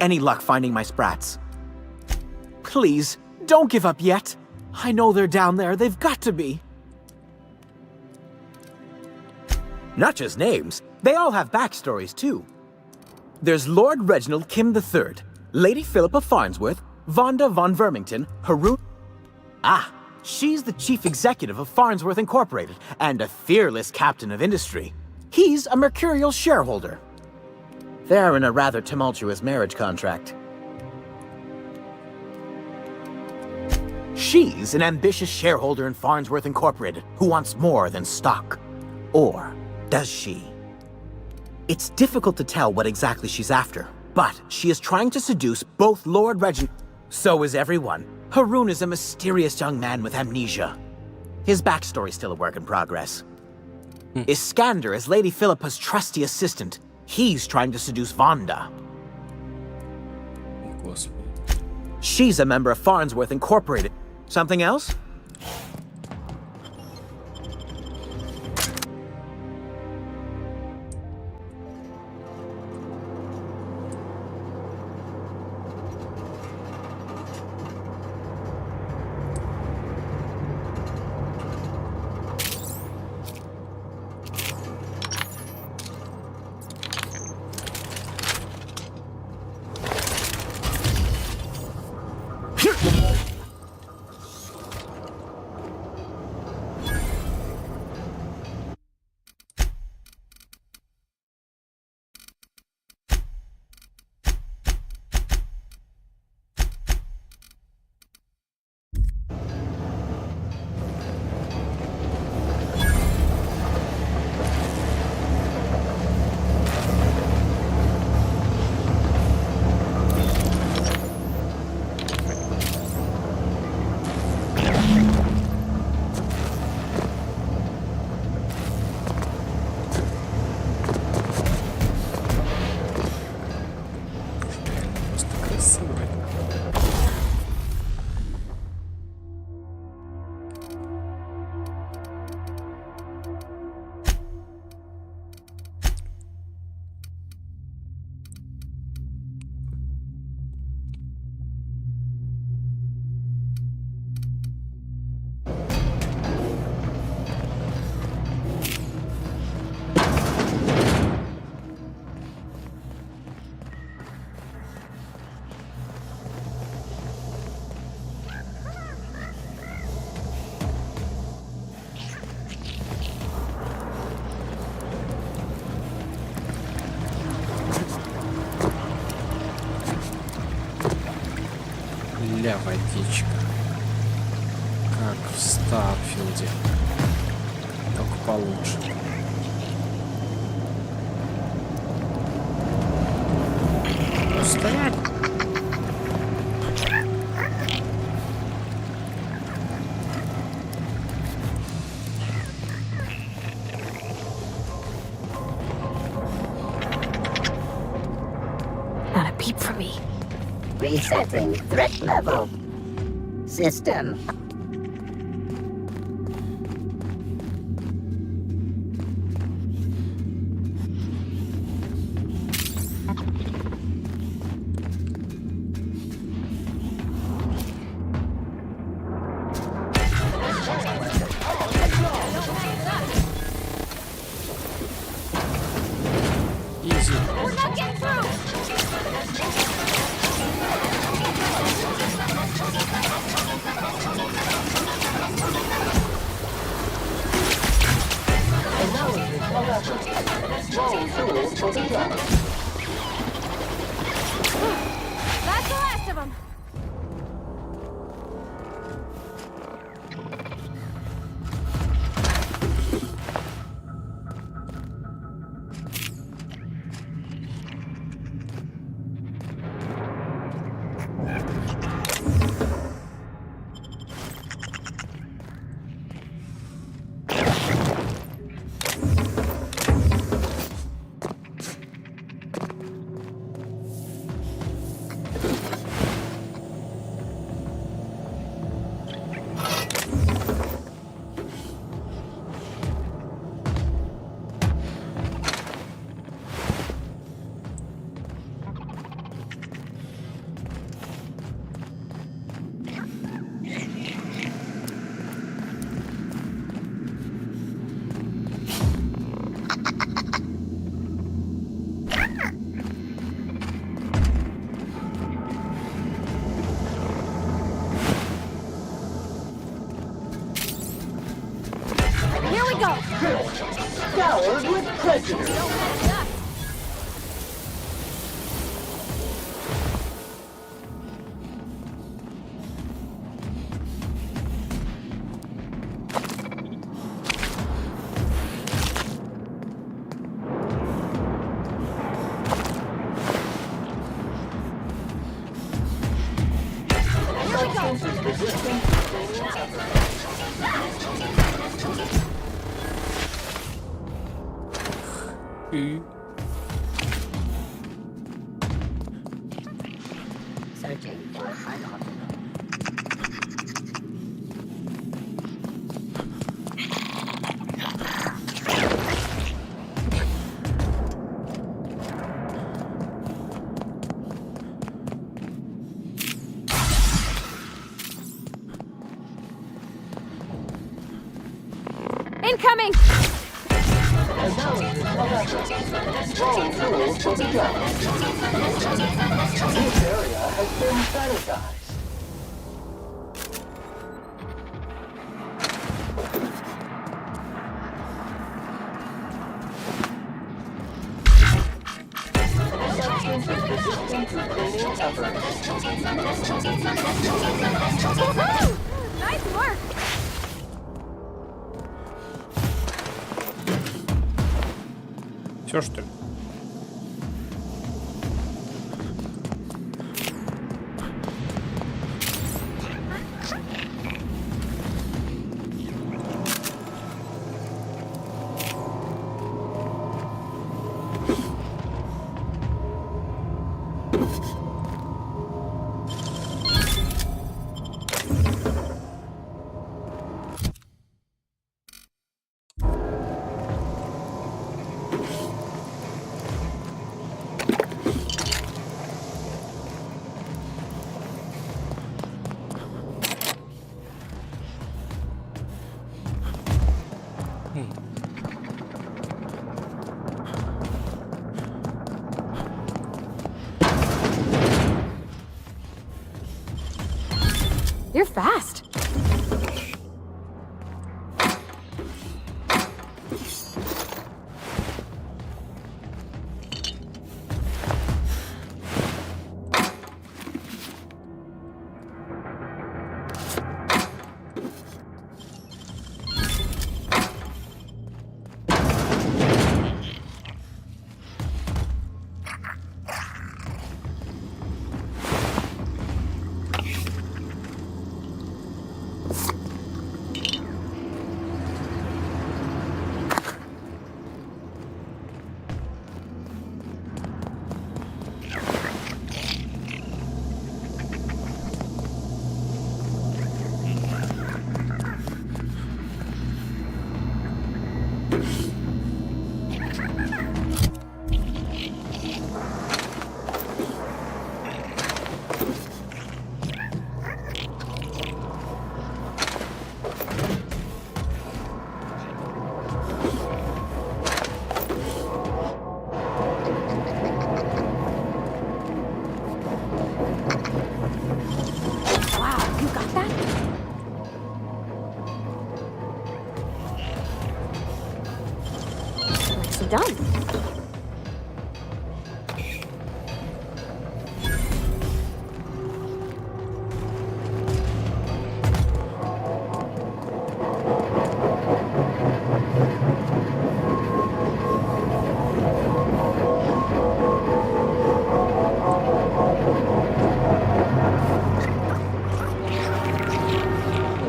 any luck finding my sprats? Please, don't give up yet. I know they're down there. They've got to be. Not just names. They all have backstories, too. There's Lord Reginald Kim III, Lady Philippa Farnsworth, Vonda von Vermington, Haroon... Ah, she's the chief executive of Farnsworth Incorporated and a fearless captain of industry. He's a mercurial shareholder. They're in a rather tumultuous marriage contract. She's an ambitious shareholder in Farnsworth Incorporated who wants more than stock. Or does she? It's difficult to tell what exactly she's after, but she is trying to seduce both Lord Reginald. So is everyone. Haroon is a mysterious young man with amnesia. His backstory's still a work in progress. Iskander is Lady Philippa's trusty assistant. He's trying to seduce Vonda. She's a member of Farnsworth Incorporated. Something else? Водичка. Как в Старфилде. Только получше. Стоять! Not a peep from me. Resetting threat level. System. That's the last of them. go! Scoured with prejudice. Don't let it up! И... Searching for hideout. Incoming! Strong tools for the job. This area has been sanitized. Substance is resistant to cleaning efforts. Woohoo! Nice work! Все, что ли? You're fast. Done.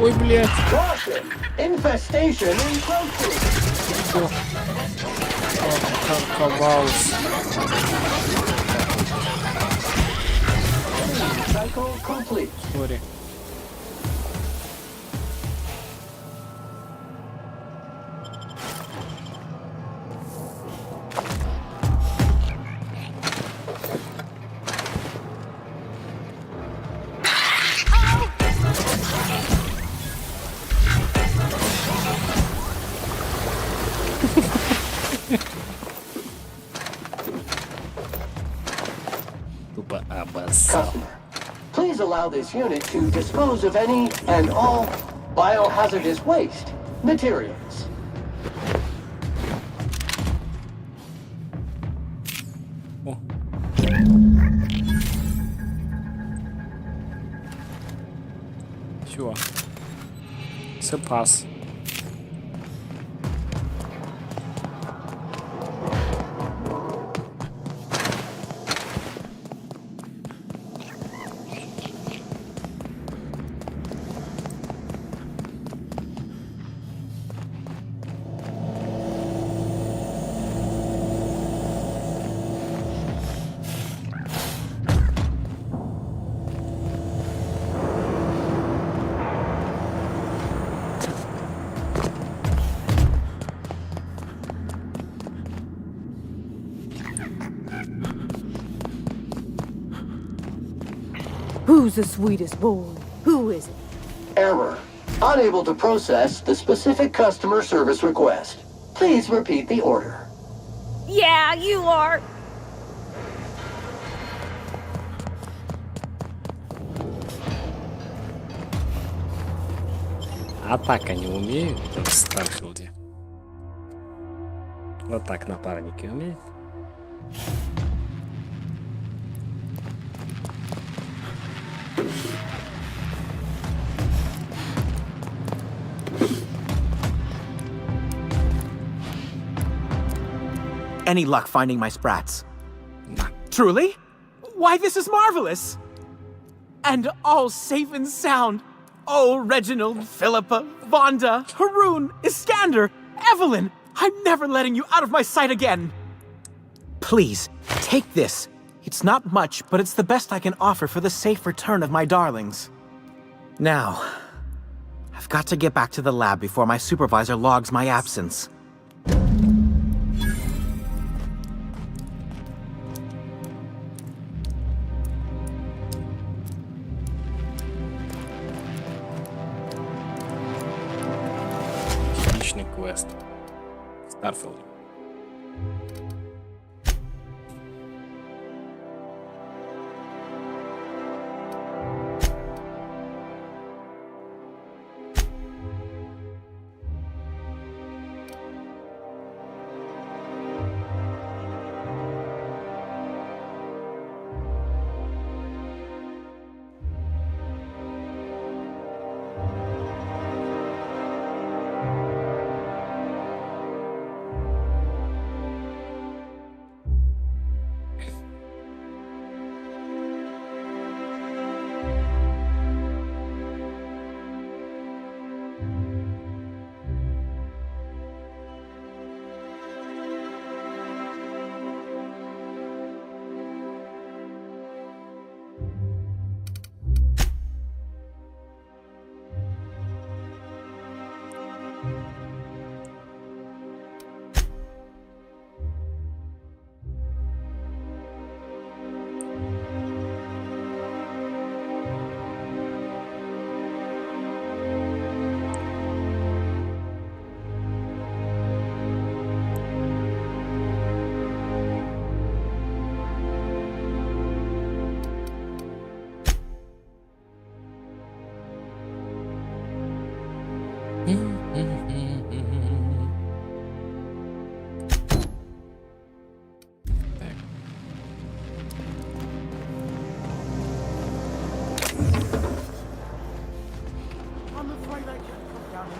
Ой, блядь. Caution! Infestation encroaching. Ковался. Cycle complete. Сори. Тупо обоссал. Customer, please allow this unit to dispose of any and all biohazardous waste materials. Все. Це пас. Who's the sweetest boy? Who is it? Error. Unable to process the specific customer service request. Please repeat the order. Yeah, you are. А так они умеют в Старфилде. Вот так напарники умеют. Any luck finding my sprats? Truly? Why, this is marvelous! And all safe and sound. Oh, Reginald, Philippa, Vonda, Haroon, Iskander, Evelyn! I'm never letting you out of my sight again! Please, take this. It's not much, but it's the best I can offer for the safe return of my darlings. Now, I've got to get back to the lab before my supervisor logs my absence. Личный квест. Старфилд.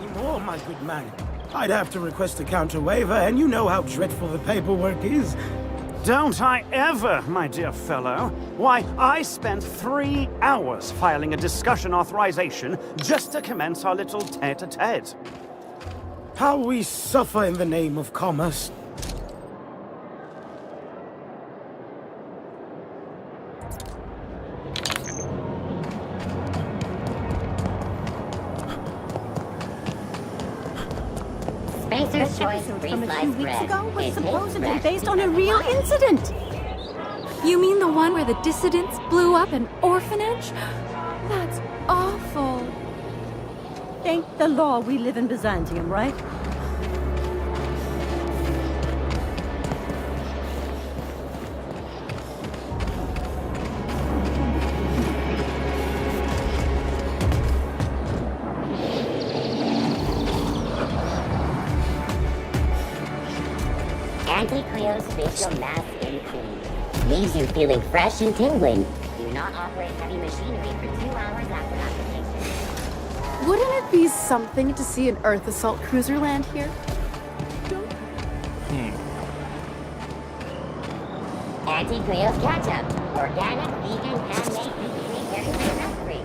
anymore, my good man. I'd have to request a counter waiver, and you know how dreadful the paperwork is. Don't I ever, my dear fellow? Why, I spent 3 hours filing a discussion authorization just to commence our little tete-a-tete. How we suffer in the name of commerce. Spacer's choice Episode free from a few sliced weeks bread ago was is his supposedly recipe based on a for real fun. incident. You mean the one where the dissidents blew up an orphanage? That's awful. Thank the law we live in Byzantium, right? Anti-Cleo's facial mask increase leaves you feeling fresh and tingling. Do not operate heavy machinery for 2 hours after application. Wouldn't it be something to see an Earth assault cruiser land here? Anti-Creo's ketchup. Organic, vegan, handmade, gluten-free, dairy-free, nut-free.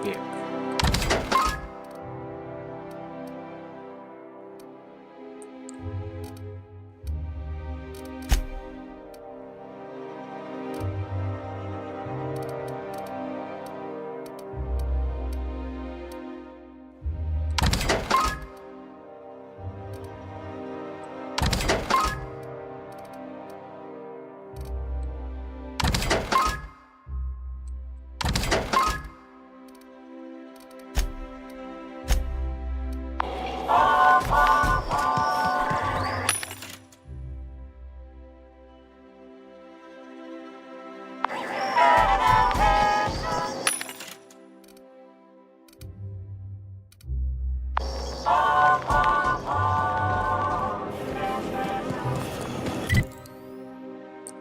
Бег.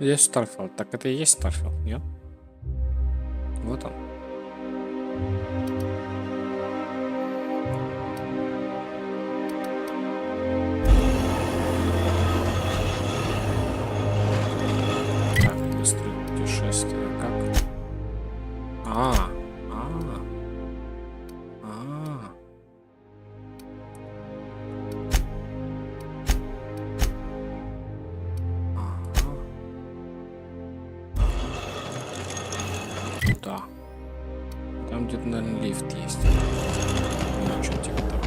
Здесь Старфилд. Так это и есть Старфилд, нет? Вот он. Так, быстрое путешествие. Как? Да. Там где-то, наверное, лифт есть. Ну, что типа того.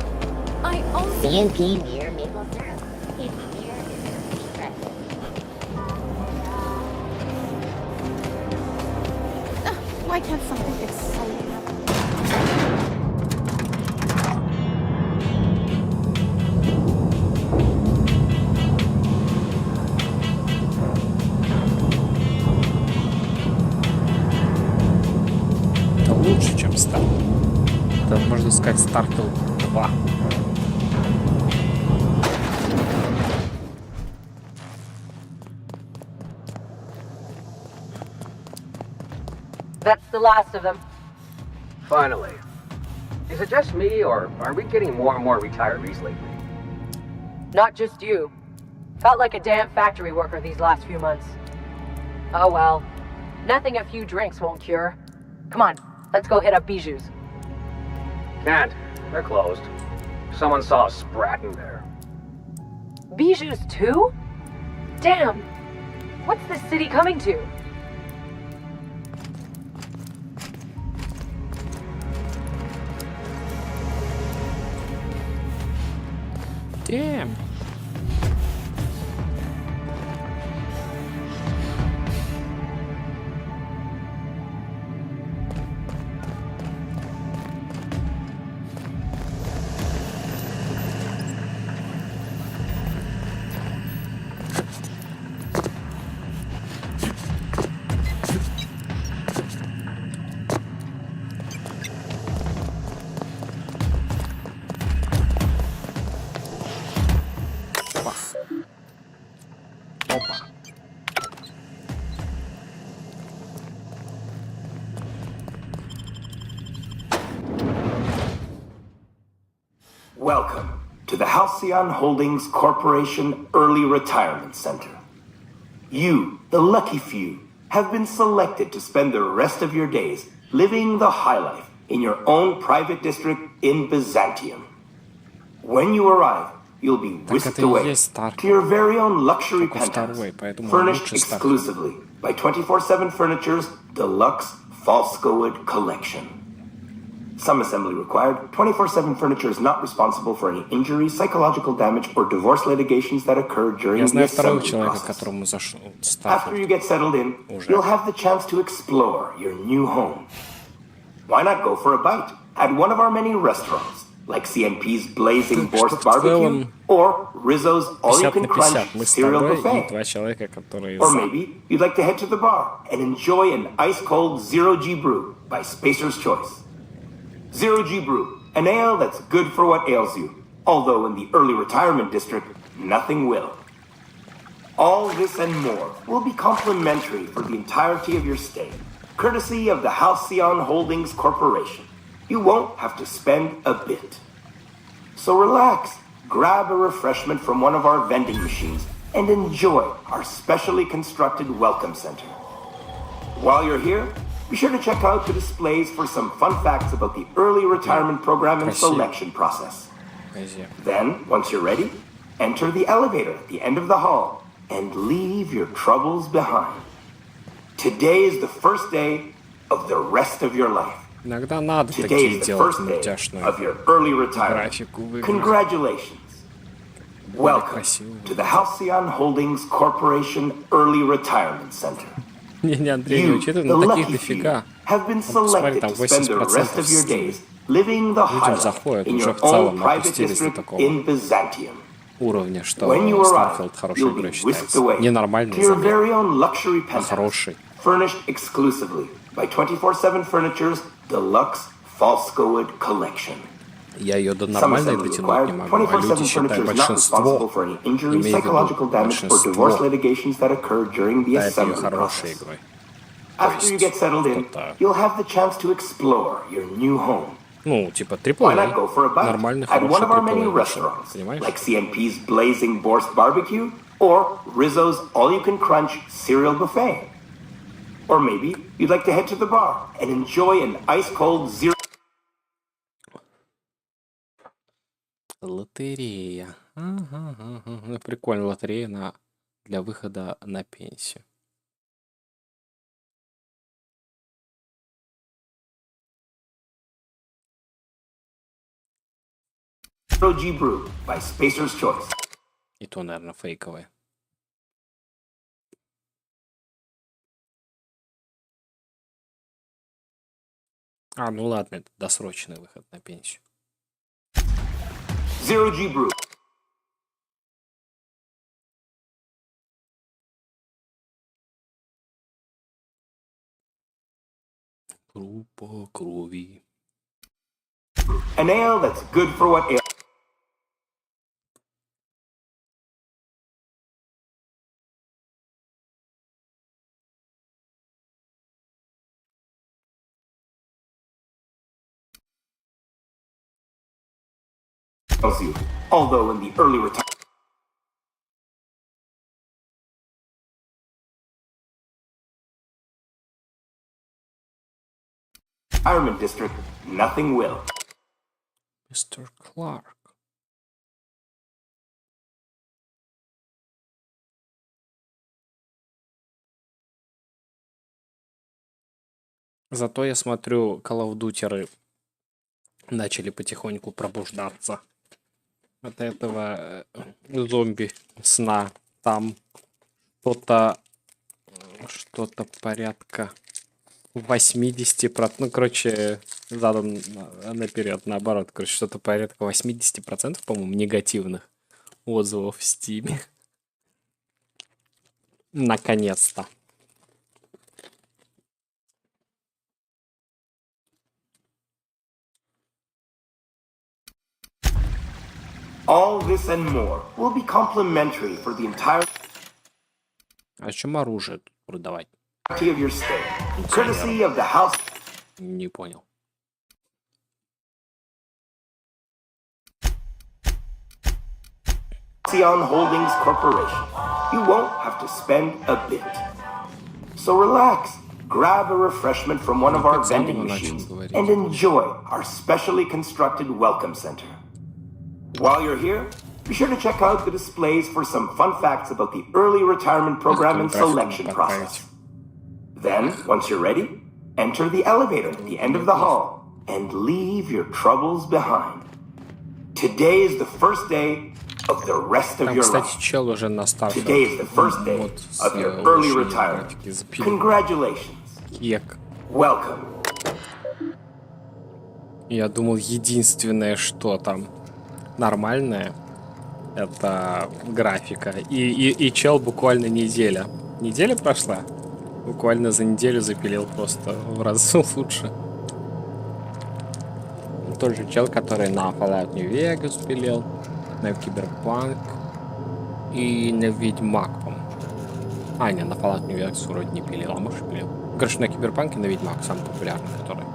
I also... CNP near maple syrup. It's near pretzel. Why can't something exciting happen? Это лучше, чем Старфилд. Это можно сказать Старфилд 2. That's the last of them. Finally. Is it just me, or are we getting more and more retirees lately? Not just you. Felt like a damn factory worker these last few months. Oh well. Nothing a few drinks won't cure. Come on, let's go hit up Bijou's. Can't. They're closed. Someone saw a sprat in there. Bijou's too? Damn. What's this city coming to? Damn. Welcome to the Halcyon Holdings Corporation Early Retirement Center. You, the lucky few, have been selected to spend the rest of your days living the high life in your own private district in Byzantium. When you arrive, you'll be whisked away to your very own luxury penthouse, furnished exclusively by 24/7 Furniture's deluxe Falscowood collection. Some assembly required. 24/7 Furniture is not responsible for any injury, psychological damage, or divorce litigations that occur during the assembly process. After you get settled in, you'll have the chance to explore your new home. Why not go for a bite at one of our many restaurants, like CNP's Blazing Borscht Barbecue or Rizzo's All-You-Can-Crunch Cereal Buffet? Or maybe you'd like to head to the bar and enjoy an ice-cold Zero-G Brew by Spacer's Choice. Zero-G Brew, an ale that's good for what ails you, although in the early retirement district, nothing will. All this and more will be complimentary for the entirety of your stay, courtesy of the Halcyon Holdings Corporation. You won't have to spend a bit. So relax, grab a refreshment from one of our vending machines, and enjoy our specially constructed welcome center. While you're here, be sure to check out the displays for some fun facts about the early retirement program and selection process. Then, once you're ready, enter the elevator at the end of the hall and leave your troubles behind. Today is the first day of the rest of your life. Иногда надо Today такие is the делать first day мультяшную of your early retirement. графику выиграть. Congratulations. Welcome to the Halcyon Holdings Corporation Early Retirement Center. Не, Андрей, не You, учитывай, the но таких lucky few, дофига. have been Посмотри, selected там to spend the rest 80% of your days living the high людям life заходит, in уже your в целом own private опустились до district такого in Byzantium. уровня, что When you arrive, Starfield хорошей you'll be игрой whisked считается. away Ненормальный, to your заметь, very own luxury а penthouse, хороший. furnished exclusively by 24/7 Furniture's deluxe Falscowood collection. Я ее до Some нормальной assembly дотянуть required. не могу, а люди, 24/7 считай, Furniture is not responsible большинство, for any injury, имею в виду psychological damage, or divorce большинство, litigations that occur during the считает ее assembly хорошей process. игрой. After you get settled in, Что-то, you'll have the chance to explore your new home. ну, типа Why not AAA, go for a bite нормальный, at one хороший of our many AAA вышел, restaurants, понимаешь? like CNP's Blazing Borscht Barbecue or Rizzo's All-You-Can-Crunch Cereal Buffet? Or maybe you'd like to head to the bar and enjoy an ice-cold zero... Лотерея. Ага, ага, ага. Прикольно, лотерея для выхода на пенсию. Zero-G Brew by Spacer's Choice. И то, наверное, фейковое. А, ну ладно, это досрочный выход на пенсию. Zero-G Brew. Группа крови. An ale that's good for what ails you. Although in the early retirement district, nothing will. Мистер Кларк. Зато я смотрю, Call of Duty начали потихоньку пробуждаться от этого зомби сна. Там что-то порядка 80%, ну, короче, задом наперед, наоборот, короче, что-то порядка 80%, по-моему, негативных отзывов в Стиме. Наконец-то. All this and more will be complimentary for the entire А чем оружие тут продавать? of your stay, courtesy of the house. Не понял. Halcyon Holdings Corporation. You won't have to spend a bit. So relax, grab a refreshment from one of our vending machines, and enjoy our specially constructed welcome center. While you're here, be sure to check out the displays for some fun facts about the early retirement program and selection process. Then, once you're ready, enter the elevator at the end of the hall and leave your troubles behind. Today is the first day of the rest of your life. Today is the first day of your early retirement. Congratulations. Welcome. Я думал, единственное, что там нормальное, это графика. И чел буквально неделя. Неделя прошла? Буквально за неделю запилил просто в разы лучше. Тот же чел, который на Fallout New Vegas пилил, на Киберпанк и на Ведьмак, по-моему. А, не, на Fallout New Vegas вроде не пилил, а может пилил. Короче, на Киберпанке и на Ведьмак самый популярный, который.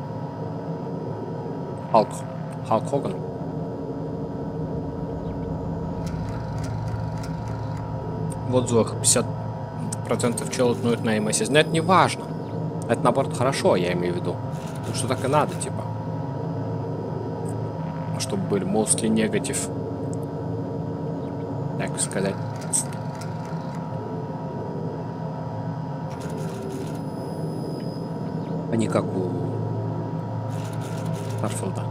Халк Хоган. В отзывах 50% чел утнуют на МСС. Но это не важно. Это, наоборот, хорошо, я имею в виду. Потому что так и надо, типа. Чтобы были mostly negative. Так сказать. А не как у Старфилда.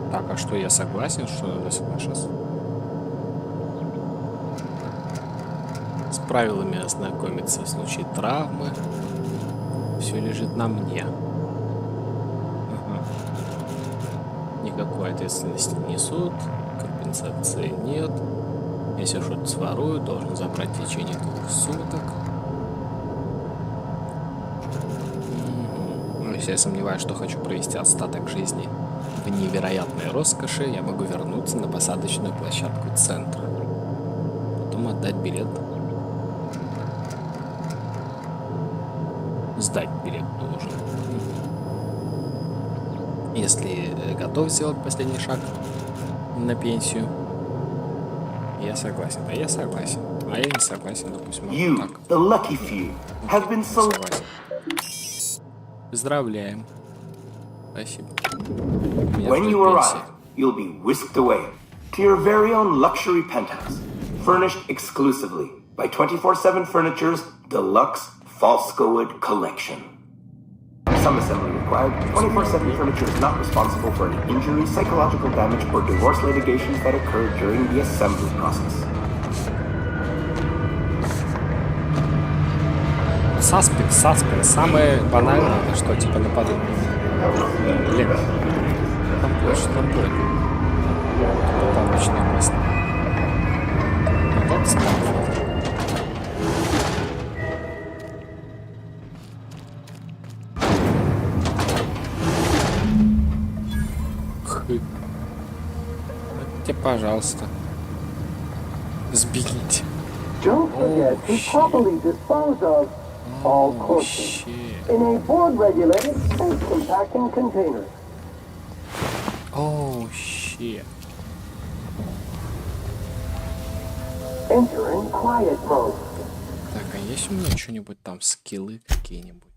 Так, а что, я согласен, что надо соглашаться? С правилами ознакомиться в случае травмы. Все лежит на мне. Ага. Никакой ответственности не несут, компенсации нет. Если что-то сворую, должен забрать в течение 2 суток. Если я сомневаюсь, что хочу провести остаток жизни в невероятной роскоши, я могу вернуться на посадочную площадку центра. Потом отдать билет. Сдать билет должен. Если готов сделать последний шаг на пенсию, я согласен. А я согласен. А я не согласен, допустим. You, the lucky few, have been согласен. Поздравляем. Спасибо. When you arrive, you'll be whisked away to your very own luxury penthouse, furnished exclusively by 24/7 Furniture's deluxe Falscowood collection. Some assembly required. 24/7 Furniture is not responsible for any injury, psychological damage, or divorce litigations that occur during the assembly process. Саспенс. Самое банальное, это что, типа нападут. Блин. Там площадь, там будет. Палочное место. Вот скаф. Тебе, пожалуйста. Сбегите. Don't forget to properly dispose of all corpses in a board-regulated safe compacting container. Oh, shit. Enter in quiet mode. Так, а есть у меня что-нибудь там, скиллы какие-нибудь?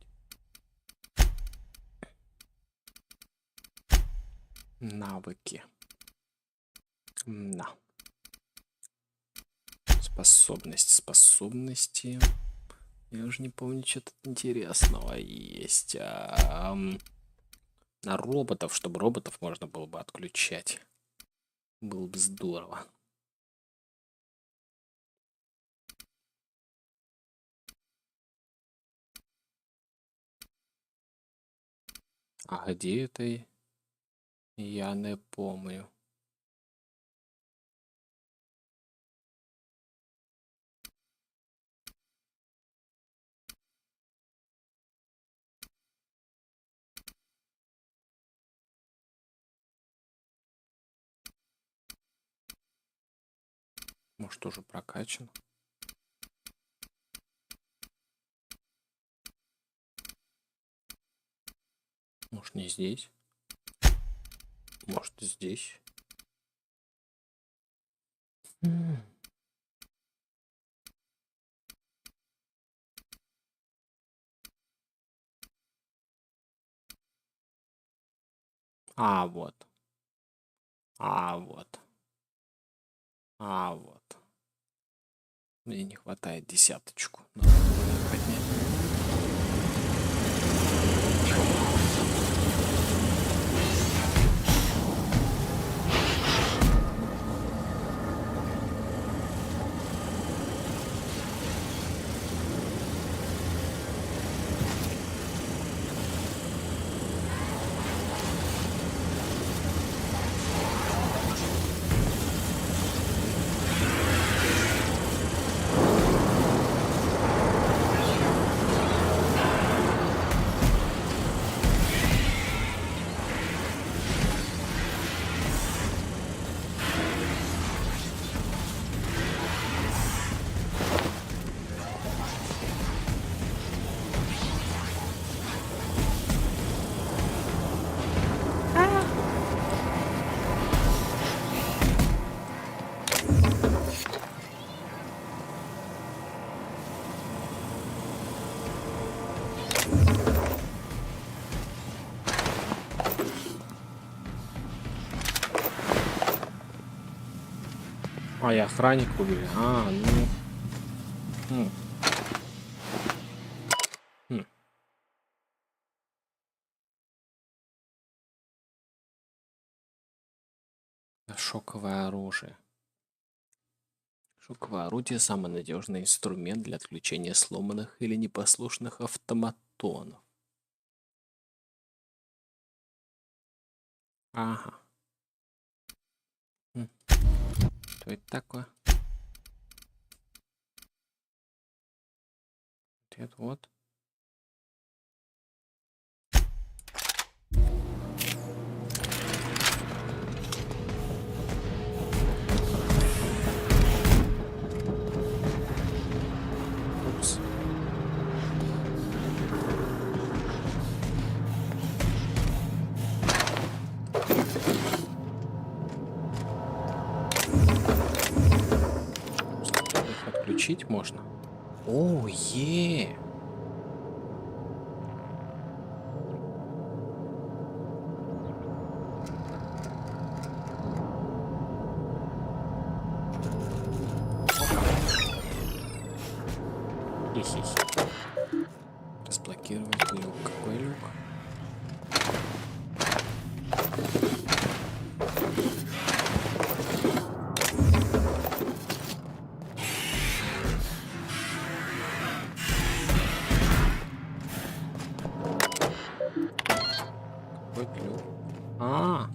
Навыки. На. Способности. Я уже не помню, что-то интересного есть. На роботов, чтобы роботов можно было бы отключать. Было бы здорово. А где это? Я не помню. Может, уже прокачан. Может, не здесь? Может, здесь? А, вот. А, вот. А, вот. Мне не хватает 10-очку. Надо было поднять. А, я охранник убили. А, ну. Шоковое оружие. Шоковое орудие — самый надежный инструмент для отключения сломанных или непослушных автоматонов. Ага. Что это такое? Это вот. Упс. Их отключить можно. О, е! Разблокировать люк. Какой люк? Какой люк? А!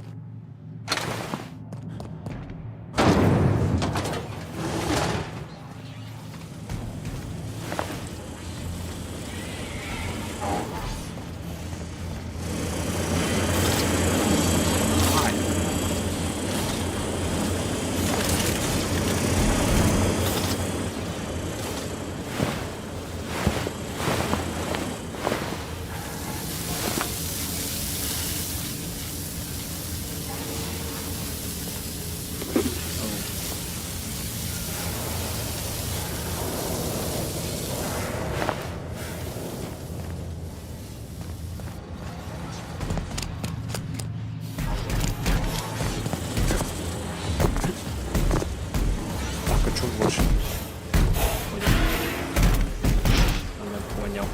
Хочу больше. Я понял.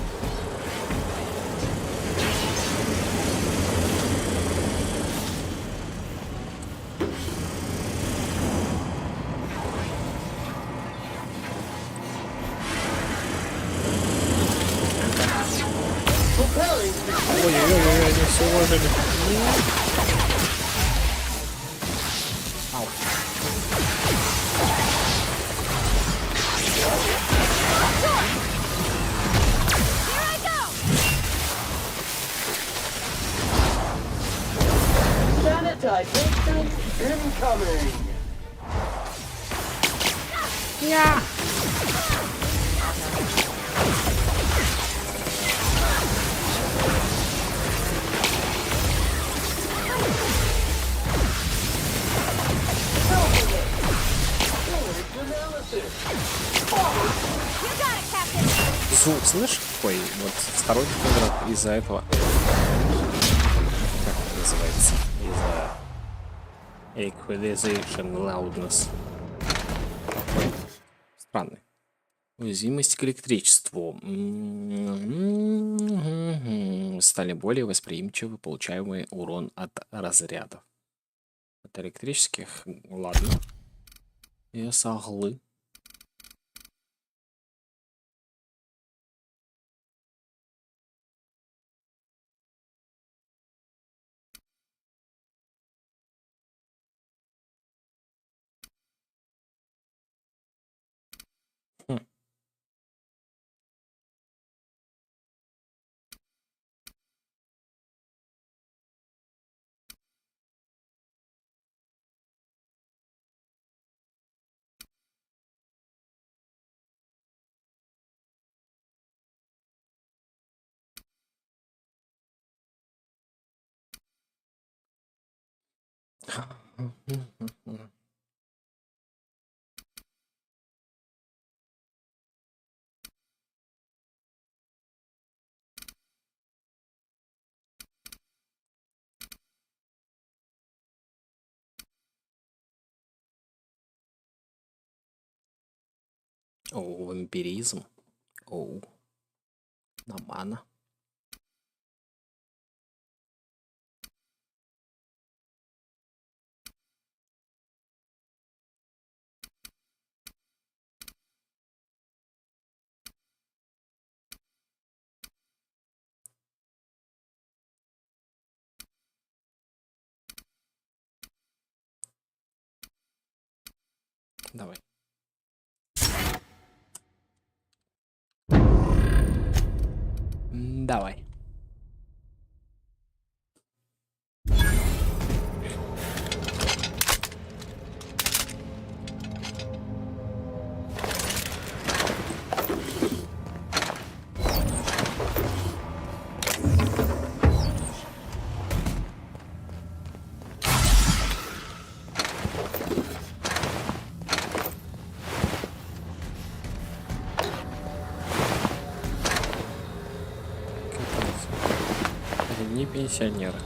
Ой-ой-ой, они все уложили. Ау. Sanitize distance incoming. Звук, слышишь, какой? Вот сторонник игрок из-за этого. Как это называется? Из-за equalization loudness. Странный. Уязвимость к электричеству. Стали более восприимчивы получаемый урон от разрядов. От электрических, ладно. Я соглы. О, вампиризм. Оу. Намана. Давай. Давай. Не пенсионеры.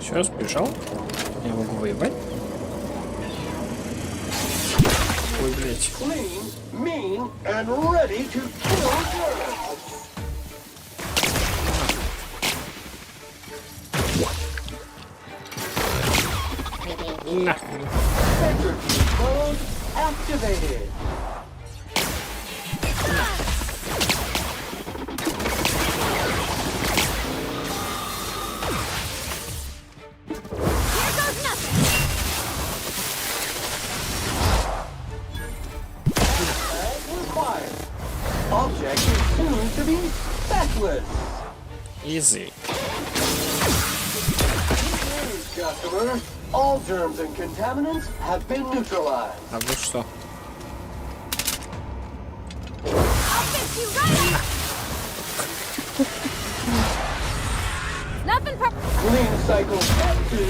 Все, сбежал. Я могу воевать. Ой, блядь. Mode activated. Object is soon to be feckless. Easy. Customer, all germs and contaminants have been neutralized. А вы что? Clean cycle up to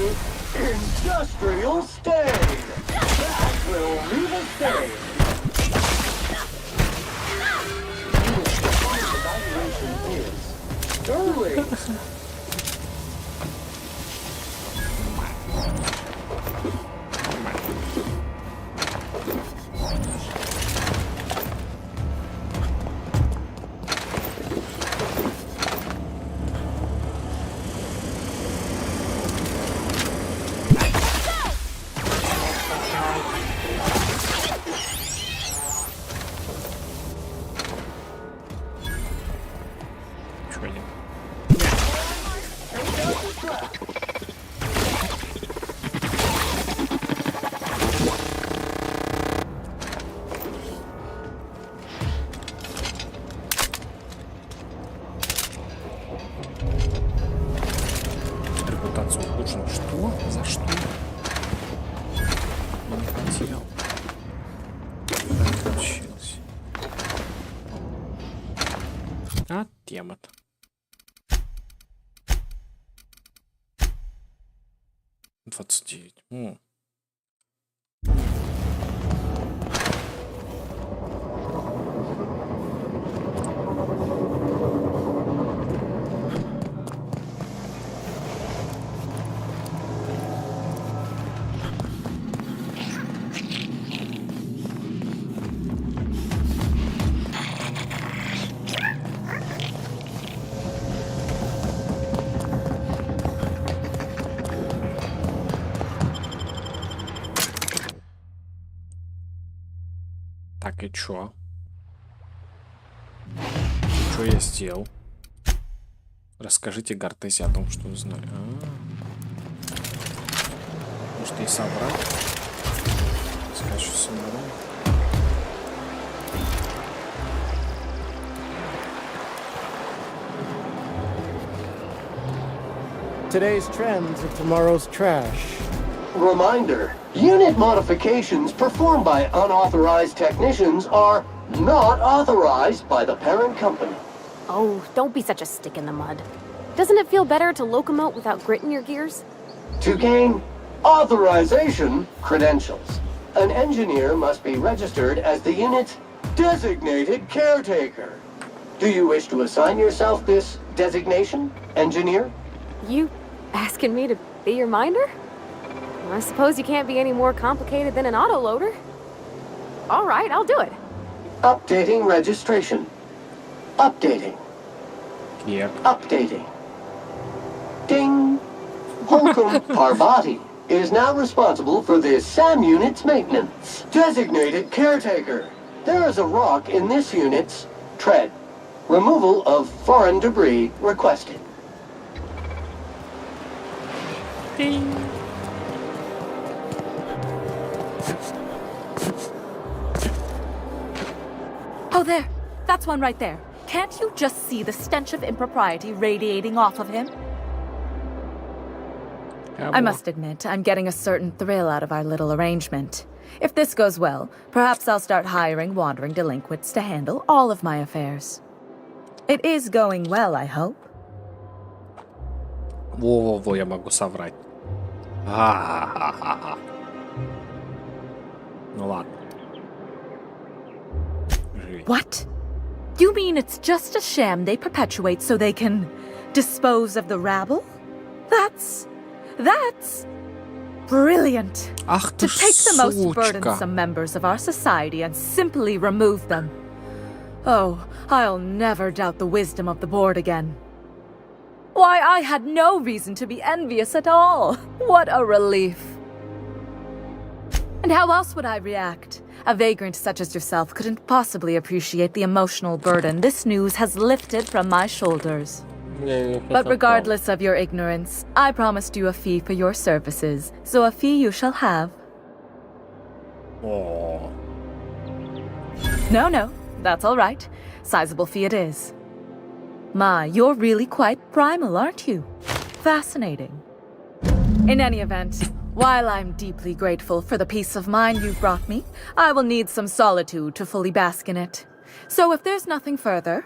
industrial state. That will leave a stain. Evaluation is sterling. Репутацию улучшен. Что? За что? Не хотел. Так получилось. А тема-то. $29. Так, и чё? Что я сделал? Расскажите Гортезе о том, что узнали. Может, и собрать? Скачу самому. Today's trends are tomorrow's trash. Reminder, unit modifications performed by unauthorized technicians are not authorized by the parent company. Oh, don't be such a stick in the mud. Doesn't it feel better to locomote without grit in your gears? To gain authorization credentials, an engineer must be registered as the unit's designated caretaker. Do you wish to assign yourself this designation, engineer? You asking me to be your minder? I suppose you can't be any more complicated than an autoloader. All right, I'll do it. Updating registration. Updating. Yep. Updating. Ding. Holcomb Parvati is now responsible for the SAM unit's maintenance. Designated caretaker. There is a rock in this unit's tread. Removal of foreign debris requested. Ding. Oh, there. That's one right there. Can't you just see the stench of impropriety radiating off of him? I must admit, I'm getting a certain thrill out of our little arrangement. If this goes well, perhaps I'll start hiring wandering delinquents to handle all of my affairs. It is going well, I hope. Во-во-во, я могу соврать. Ха-ха-ха-ха. Ну ладно. What? You mean it's just a sham they perpetuate so they can dispose of the rabble? That's brilliant. Ах ты To ж take the most сучка. burdensome members of our society and simply remove them. Oh, I'll never doubt the wisdom of the board again. Why, I had no reason to be envious at all. What a relief. And how else would I react? A vagrant such as yourself couldn't possibly appreciate the emotional burden this news has lifted from my shoulders. But regardless of your ignorance, I promised you a fee for your services, so a fee you shall have. О. No, that's all right. Sizable fee it is. My, you're really quite primal, aren't you? Fascinating. In any event, while I'm deeply grateful for the peace of mind you've brought me, I will need some solitude to fully bask in it. So if there's nothing further...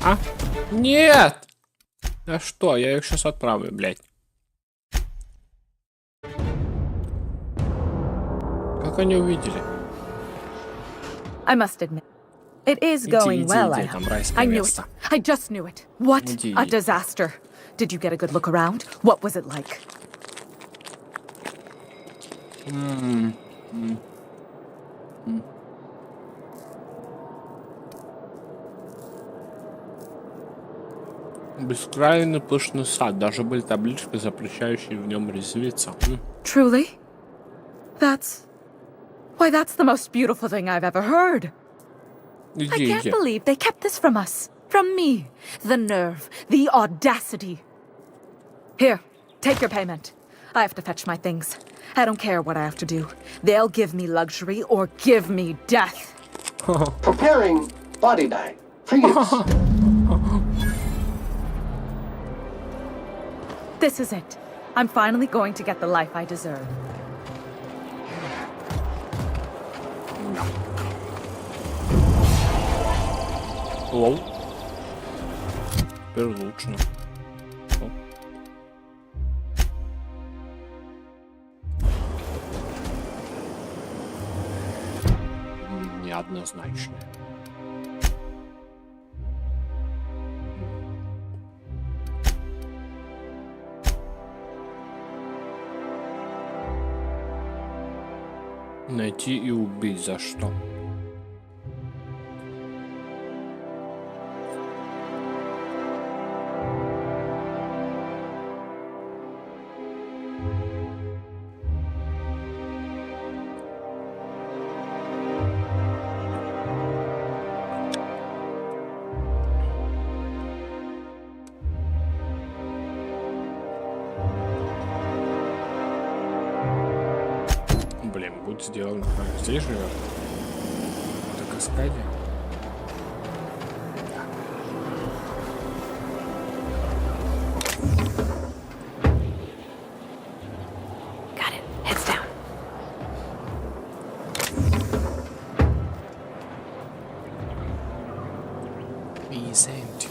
А? Нет! Да что, я их сейчас отправлю, блядь. Как они увидели? I must admit, it is going well, I hope. I knew it. I just knew it. What a disaster. Did you get a good look around? What was it like? Бескрайний пышный сад. Даже были таблички, запрещающие в нем резвиться. Truly? Why, that's the most beautiful thing I've ever heard. I can't believe they kept this from us. From me. The nerve. The audacity. Here, take your payment. I have to fetch my things. I don't care what I have to do. They'll give me luxury or give me death. Preparing body bag for use. This is it. I'm finally going to get the life I deserve. Лол. Теперь лучше. Неоднозначно. Найти и убить за что? Блин, будет сделано. Здесь живет. Это каскаде. Got it. Heads down. Визент.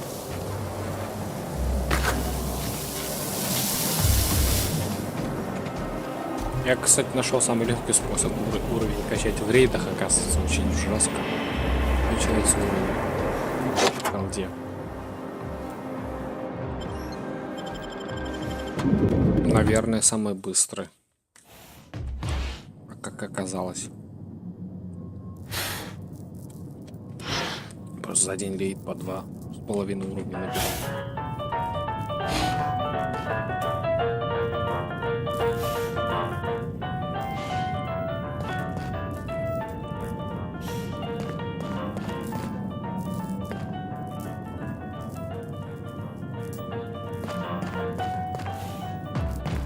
Я, кстати, нашел самый легкий способ уровень качать в рейдах, оказывается, очень жестко. Начинается уровень. Халде. Наверное, самый быстрый. Как оказалось. Просто за день рейд по 2,5 уровня набирал.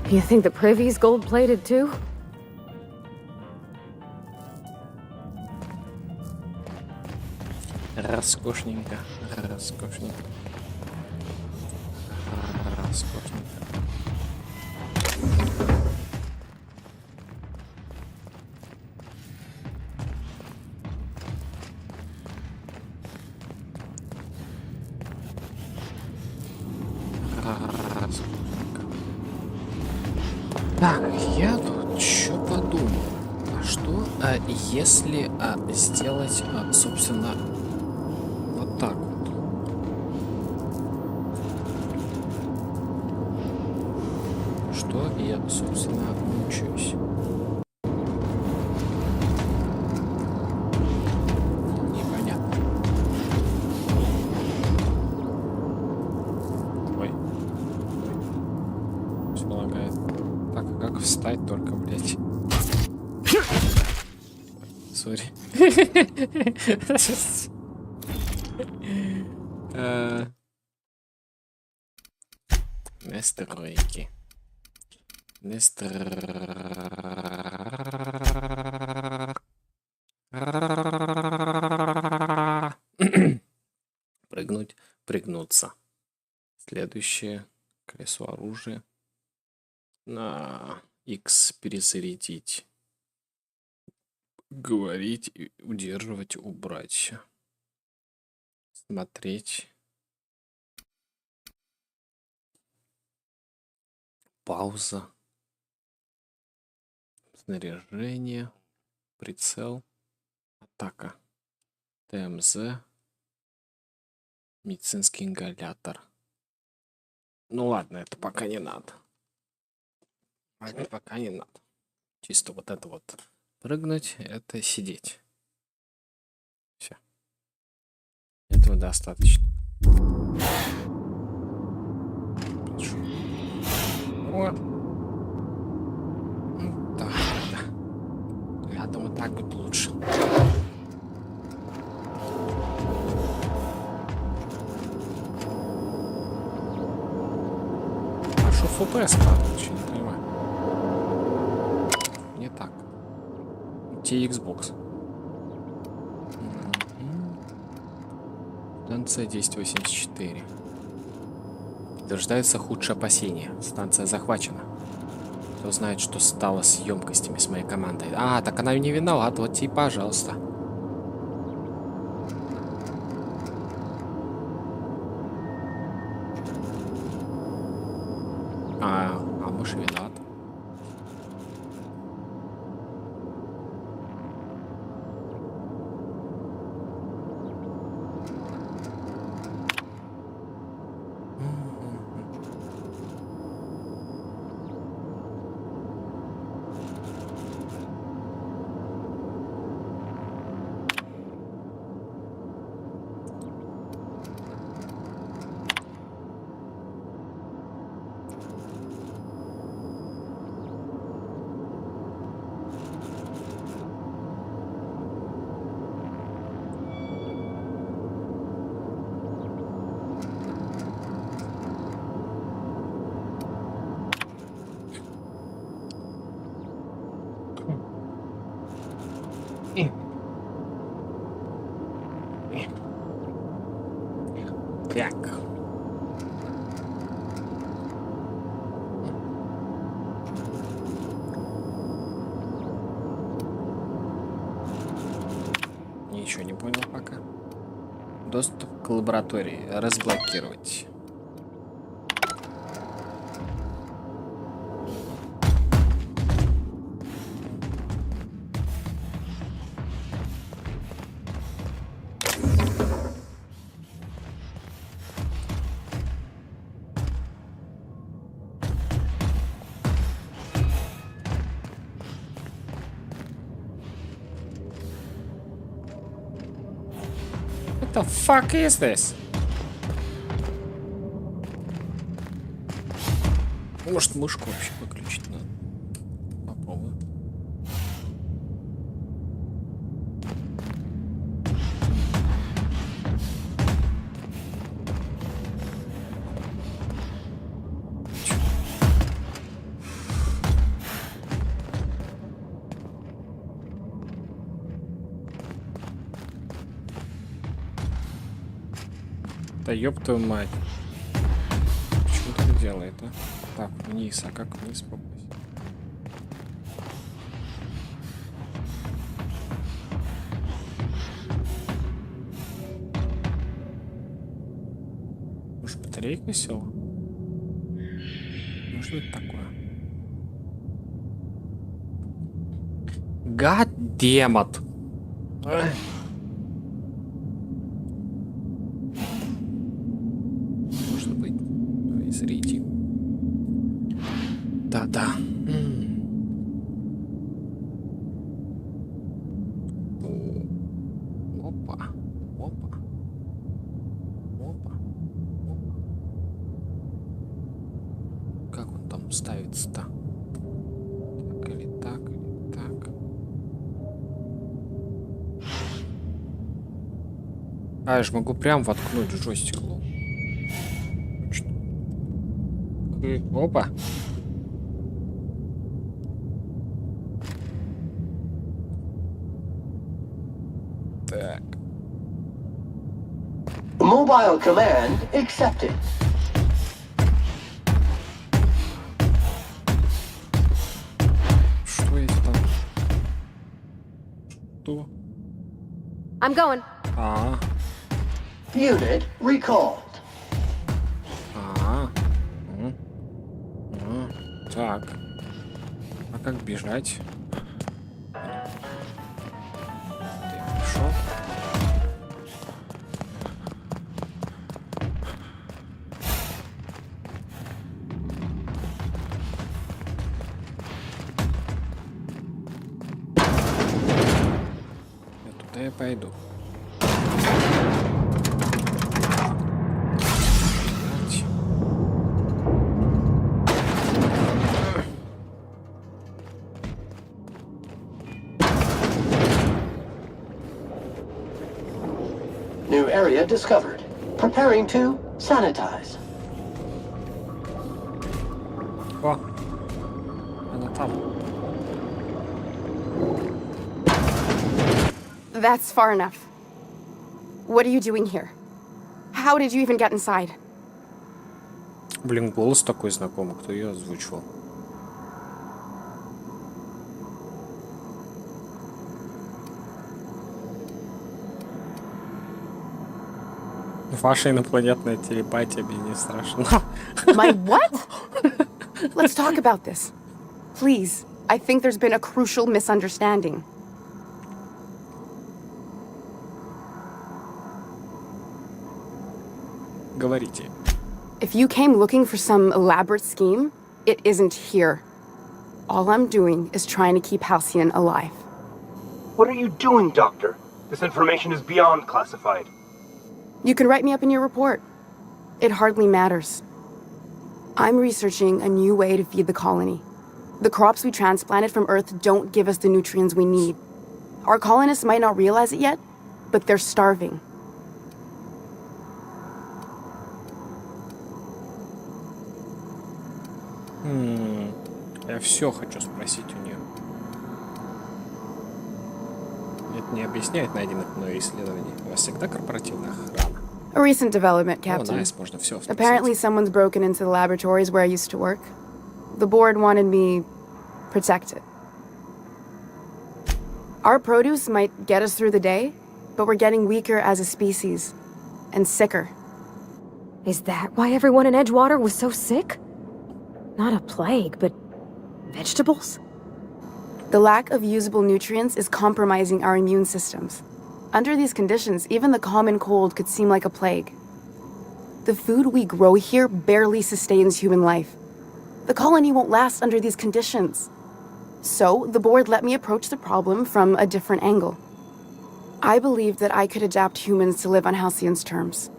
You think the privy's gold-plated too? Роскошненько, роскошненько, роскошненько. Так, я тут что подумал. А что, если сделать, собственно, вот так вот? что я, собственно, учусь. Непонятно. Ой. Все лагает. Так, а как встать только, блядь? Сори. Настройки. Прыгнуть, прыгнуться. Следующее. Колесо оружия. На X перезарядить. Говорить, удерживать, убрать. Смотреть. Пауза. Снаряжение. Прицел. Атака. ТМЗ. Медицинский ингалятор. Ну ладно, это пока не надо. Это пока не надо. Чисто вот это вот. Прыгнуть, это сидеть. Все. Этого достаточно. Вот. Так, да. Я думаю, так будет лучше. А что ФПС падает? Вообще не понимаю. Не так. Те Xbox. Станция 1084. Подтверждаются худшие опасения. Станция захвачена. Кто знает, что стало с емкостями с моей командой? А, так она не виновата. Вот тебе, пожалуйста. А муж виноват. Так. Ничего не понял пока. Доступ к лаборатории. Разблокировать. What the fuck is this? Может, мышку вообще выключить надо? Попробую. Да ёб твою мать. Почему так делает, а? Так, вниз, а как вниз попасть? Может, батарейка села? Ну что это такое? God damn it. Да. Опа. Как он там ставится-то? Так или так, или так. А, я же могу прям воткнуть джойстик. Опа. Так. Mobile command accepted. Что это там? Что? I'm going. Unit recalled. Так. А как бежать? Ты пришел? Туда я пойду. New area discovered. Preparing to sanitize. О, она там. That's far enough. What are you doing here? How did you even get inside? Блин, голос такой знакомый, кто ее озвучивал? Ваша инопланетная телепатия мне не страшна. My what? Let's talk about this. Please, I think there's been a crucial misunderstanding. Говорите. If you came looking for some elaborate scheme, it isn't here. All I'm doing is trying to keep Halcyon alive. What are you doing, Doctor? This information is beyond classified. You can write me up in your report. It hardly matters. I'm researching a new way to feed the colony. The crops we transplanted from Earth don't give us the nutrients we need. Our colonists might not realize it yet, but they're starving. Я все хочу спросить у нее. Это не объясняет найденных мной исследований. У вас всегда корпоративная охрана. A recent development, Captain. Nice, можно все спросить. Apparently someone's broken into the laboratories where I used to work. The board wanted me protected. Our produce might get us through the day, but we're getting weaker as a species. And sicker. Is that why everyone in Edgewater was so sick? Not a plague, but vegetables? The lack of usable nutrients is compromising our immune systems. Under these conditions, even the common cold could seem like a plague. The food we grow here barely sustains human life. The colony won't last under these conditions. So, the board let me approach the problem from a different angle. I believed that I could adapt humans to live on Halcyon's terms.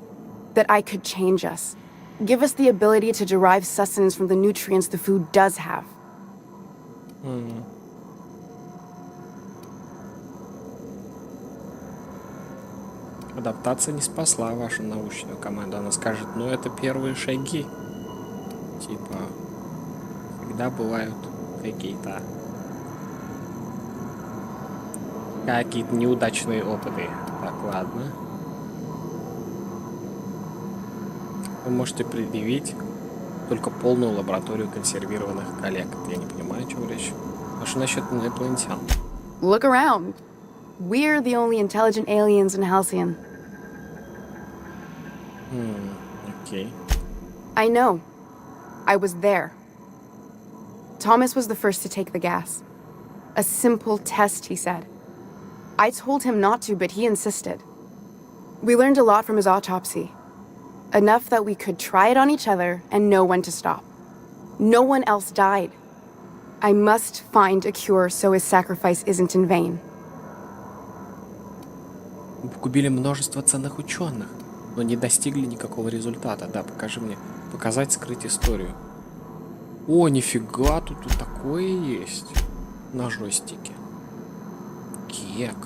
That I could change us. Give us the ability to derive sustenance from the nutrients the food does have. Адаптация не спасла вашу научную команду. Она скажет, ну это первые шаги. Типа, всегда бывают какие-то неудачные опыты. Так, ладно. Вы можете предъявить только полную лабораторию консервированных коллег. Я не понимаю, о чем речь. А что насчет инопланетян? Look around. We're the only intelligent aliens in Halcyon. Okay. I know. I was there. Thomas was the first to take the gas. A simple test, he said. I told him not to, but he insisted. We learned a lot from his autopsy. Enough that we could try it on each other and know when to stop. No one else died. I must find a cure so his sacrifice isn't in vain. Мы погубили множество ценных ученых, но не достигли никакого результата. Да, покажи мне. Показать, скрыть историю. О, нифига, тут такое есть. На джойстике. Кек.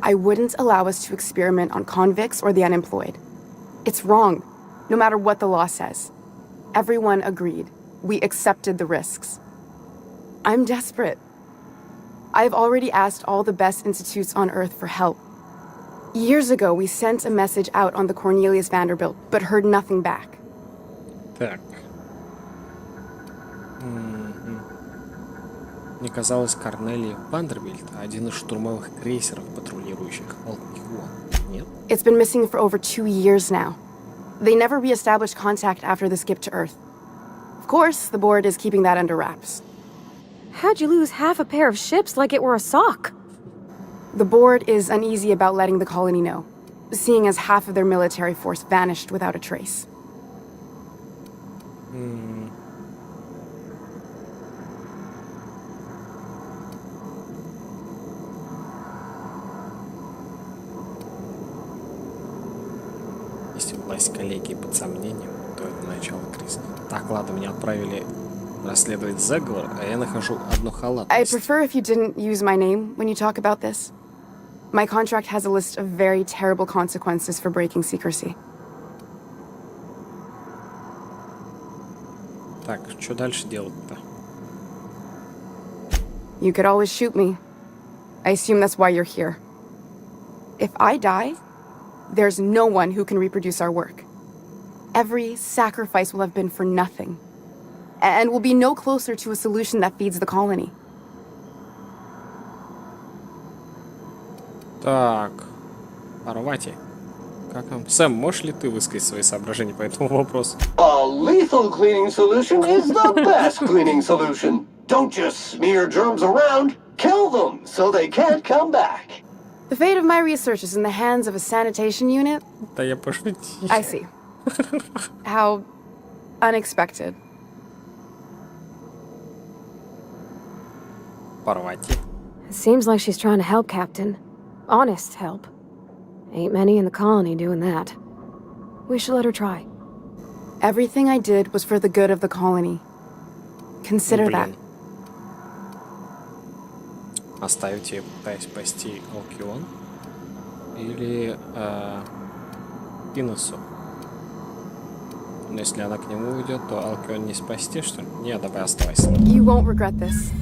I wouldn't allow us to experiment on convicts or the unemployed. It's wrong, no matter what the law says. Everyone agreed. We accepted the risks. I'm desperate. I've already asked all the best institutes on Earth for help. Years ago, we sent a message out on the Cornelius Vanderbilt, but heard nothing back. Так. Мне казалось, Корнелий Вандербильт — один из штурмовых крейсеров, патрулирующих Алкион. Нет? It's been missing for over 2 years now. They never re-established contact after the skip to Earth. Of course, the board is keeping that under wraps. How'd you lose half a pair of ships like it were a sock? The board is uneasy about letting the colony know, seeing as half of their military force vanished without a trace. Если власть коллегии под сомнением, то это начало кризиса. Так, ладно, меня отправили расследовать заговор, а я нахожу одну халатность. I'd prefer if you didn't use my name when you talk about this. My contract has a list of very terrible consequences for breaking secrecy. Так, что дальше делать-то? You could always shoot me. I assume that's why you're here. If I die, there's no one who can reproduce our work. Every sacrifice will have been for nothing. And we'll be no closer to a solution that feeds the colony. Так, Парвати, как там? Сэм, можешь ли ты высказать свои соображения по этому вопросу? A lethal cleaning solution is the best cleaning solution. Don't just smear germs around, kill them so they can't come back. The fate of my research is in the hands of a sanitation unit. Да я пошутил. I see. How unexpected. Парвати. It seems like she's trying to help, Captain. Honest help. Ain't many in the colony doing that. We should let her try. Everything I did was for the good of the colony. Consider that. Оставить ее, пытаясь спасти Алкион? Или Пиносу? Но если она к нему уйдет, то Алкион не спасти, что ли? Не, давай оставайся. You won't regret this.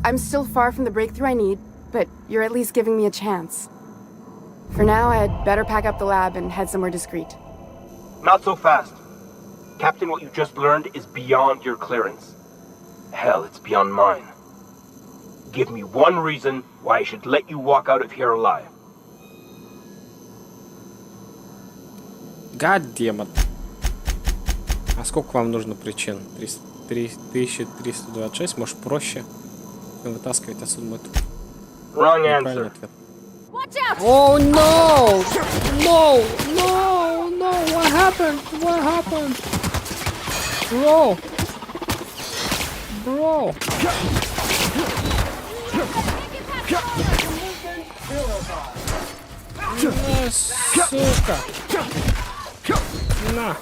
I'm still far from the breakthrough I need, but you're at least giving me a chance. For now, I'd better pack up the lab and head somewhere discreet. Not so fast. Captain, what you just learned is beyond your clearance. Hell, it's beyond mine. Give me one reason why I should let you walk out of here alive. God damn it. А сколько вам нужно причин? 3326, может проще вытаскивать отсюда мой труп. Wrong answer. Watch out! Oh no! No! No! No! What happened? What happened? Bro! Bro! На, сука! На!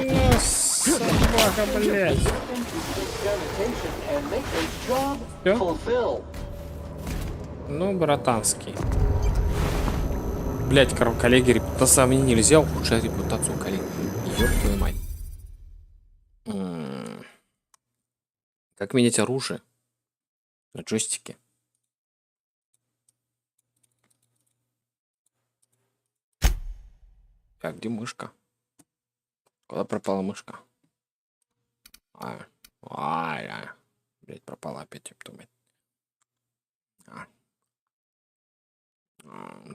На, собака, блядь! Всё? Ну, братанский. Блять, коллеги, репутация мне нельзя ухудшать репутацию коллег. Ёб твою мать. Как менять оружие на джойстике? Так, где мышка? Куда пропала мышка? Блять, пропала опять, ёпту.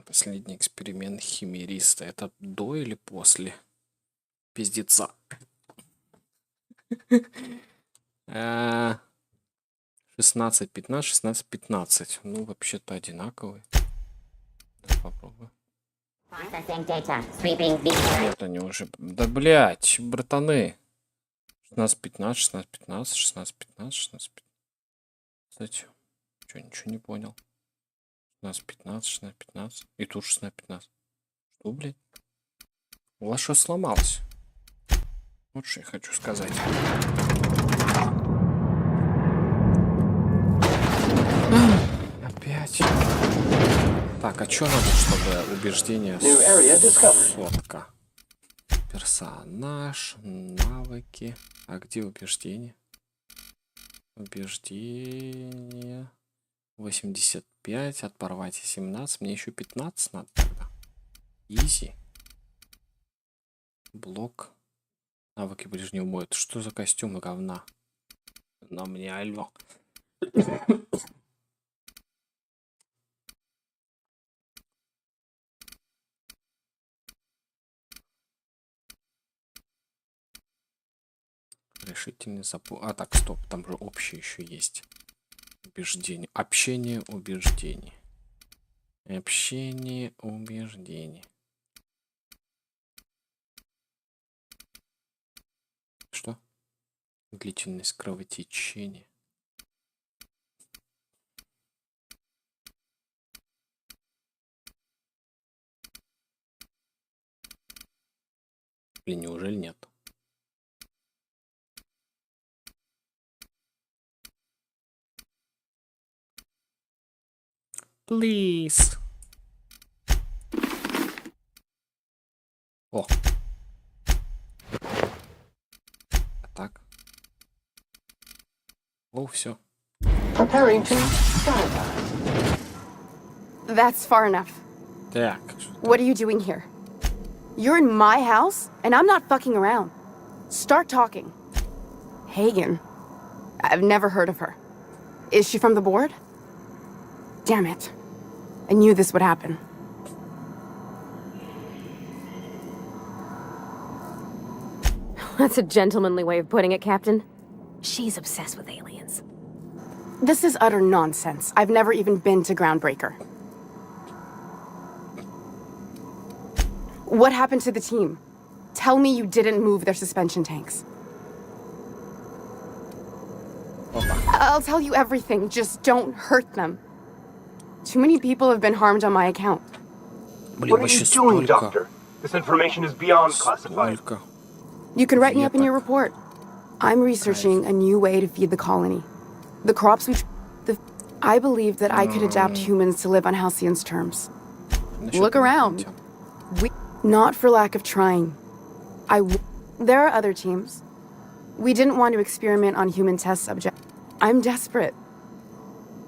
Последний эксперимент химериста. Это до или после пиздеца? 16, 15, 16, 15. Ну, вообще-то одинаковые. Попробуем. Processing data. Sweeping the Вот они уже. Да, блядь, братаны. 16-15, 16-15, 16-15, 16-15. Кстати, что, ничего не понял. 16-15, 16-15. И тут 16-15. Что, блядь? У вас что сломалось? Вот что я хочу сказать. Опять. Так, а что надо, чтобы убеждение сотка? Персонаж, навыки. А где убеждение? Убеждение. 85, от порвать 17. Мне еще 15 надо тогда. Изи. Блок. Навыки ближнего боя. Это что за костюмы говна? На мне алё. Решительный запу... А, так, стоп. Там же общее еще есть. Убеждение. Общение убеждений. Общение убеждений. Что? Длительность кровотечения. Блин, неужели нет? Please. О. А так. О, все. Preparing to skydive. That's far enough. Так. What are you doing here? You're in my house, and I'm not fucking around. Start talking. Hagen. I've never heard of her. Is she from the board? Damn it. I knew this would happen. That's a gentlemanly way of putting it, Captain. She's obsessed with aliens. This is utter nonsense. I've never even been to Groundbreaker. What happened to the team? Tell me you didn't move their suspension tanks. I'll tell you everything, just don't hurt them. Too many people have been harmed on my account. What are you doing, Doctor? This information is beyond classified. You can write me up in your report. I'm researching a new way to feed the colony. The crops I believe that I could adapt humans to live on Halcyon's terms. Look around. Not for lack of trying. There are other teams. We didn't want to experiment on human test subjects. I'm desperate.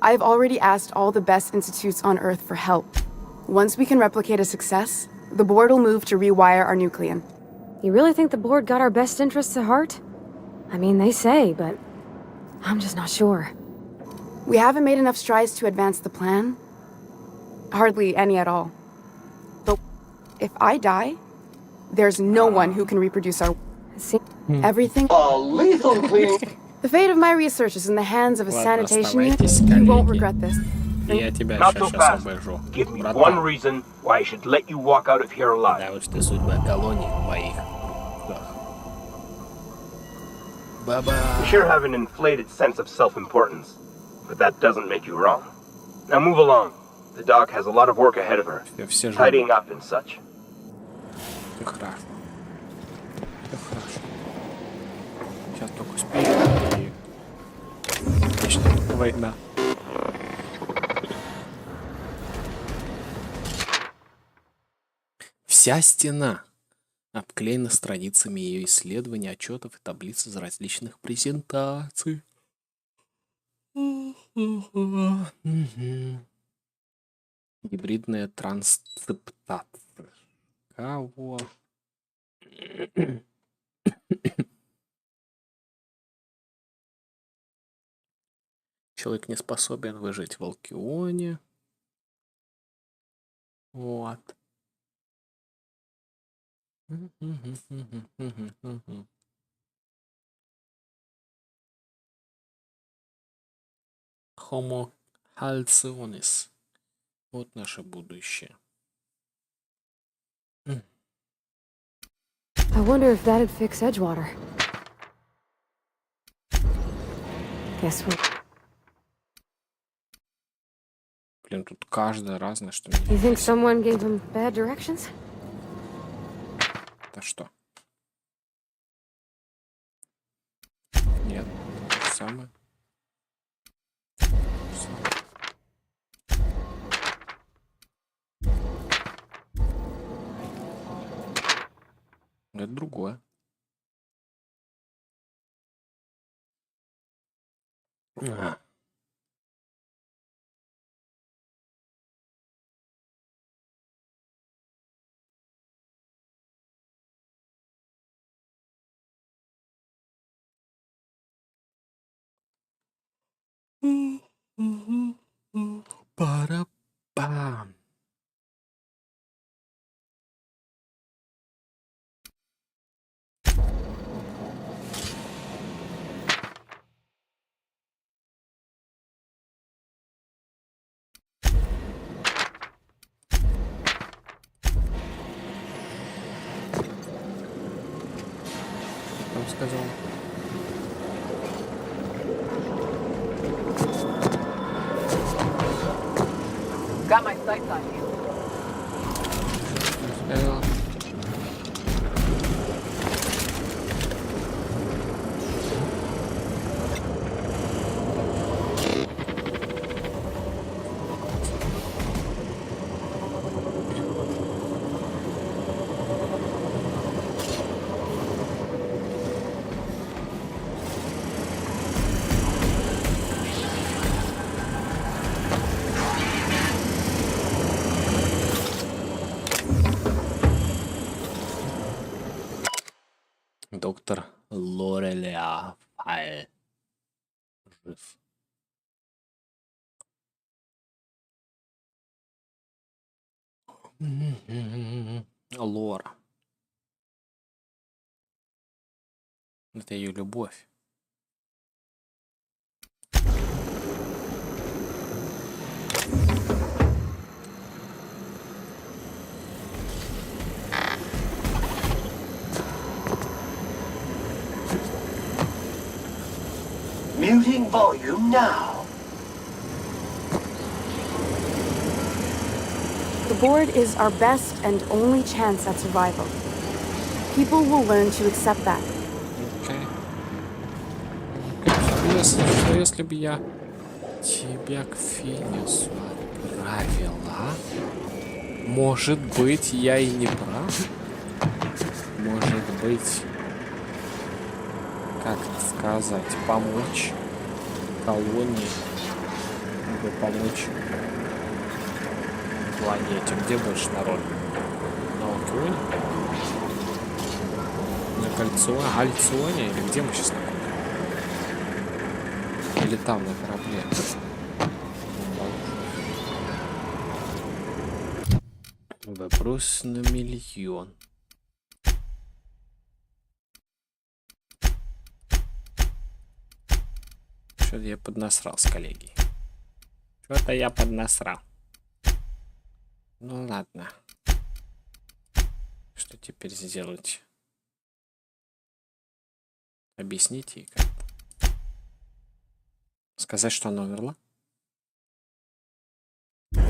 I've already asked all the best institutes on Earth for help. Once we can replicate a success, the board will move to rewire our nucleon. You really think the board got our best interests at heart? I mean, they say, but I'm just not sure. We haven't made enough strides to advance the plan. Hardly any at all. But if I die, there's no one who can reproduce our... Everything... lethal clean! The fate of my research is in the hands of a sanitation unit. You won't regret this. Я тебя Not сейчас so fast. освобожу. Give me Братан. one reason why I should let you walk out of here alive. Да, вот что судьба колонии в моих руках. Баба. You sure have an inflated sense of self-importance, but that doesn't make you wrong. Now move along. The dog has a lot of work ahead of her, Все tidying up and such. Все хорошо. Все хорошо. Сейчас только успею и... Начнется война. Вся стена обклеена страницами ее исследований, отчетов и таблиц из различных презентаций. Гибридная трансцептация. Кого? Человек не способен выжить в Алкионе. Вот. Homo halcionis. Вот наше будущее. I wonder if that'd fix Edgewater. Guess what? Блин, тут каждое разное, что You мне... think someone gave him bad directions? Да что? Нет, то же самое. Это другое. Пара-пам. Там сказал. Got my sights on you. Сказал. Доктор Лореля Файль жив. Лора. Это ее любовь. Muting volume now. The board is our best and only chance at survival. People will learn to accept that. Окей. Что если бы я тебя к финису отправила? Может быть, я и не прав? Может быть, как это сказать, помочь колонии, либо помочь планете. Где больше народу? На Океоне? На Гальционе? Или где мы сейчас находимся? Или там, на корабле? Вопрос на миллион. Что-то я поднасрал с коллегой. Что-то я поднасрал. Ну ладно. Что теперь сделать? Объясните ей как-то. Сказать, что она умерла? Да.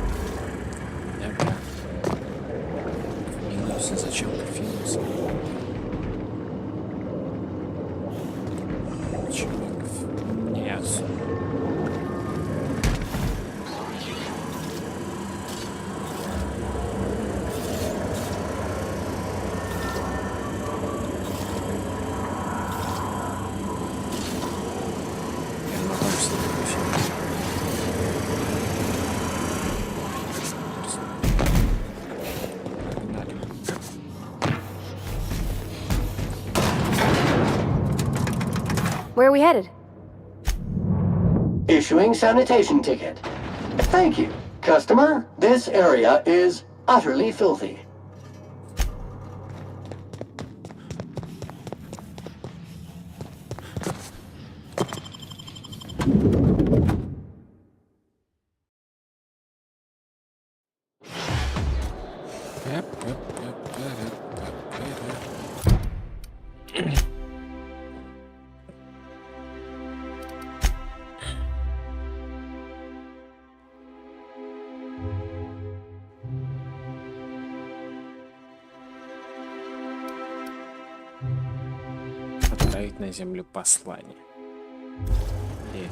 Минусы. Зачем финусы? Почему? Нет. Where are we headed? Issuing sanitation ticket. Thank you. Customer, this area is utterly filthy. на землю послание. И...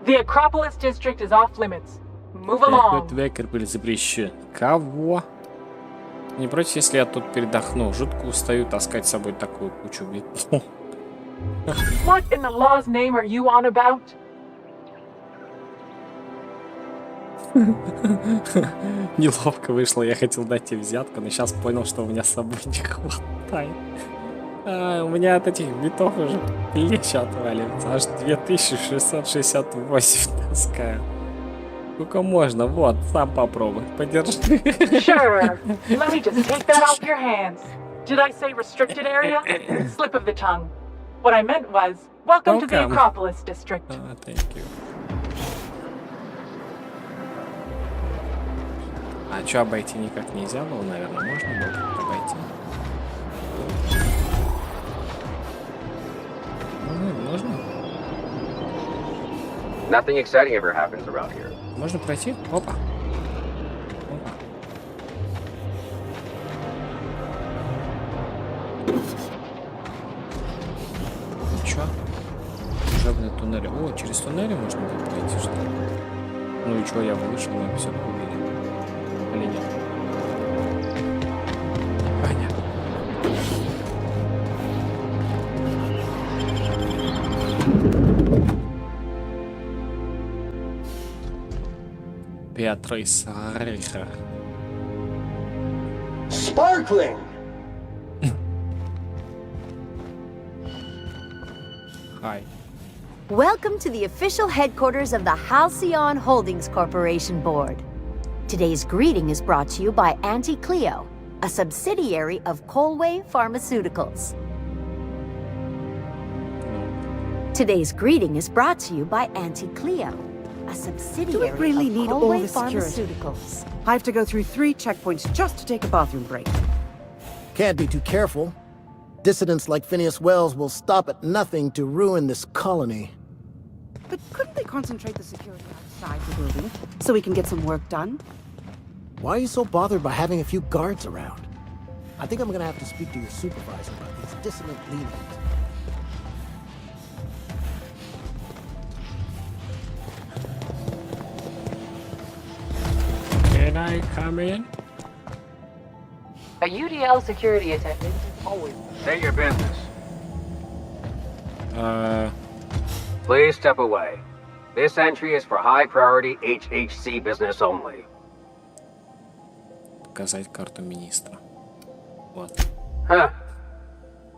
The Acropolis district is off limits. Move along. Векер были запрещен. Кого? Не против, если я тут передохну. Жутко устаю таскать с собой такую кучу битов. What in the law's name are you on about? Неловко вышло, я хотел дать тебе взятку, но сейчас понял, что у меня с собой не хватает. У меня от этих битов уже плечи отваливаются. Аж 2668 таскаю. Сколько можно? Вот, сам попробуй. Подержи. Sure. Let me just take that off your hands. Did I say restricted area? Slip of the tongue. What I meant was, welcome to the Acropolis district. Thank you. А что, обойти никак нельзя было, наверное? Можно было как-то обойти? Можно? Nothing exciting ever happens around here. Можно пройти? Опа. Ничего. Служебный туннель. О, через туннели можно было пройти, что ли? Ну и что, я вышел, мы все увидели. Или нет? Понятно. Beatrice Richer. Sparkling! Hi. Welcome to the official headquarters of the Halcyon Holdings Corporation Board. Today's greeting is brought to you by Auntie Cleo, a subsidiary of Colway Pharmaceuticals. Today's greeting is brought to you by Auntie Cleo, a subsidiary Do we really of need all Colway this security? Pharmaceuticals. I have to go through 3 checkpoints just to take a bathroom break. Can't be too careful. Dissidents like Phineas Wells will stop at nothing to ruin this colony. But couldn't they concentrate the security outside the building so we can get some work done? Why are you so bothered by having a few guards around? I think I'm gonna have to speak to your supervisor about these dissident leanings. Can I come in? A UDL security attendant is always... Say your business. Please step away. This entry is for high-priority HHC business only. Показать карту министра. Вот. Huh.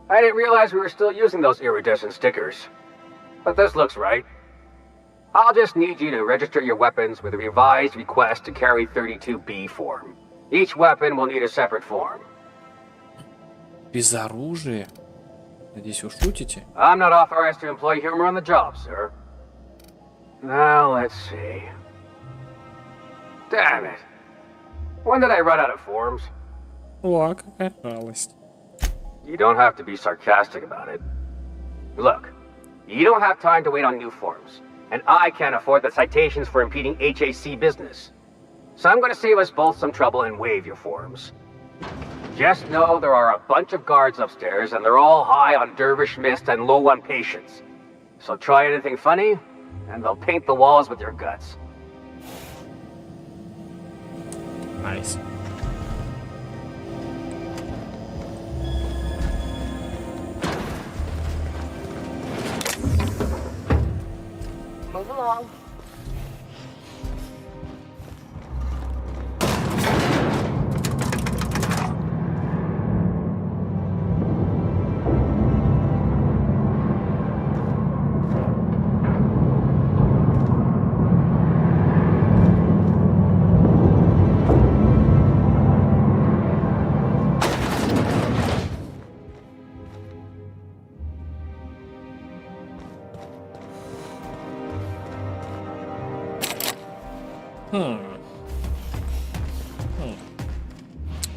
I didn't realize we were still using those iridescent stickers. But this looks right. I'll just need you to register your weapons with a revised request to carry 32B form. Each weapon will need a separate form. Без оружия? Надеюсь, вы шутите? I'm not authorized to employ humor on the job, sir. Now, let's see. Damn it. When did I run out of forms? О, какая жалость. You don't have to be sarcastic about it. Look, you don't have time to wait on new forms, and I can't afford the citations for impeding HAC business. So I'm going to save us both some trouble and waive your forms. Just know there are a bunch of guards upstairs, and they're all high on dervish mist and low on patience. So try anything funny, and they'll paint the walls with your guts. Nice. Move along.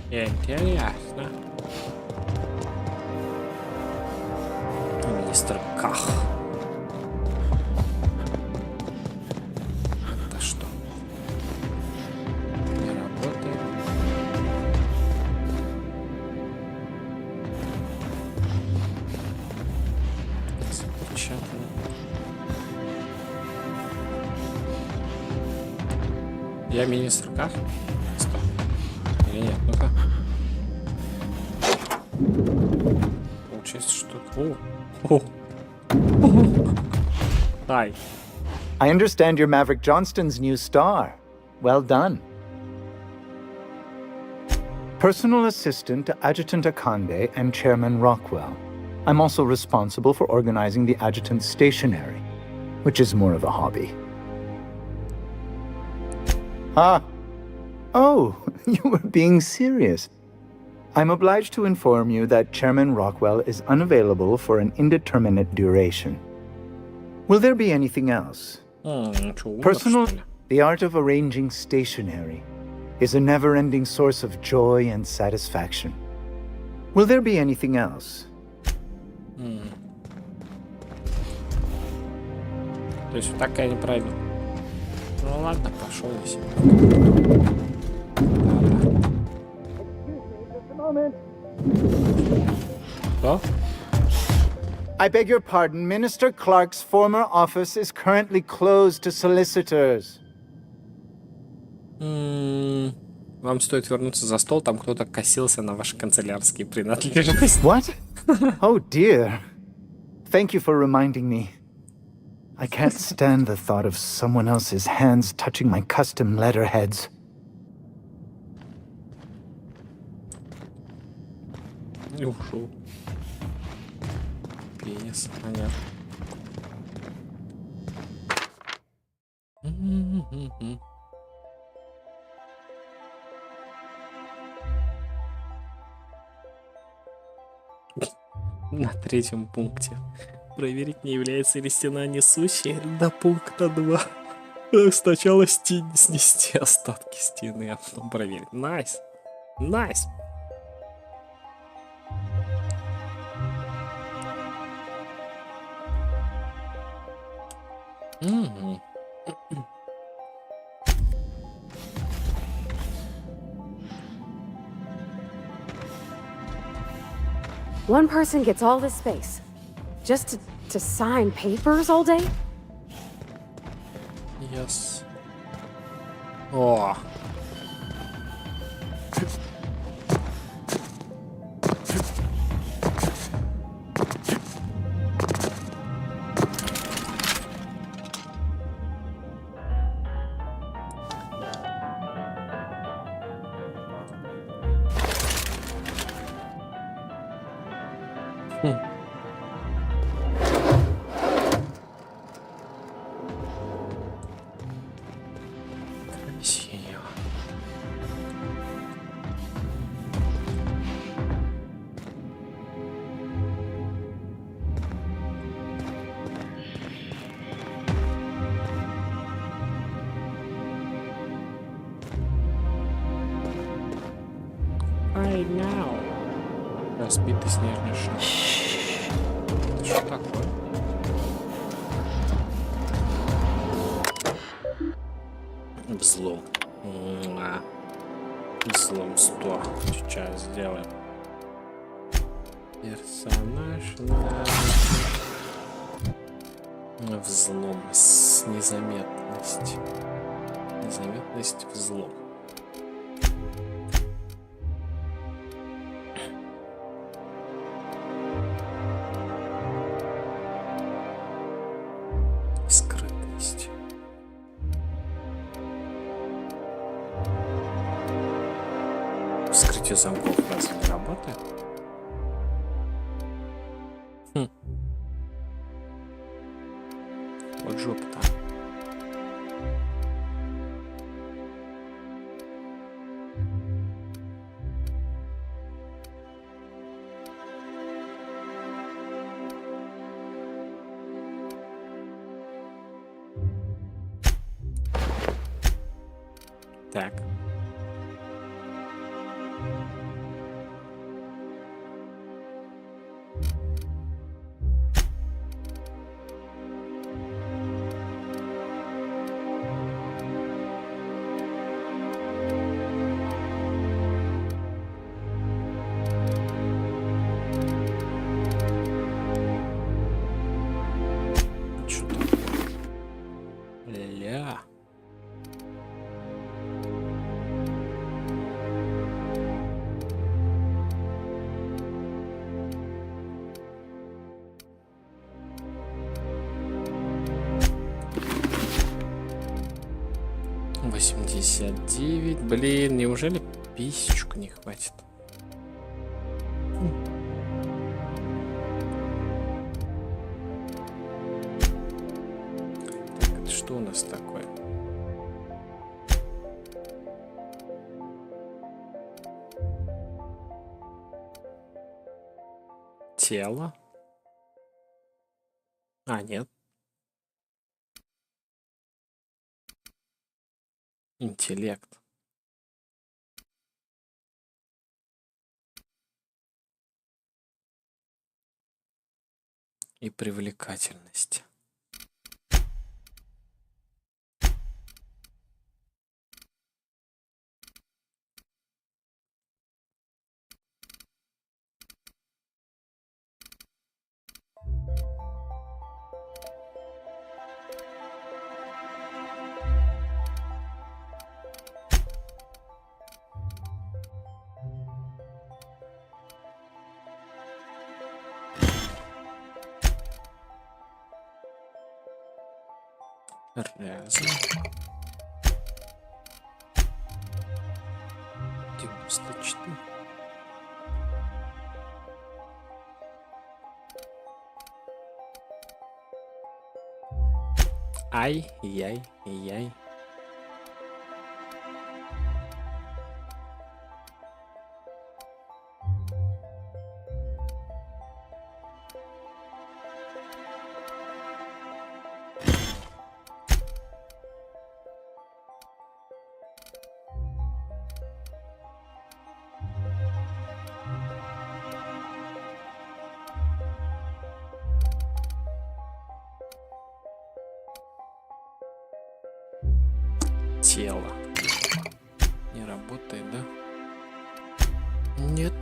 Интересно. Я министр как? Стоп. Или нет? Ну-ка. Получается, что... О. Hi. I understand you're Maverick Johnston's new star. Well done. Personal assistant to Adjutant Akande and Chairman Rockwell. I'm also responsible for organizing the adjutant's stationery, which is more of a hobby. Ah. Oh, you were being serious. I'm obliged to inform you that Chairman Rockwell is unavailable for an indeterminate duration. Will there be anything else? Personal, the art of arranging stationery is a never-ending source of joy and satisfaction. Will there be anything else? То есть вот так я неправильно. Ну ладно, пошел я себе. Что? I beg your pardon, Minister Clark's former office is currently closed to solicitors. Вам стоит вернуться за стол, там кто-то косился на ваши канцелярские принадлежности. What? Oh dear. Thank you for reminding me. I can't stand the thought of someone else's hands touching my custom letterheads. И ушел. Пенис, понятно. На третьем пункте. Проверить, не является ли стена несущей до пункта 2. Сначала снести остатки стены, а потом проверить. Найс. Найс. One person gets all this space. Just to sign papers all day? Yes. О. Красиво. I know. Разбитый снежный шар. Это что такое? Взлом. Взлом 100. Сейчас сделаем. Персонаж на взлом с незаметность. Незаметность взлом. Скрытность. Вскрытие замков разве не работает? Вот жопа-то. Так. Что такое? Ля. 89. Блин, неужели писечку не хватит? Так, это что у нас такое? Тело? А, нет. Интеллект. И привлекательность. Разом. 94. Ай-яй-яй. Тело. Не работает, да? Нет.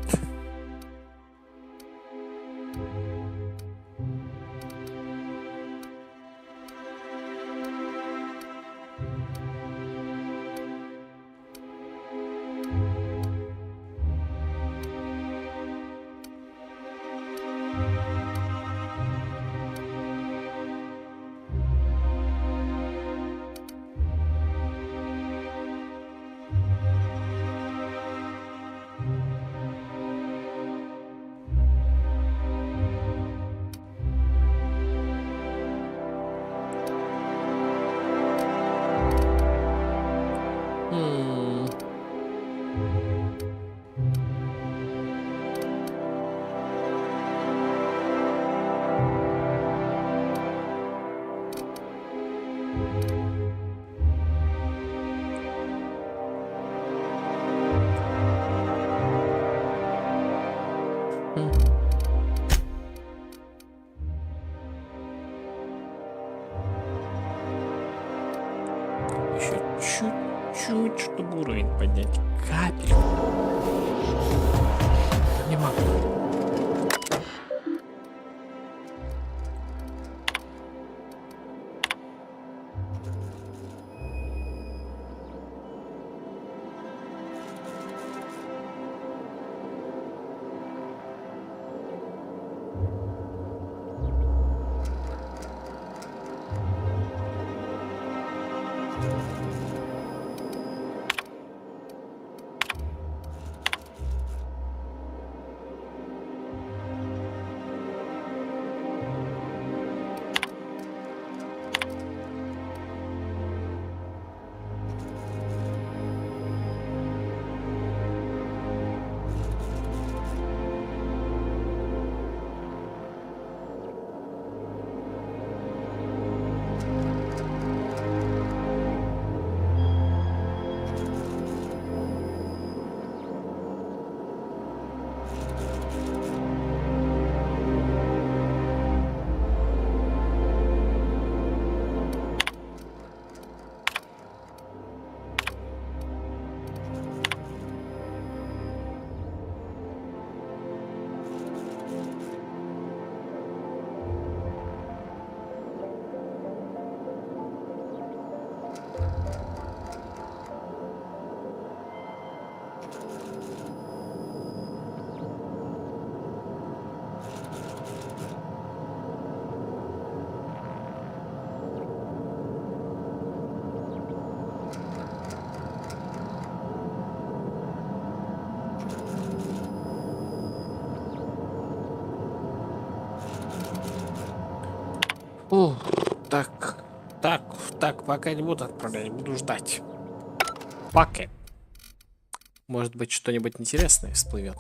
Еще чуть-чуть, чтобы уровень поднять. Капельку. Не могу. Так, пока не буду отправлять, буду ждать. Пока. Может быть, что-нибудь интересное всплывет.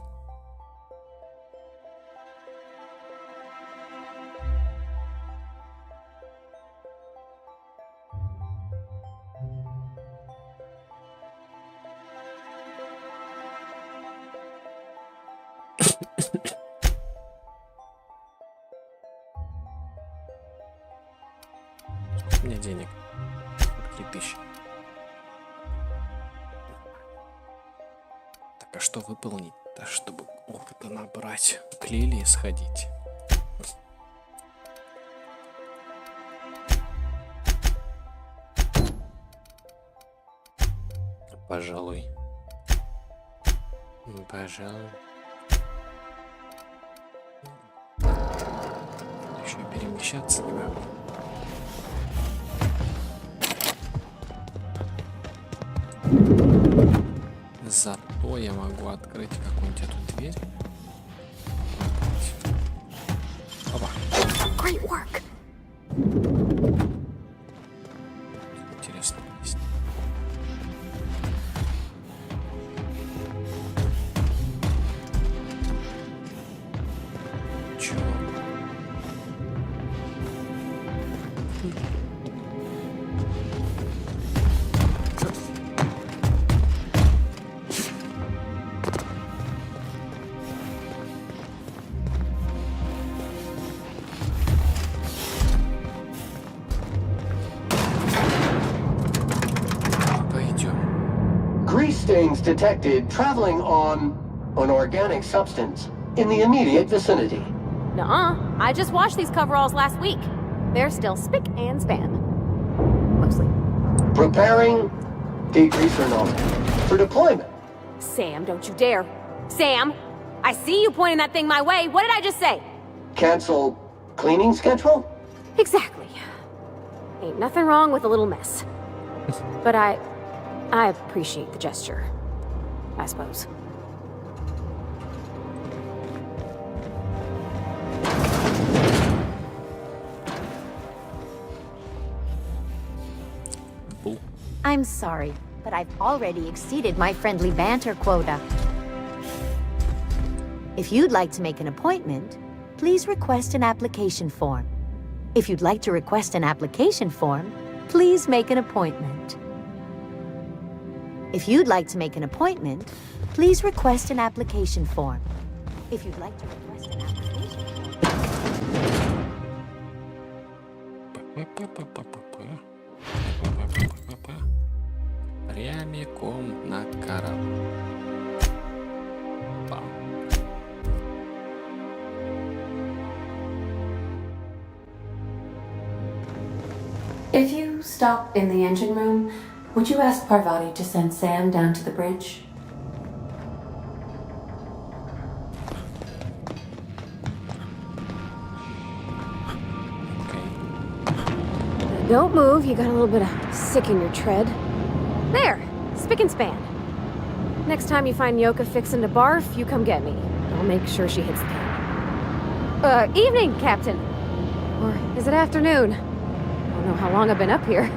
У меня денег 3000. Так, а что выполнить-то, чтобы опыта набрать? К Лилии сходить. Пожалуй. Еще и перемещаться не могу. Зато я могу открыть какую-нибудь эту дверь. Опа. Great work. Интересно есть. Чё? Grease stains detected traveling on an organic substance in the immediate vicinity. Nuh-uh. I just washed these coveralls last week. They're still spick and span. Mostly. Preparing degreaser nozzle for deployment. Sam, don't you dare. Sam! I see you pointing that thing my way. What did I just say? Cancel cleaning schedule? Exactly. Ain't nothing wrong with a little mess. But I appreciate the gesture, I suppose. I'm sorry, but I've already exceeded my friendly banter quota. If you'd like to make an appointment, please request an application form. If you'd like to request an application form, please make an appointment. If you'd like to make an appointment, please request an application form. If you'd like to request an application Прямиком на корабль. If you stop in the engine room, would you ask Parvati to send Sam down to the bridge? Don't move, you got a little bit of sick in your tread. There, spick and span. Next time you find Yoka fixing to barf, you come get me. I'll make sure she hits the pan. Evening, Captain. Or is it afternoon? I don't know how long I've been up here.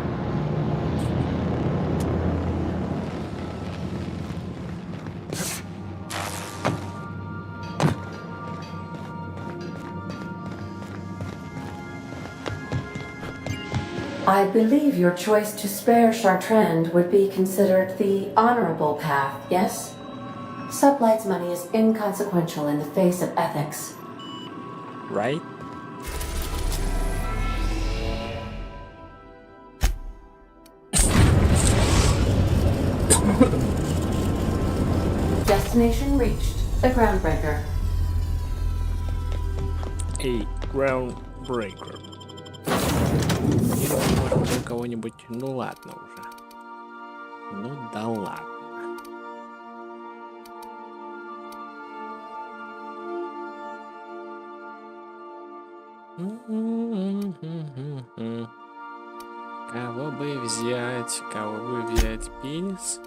I believe your choice to spare Chartrand would be considered the honorable path, yes? Sublight's money is inconsequential in the face of ethics. Right? Destination reached. The groundbreaker. A groundbreaker. Можно кого-нибудь... Ну ладно уже. Ну да ладно. Кого бы взять? Кого бы взять? Пенис?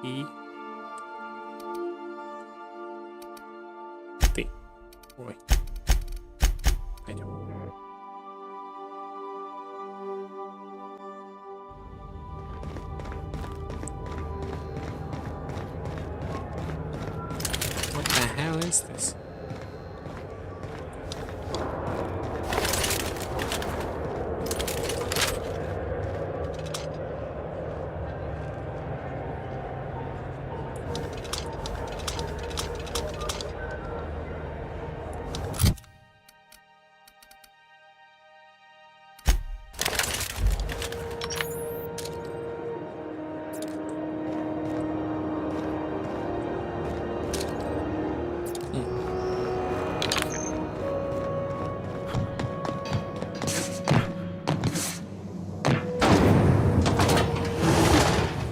И... Ты. Ой. Пойдем. is this?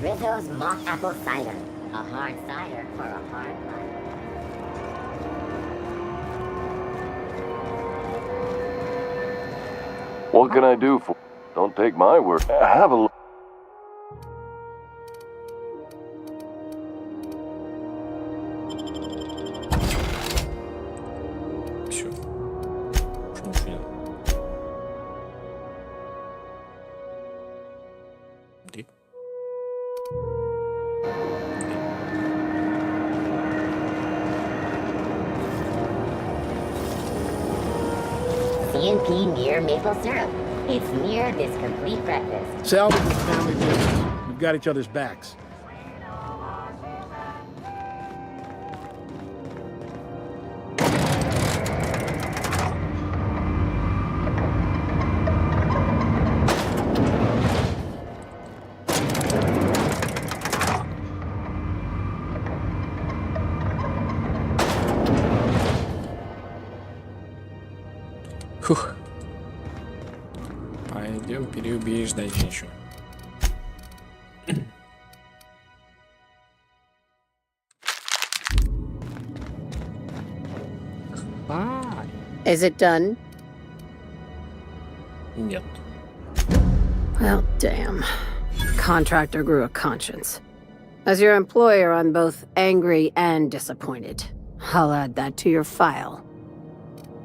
Rizzo's mock apple cider. A hard cider for a hard life. What can I do for? Don't take my word. Have a look. Все. Что ничего нет. Где? C&P near maple syrup. It's near this complete breakfast. Salvage is family business. We've got each other's backs. Фух. Пойдем переубеждать женщину. Is it done? Нет. Well, damn. Contractor grew a conscience. As your employer, I'm both angry and disappointed. I'll add that to your file.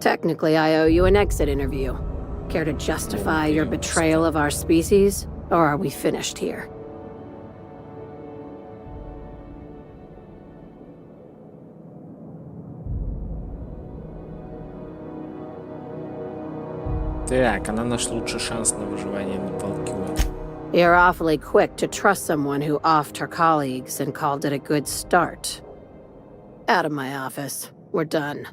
Technically, I owe you an exit interview. Care to justify your betrayal of our species? Or are we finished here? Так, она наш лучший шанс на выживание на Болтаю. You're awfully quick to trust someone who offed her colleagues and called it a good start. Out of my office. We're done.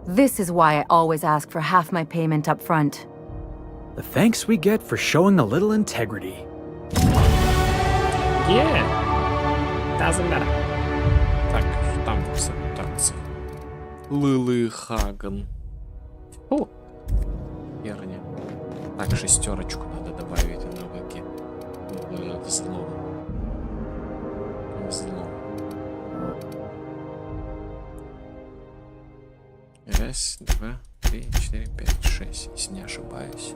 This is why I always ask for half my payment up front. The thanks we get for showing a little integrity. Yeah. Doesn't matter. Так, там танцы. Лилихаген. О! Херня. Так, шестерочку надо добавить в навыки. Взлом. Взлом. Раз, два, три, четыре, пять, шесть, если не ошибаюсь.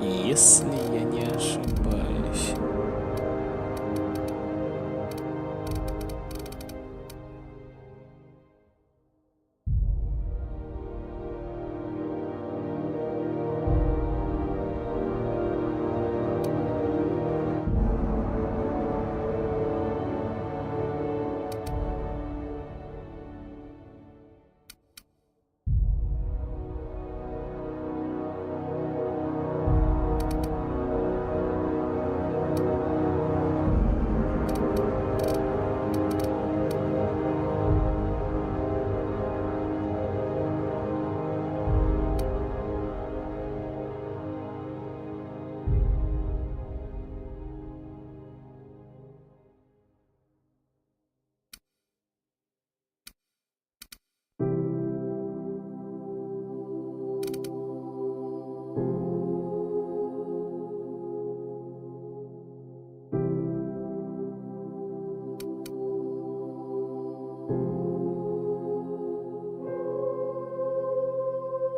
Если я не ошибаюсь.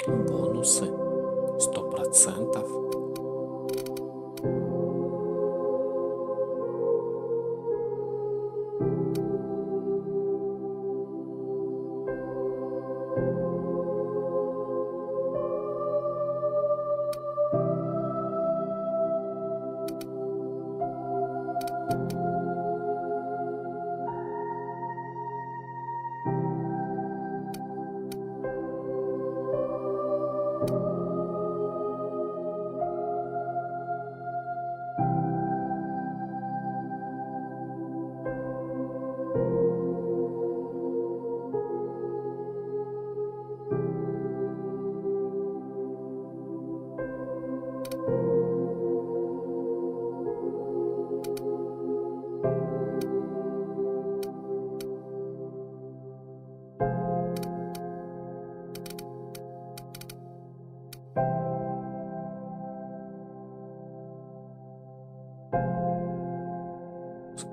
Бонусы 100%.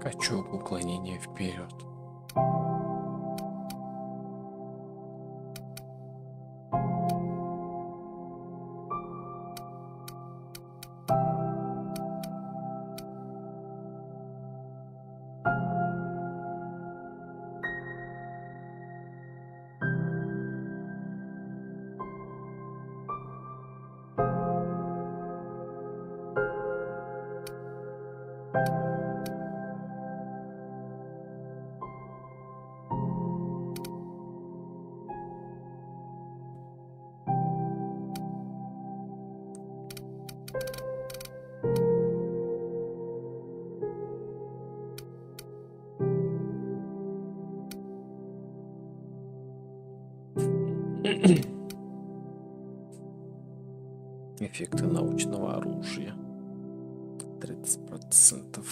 Скачок, уклонение вперед. Эффекты научного оружия. 30%.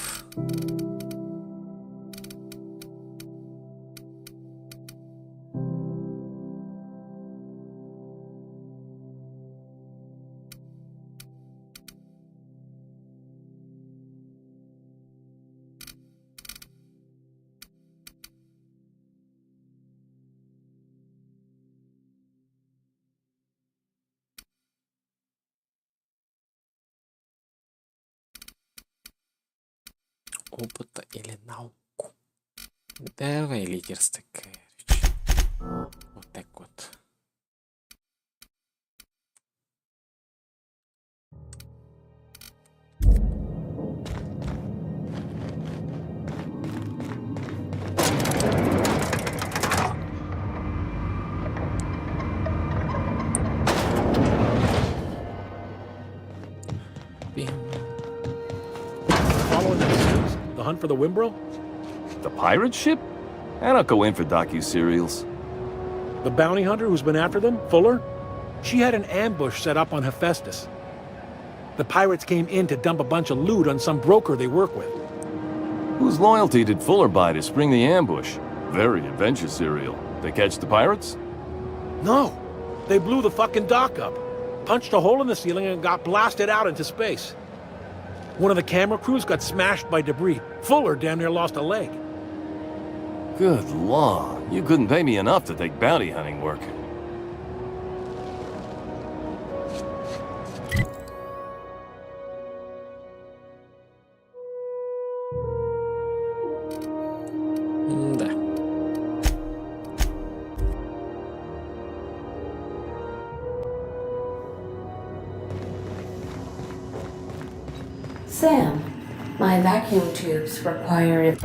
Опыта или науку. Давай лидерство, короче. Вот так вот. The hunt for the Wimbrel? The pirate ship? I don't go in for docu-serials. The bounty hunter who's been after them, Fuller? She had an ambush set up on Hephaestus. The pirates came in to dump a bunch of loot on some broker they work with. Whose loyalty did Fuller buy to spring the ambush? Very adventure serial. They catch the pirates? No. They blew the fucking dock up, punched a hole in the ceiling and got blasted out into space. One of the camera crews got smashed by debris. Fuller damn near lost a leg. Good law. You couldn't pay me enough to take bounty hunting work. Да. Sam, my vacuum tubes require...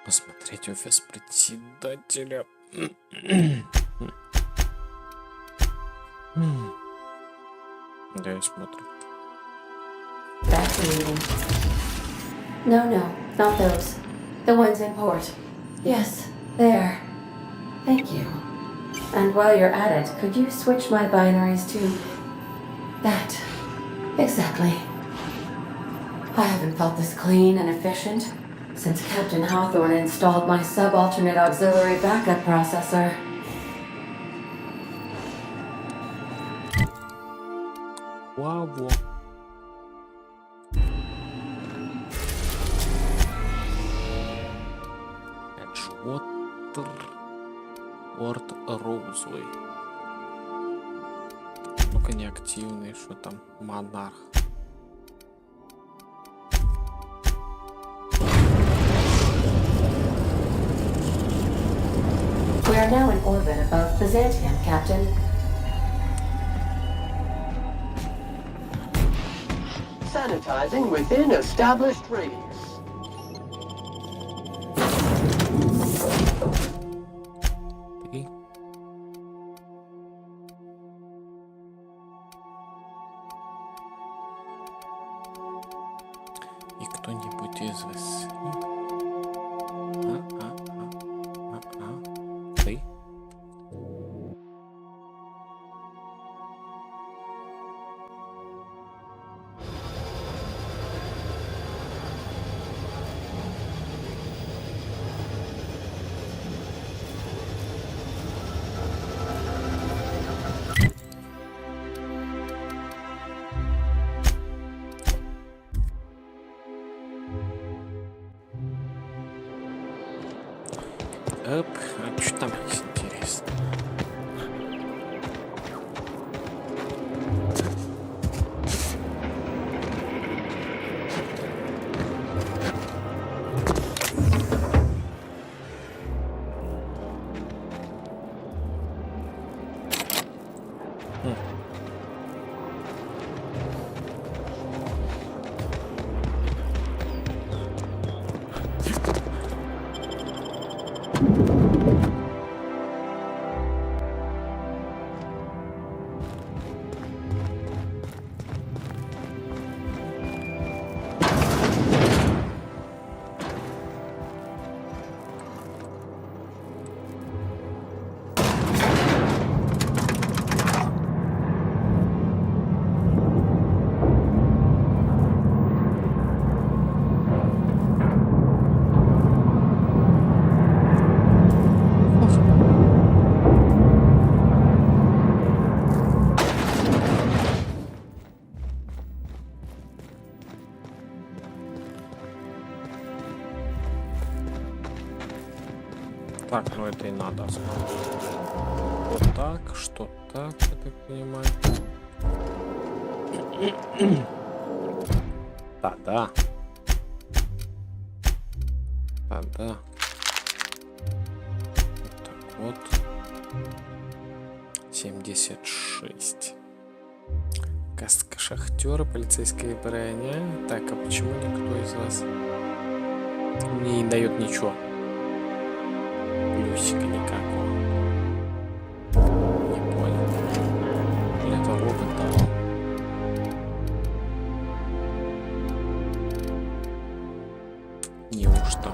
Посмотреть офис председателя. Да, я смотрю. That's the meeting. No, not those. The ones in port. Yes, there. Thank you. And while you're at it, could you switch my binaries to... that. Exactly. I haven't felt this clean and efficient since Captain Hawthorne installed my subalternate auxiliary backup processor. Wow. Эджвотер Орд Роузвей. Ну-ка, неактивный, что там? Монарх. We are now in orbit above Byzantium, Captain. Sanitizing within established radius. Что-нибудь из вас. Ты? Оп, а что там есть интересно? Так, ну это и надо осмотреть. Вот так, что так, я так понимаю. Да-да. Да-да. Вот так вот. 76. Каска шахтера, полицейская броня. Так, а почему никто из вас мне не дает ничего? Плюсика никакого. Не понял. Или это робот дал? Неужто?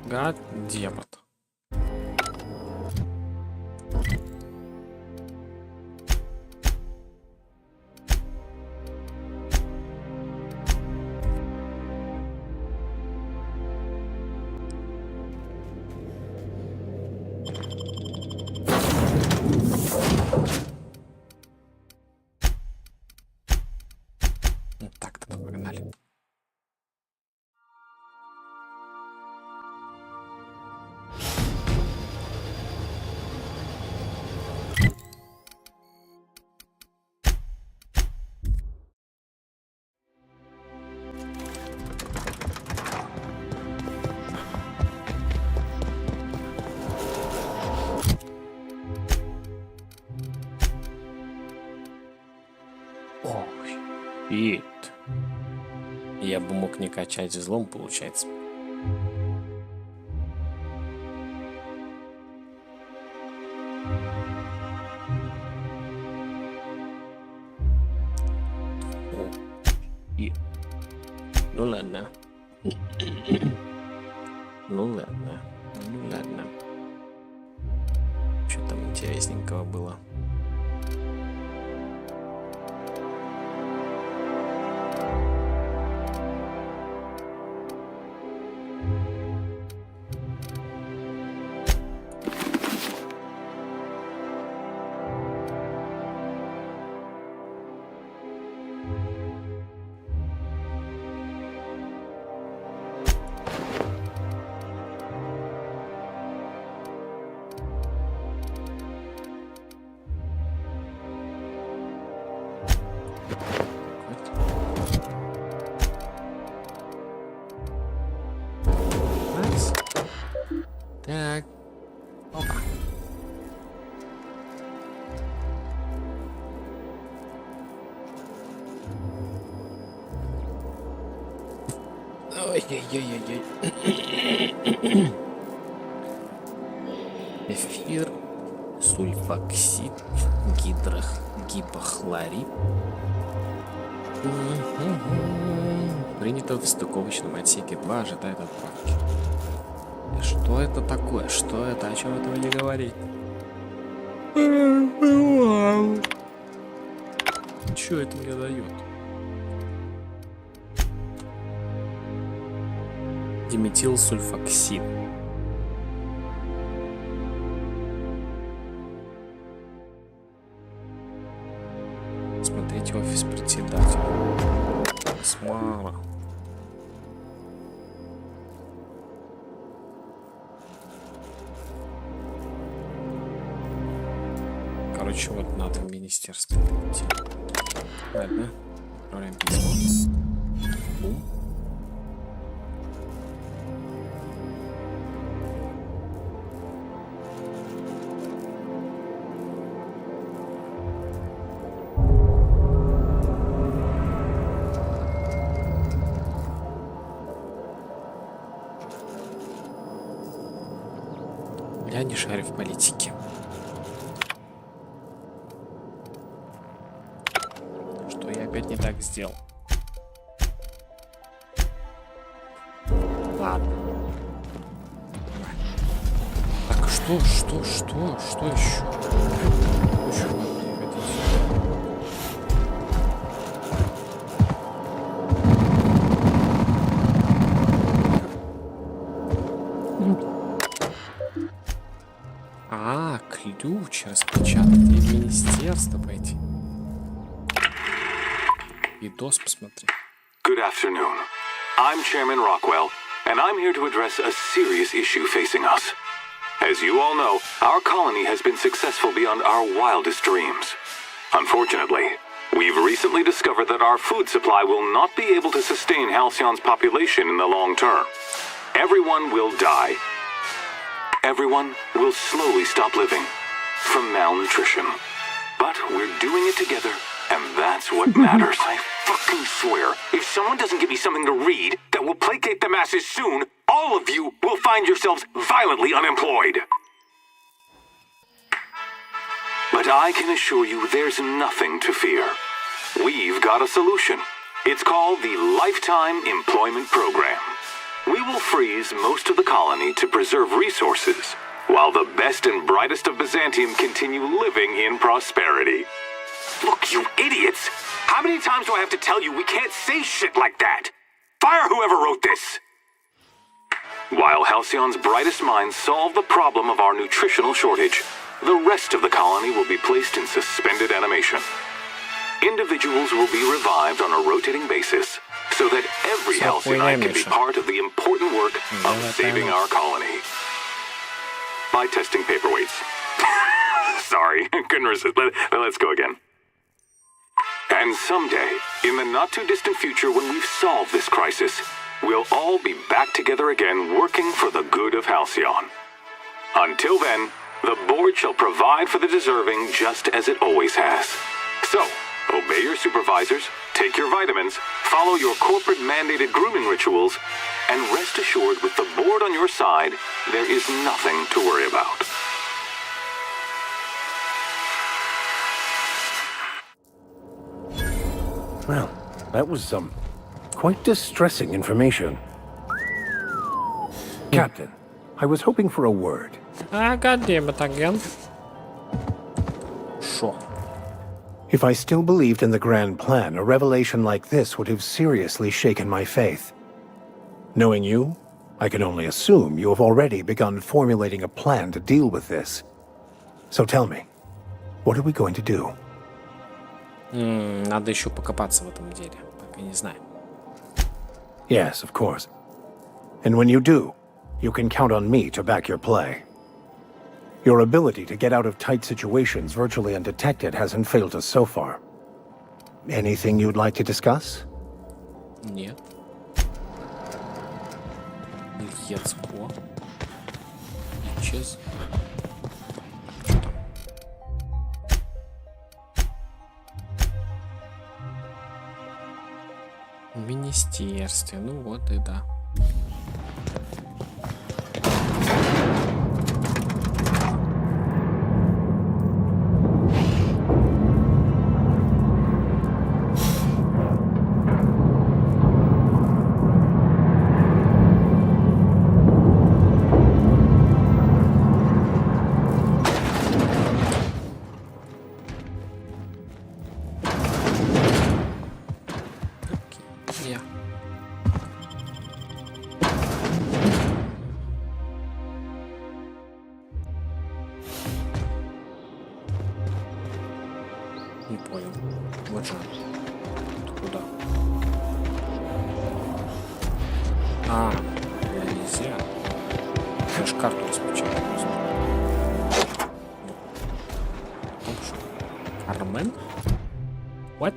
Гад демот. Так, тогда погнали. Ой, Пит. Я бы мог не качать взлом, получается. О, и... Ну ладно. Ну ладно. Ну ладно. Что там интересненького было? Так. Опа. Ой-ой-ой-ой-ой. Эфир, сульфоксид, гидрохлорид. Принято в стыковочном отсеке 2, ожидает отправки. Что это такое? Что это? О чем этого не говори? Что это мне дает? Диметилсульфоксид. Смотрите офис председателя. Смара. Короче, вот надо в министерство идти. Ладно, отправляем письмо. Я не шарю в политике. Что я опять не так сделал? Ладно. Так, что еще? Ключ распечатать и в министерство пойти. Видос посмотри. Good afternoon. I'm Chairman Rockwell, and I'm here to address a serious issue facing us. As you all know, our colony has been successful beyond our wildest dreams. Unfortunately, we've recently discovered that our food supply will not be able to sustain Halcyon's population in the long term. Everyone will die. Everyone will slowly stop living from malnutrition. But we're doing it together, and that's what matters. I fucking swear, if someone doesn't give me something to read that will placate the masses soon, all of you will find yourselves violently unemployed. But I can assure you there's nothing to fear. We've got a solution. It's called the Lifetime Employment Program. We will freeze most of the colony to preserve resources, while the best and brightest of Byzantium continue living in prosperity. Look, you idiots! How many times do I have to tell you we can't say shit like that? Fire whoever wrote this! While Halcyon's brightest minds solve the problem of our nutritional shortage, the rest of the colony will be placed in suspended animation. Individuals will be revived on a rotating basis, so that every Halcyonite can be part of the important work of saving our colony. By testing paperweights. Sorry, couldn't resist. Let's go again. And someday, in the not-too-distant future when we've solved this crisis, we'll all be back together again working for the good of Halcyon. Until then, the board shall provide for the deserving just as it always has. So, obey your supervisors, take your vitamins, follow your corporate-mandated grooming rituals, and rest assured with the board on your side, there is nothing to worry about. Well, that was some quite distressing information. Captain, I was hoping for a word. Goddammit, agent. Шо? If I still believed in the grand plan, a revelation like this would have seriously shaken my faith. Knowing you, I can only assume you have already begun formulating a plan to deal with this. So tell me, what are we going to do? Надо еще покопаться в этом деле, пока не знаю. Yes, of course. And when you do, you can count on me to back your play. Your ability to get out of tight situations virtually undetected hasn't failed us so far. Anything you'd like to discuss? Нет. Ильецко. Исчез. В министерстве, ну вот и да. Я. Не понял. Вот же. Куда? А, нельзя. Я ж карту распечатал просто. Кармен? What?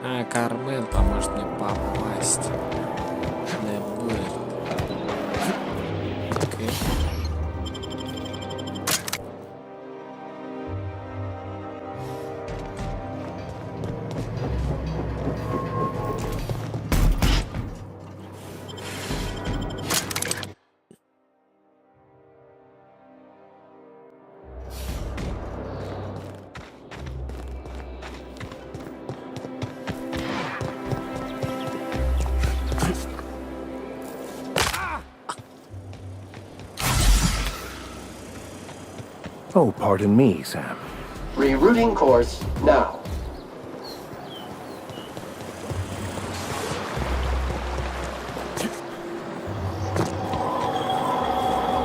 А, Кармен поможет мне попасть. Не будет. Окей. Oh, pardon me, Sam. Rerouting course now.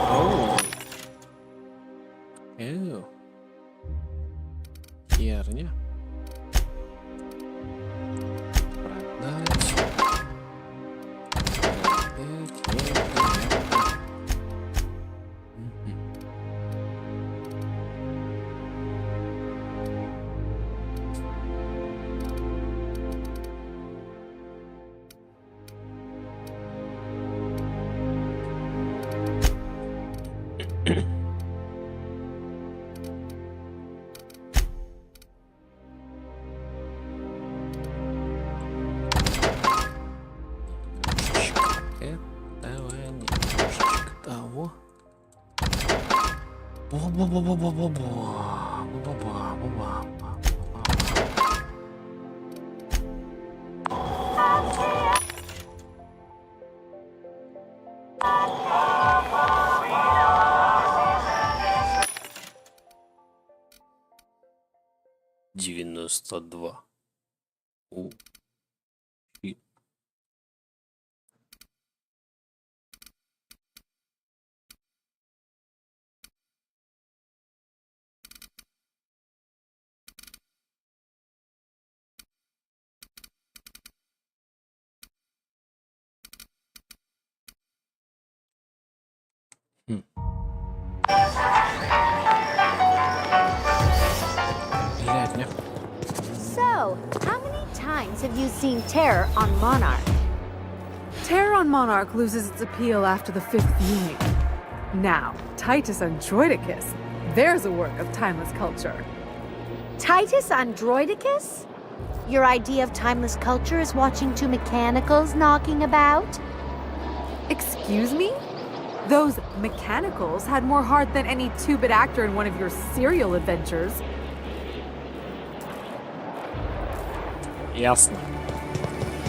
Oh. Ew. Херня. Продать. Этого немножечко того. Девяносто два. So, how many times have you seen Terror on Monarch? Terror on Monarch loses its appeal after the 5th viewing. Now, Titus Androidicus, there's a work of timeless culture. Titus Androidicus? Your idea of timeless culture is watching two mechanicals knocking about? Excuse me? Those mechanicals had more heart than any 2-bit actor in one of your serial adventures. Ясно.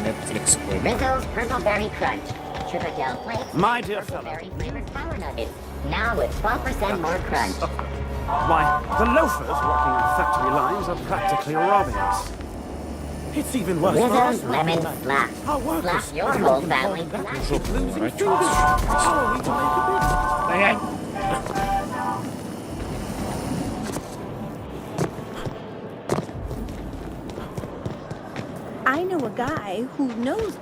Netflix. Rizzo's Purple Berry Crunch. Tripadel Flakes. My dear Purple fellow. Berry flavored Power Nuggets. Now with 12% more crunch. Why, the loafers working on factory lines are practically robbing us. It's even worse for us. Rizzo's Lemon Slap. Slap your whole family. Keep losing fingers. How are we to make a bid? I know a guy who knows.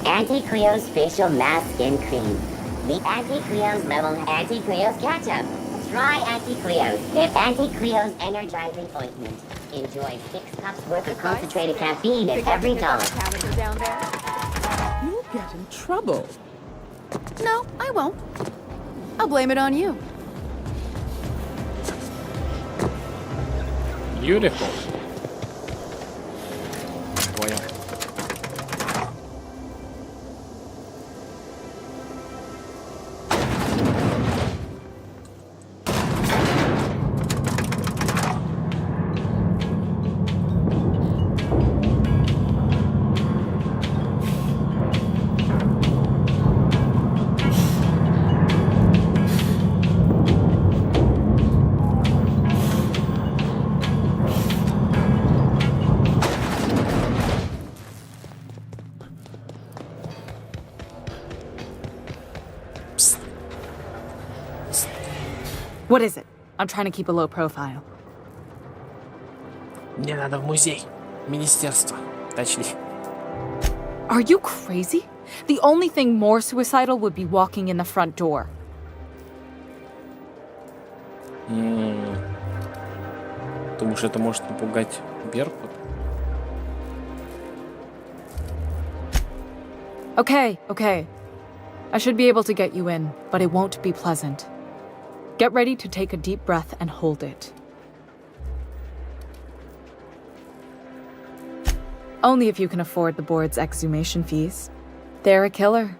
Auntie Cleo's facial mask skin cream. The Auntie Cleo's level Auntie Cleo's ketchup. Try Auntie Cleo's. It's Auntie Cleo's energizing ointment. Enjoy 6 cups worth of concentrated caffeine at every dollar. Down there. You'll get in trouble. No, I won't. I'll blame it on you. Beautiful. Понял. What is it? I'm trying to keep a low profile. Мне надо в музей. Министерство. Точнее. Are you crazy? The only thing more suicidal would be walking in the front door. Думаешь, это может напугать Беркут? Okay. I should be able to get you in, but it won't be pleasant. Get ready to take a deep breath and hold it. Only if you can afford the board's exhumation fees. They're a killer.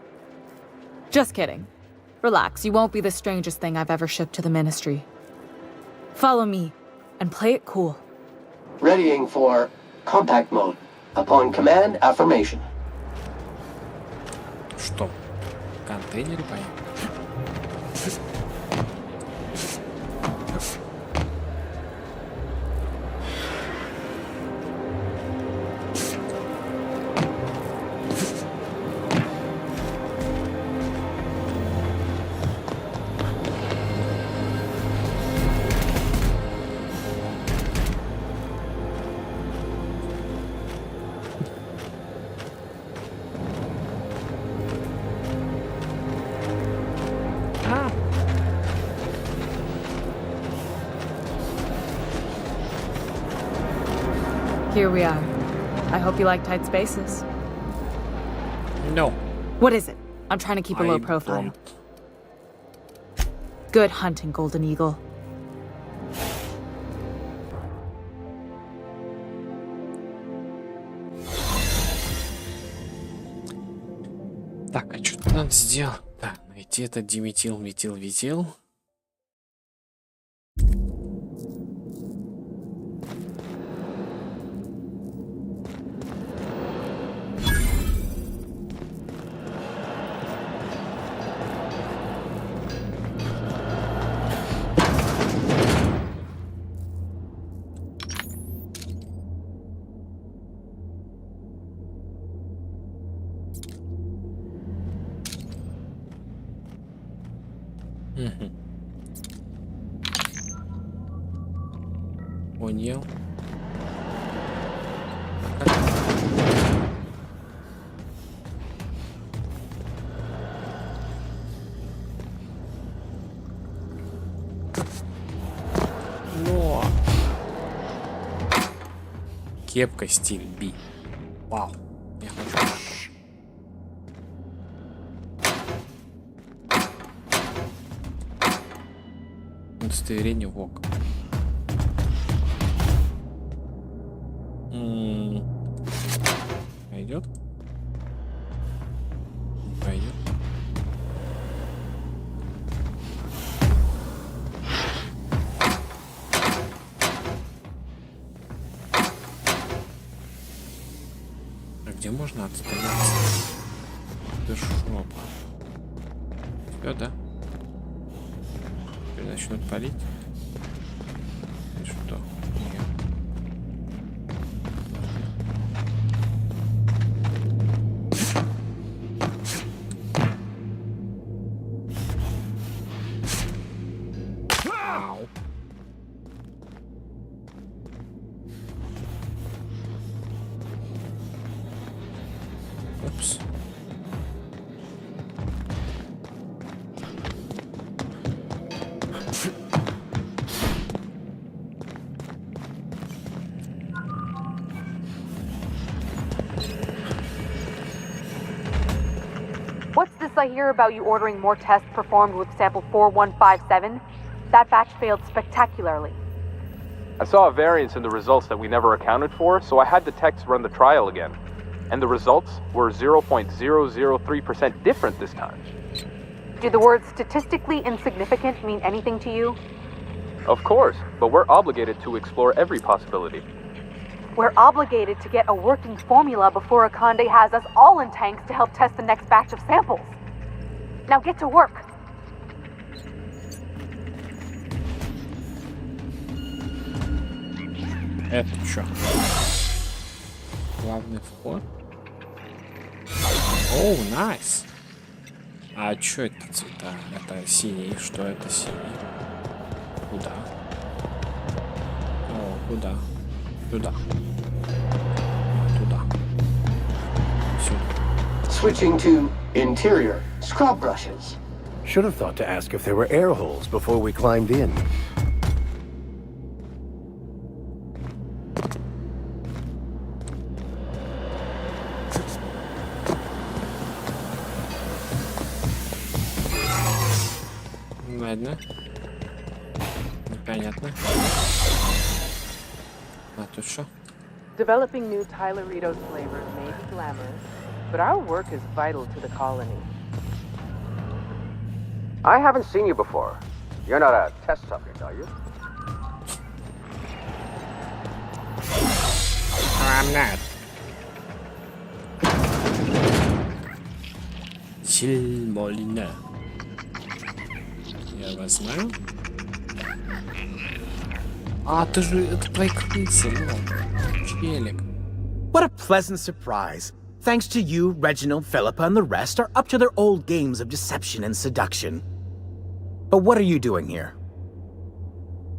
Just kidding. Relax, you won't be the strangest thing I've ever shipped to the Ministry. Follow me, and play it cool. Readying for compact mode. Upon command, affirmation. Что? Контейнер поехал? Here we are. I hope you like tight spaces. No. What is it? I'm trying to keep a low profile. Good hunting, Golden Eagle. Так, а что надо сделать? Так, найти этот диметил, метил. Понял. Но. Кепка стиль Би. Вау. Я хочу. Удостоверение ВОК. Пойдет? Пойдет. А где можно отстояться? Это шопа. Все, да? Теперь начнут палить. И что? Нет. Упс. What's this I hear about you ordering more tests performed with sample 4157? That batch failed spectacularly. I saw a variance in the results that we never accounted for, so I had the techs run the trial again. And the results were 0.003% different this time. Do the words statistically insignificant mean anything to you? Of course, but we're obligated to explore every possibility. We're obligated to get a working formula before Akande has us all in tanks to help test the next batch of samples. Now get to work. Это что? Главный вход. Оу, найс. А что это цвета? Это синий. Что это синий? Куда? О, куда? Туда. Туда. Сюда. Switching to interior scrub brushes. Should have thought to ask if there were air holes before we climbed in. Ладно. Непонятно. А тут что? Developing new Tyleritos flavors may be glamorous, but our work is vital to the colony. I haven't seen you before. You're not a test subject, are you? I'm not. Сильмолина. Я вас знаю. А, ты же... Это твои крысы, челик. What a pleasant surprise. Thanks to you, Reginald, Philippa, and the rest are up to their old games of deception and seduction. But what are you doing here?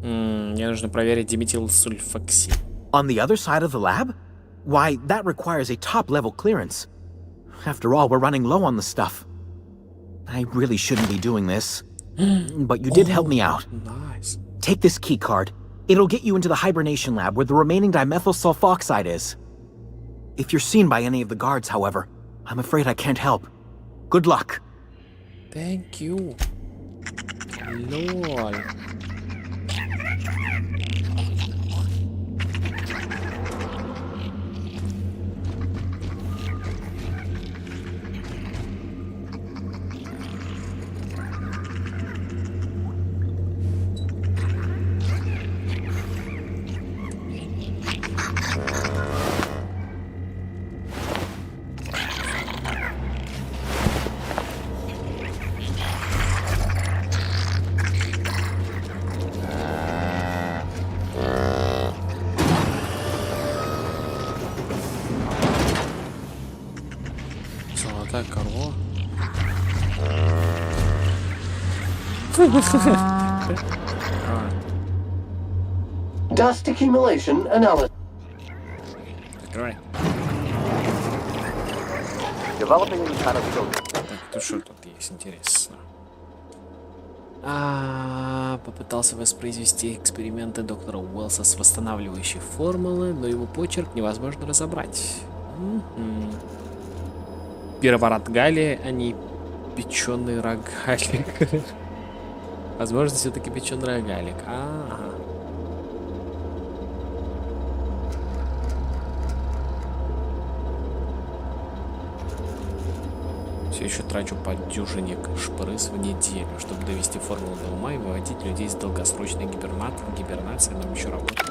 Мне нужно проверить диметилсульфоксид. On the other side of the lab? Why, that requires a top-level clearance. After all, we're running low on the stuff. I really shouldn't be doing this. But you did help me out. Nice. Take this key card. It'll get you into the hibernation lab where the remaining dimethyl sulfoxide is. If you're seen by any of the guards, however, I'm afraid I can't help. Good luck. Thank you. Lol. Золотая корова. Dust accumulation analysis. Открывай. Developing new kind of filter. Так, то что тут есть интересно? Попытался воспроизвести эксперименты доктора Уэллса с восстанавливающей формулы, но его почерк невозможно разобрать. Перворотгалия, а не печеный рогалик. Возможно, все-таки печеный рогалик. Ага. Все еще трачу по дюжине шпрыз в неделю, чтобы довести формулу до ума и выводить людей из долгосрочной гибернации. Нам еще работать.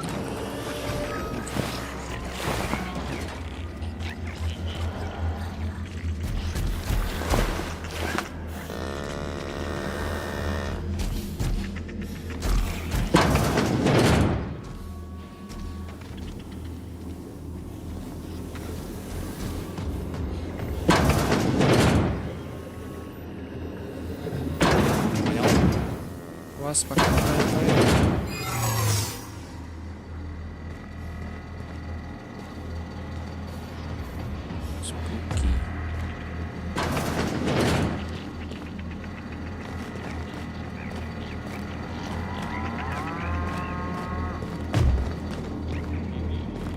Вас пока спуки.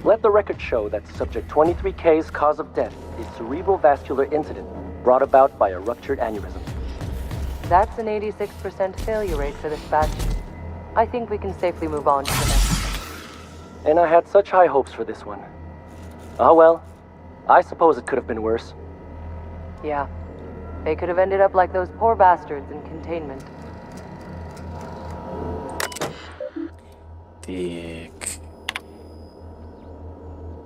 Let the record show that subject 23K's cause of death is cerebral vascular incident brought about by a ruptured aneurysm. That's an 86% failure rate for this batch. I think we can safely move on to the next. And I had such high hopes for this one. Ah well, I suppose it could have been worse. Yeah, they could have ended up like those poor bastards in containment. Так.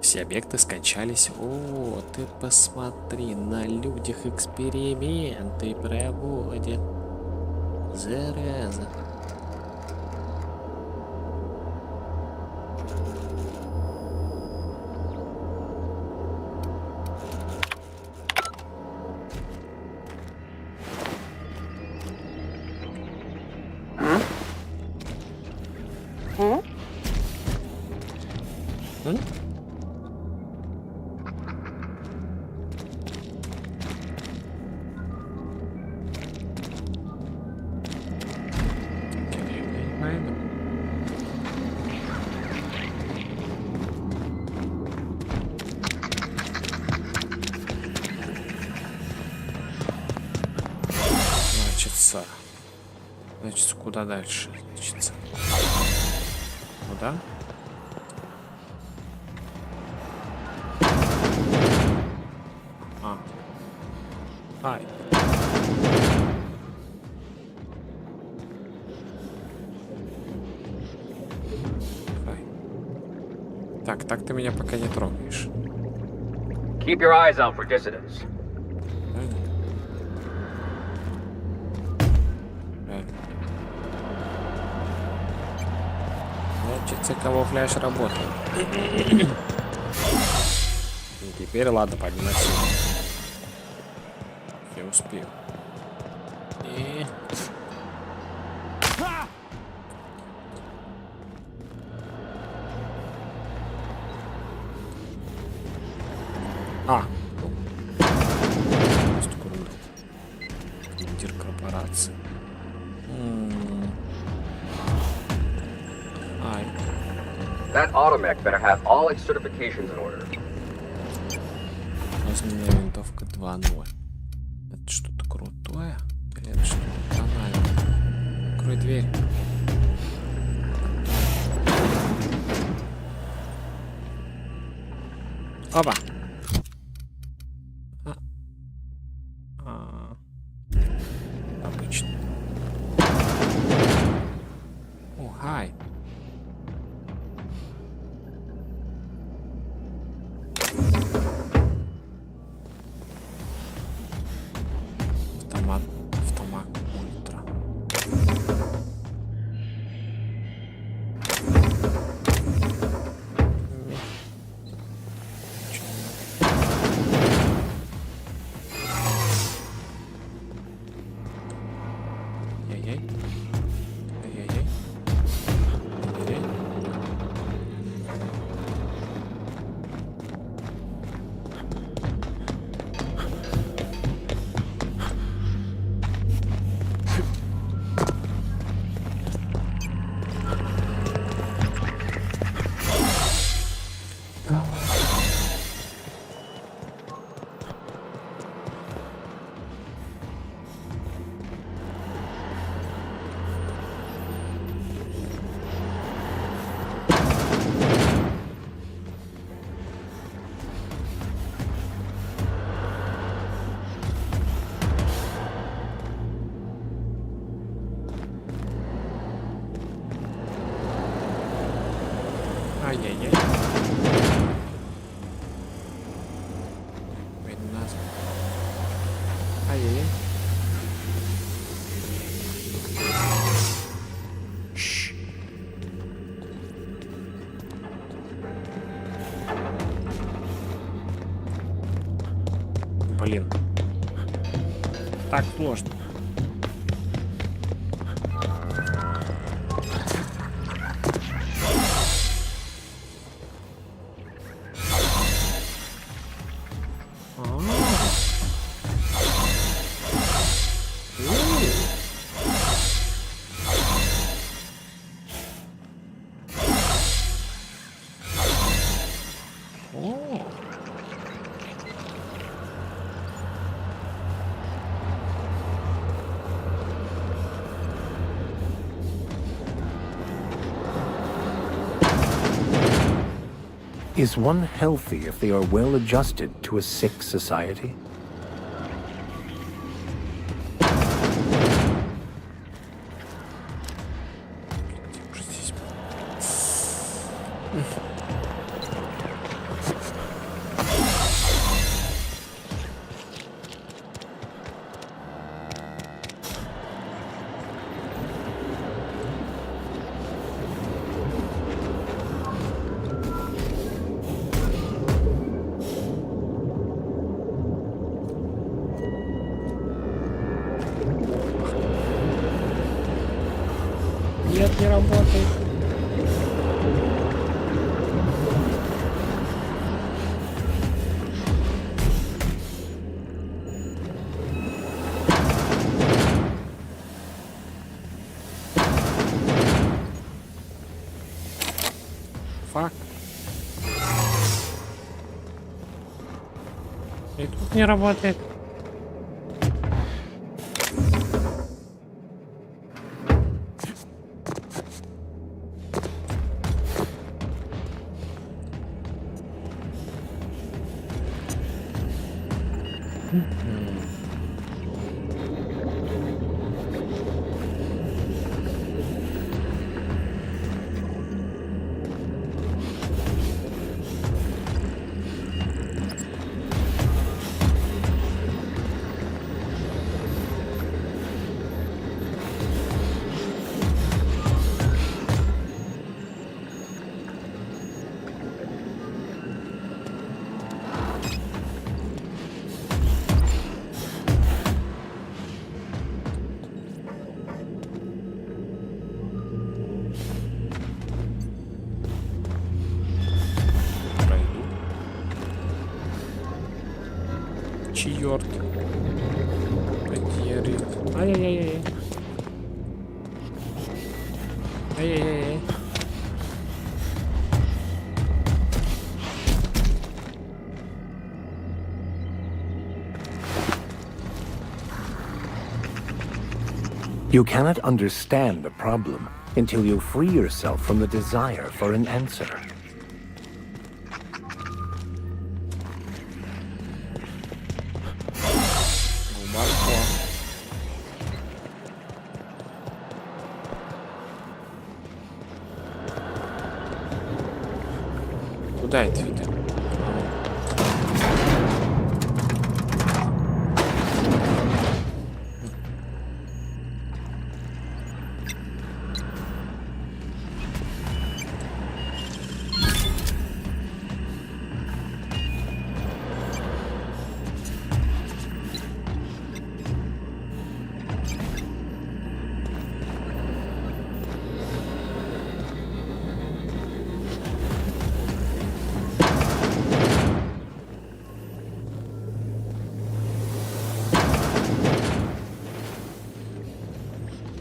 Все объекты скончались. О, ты посмотри, на людях эксперименты проводят. Зараза. Значит, куда дальше? Значит, куда? Ай. Так ты меня пока не трогаешь. Keep your eyes out for dissidents. Значит, камуфляж работает. И теперь ладно, пойдем отсюда. Я успею. И... Командир корпорации. That automech better have all its certifications in order. Разменная винтовка 2.0. Это что-то крутое? Или это что-то банальное? Открой дверь. Опа! Обычно. О, хай. Автомат ультра. Ай-яй-яй. Ай-яй-яй. Ай-яй-яй. Ай-яй-яй. Пойду назад. Ай-яй-яй. Шш. Блин. Так сложно. Is one healthy if they are well adjusted to a sick society? И тут не работает. Черт. Потери. Ай-яй-яй-яй. Ай-яй-яй-яй. You cannot understand the problem until you free yourself from the desire for an answer. Куда это ведет?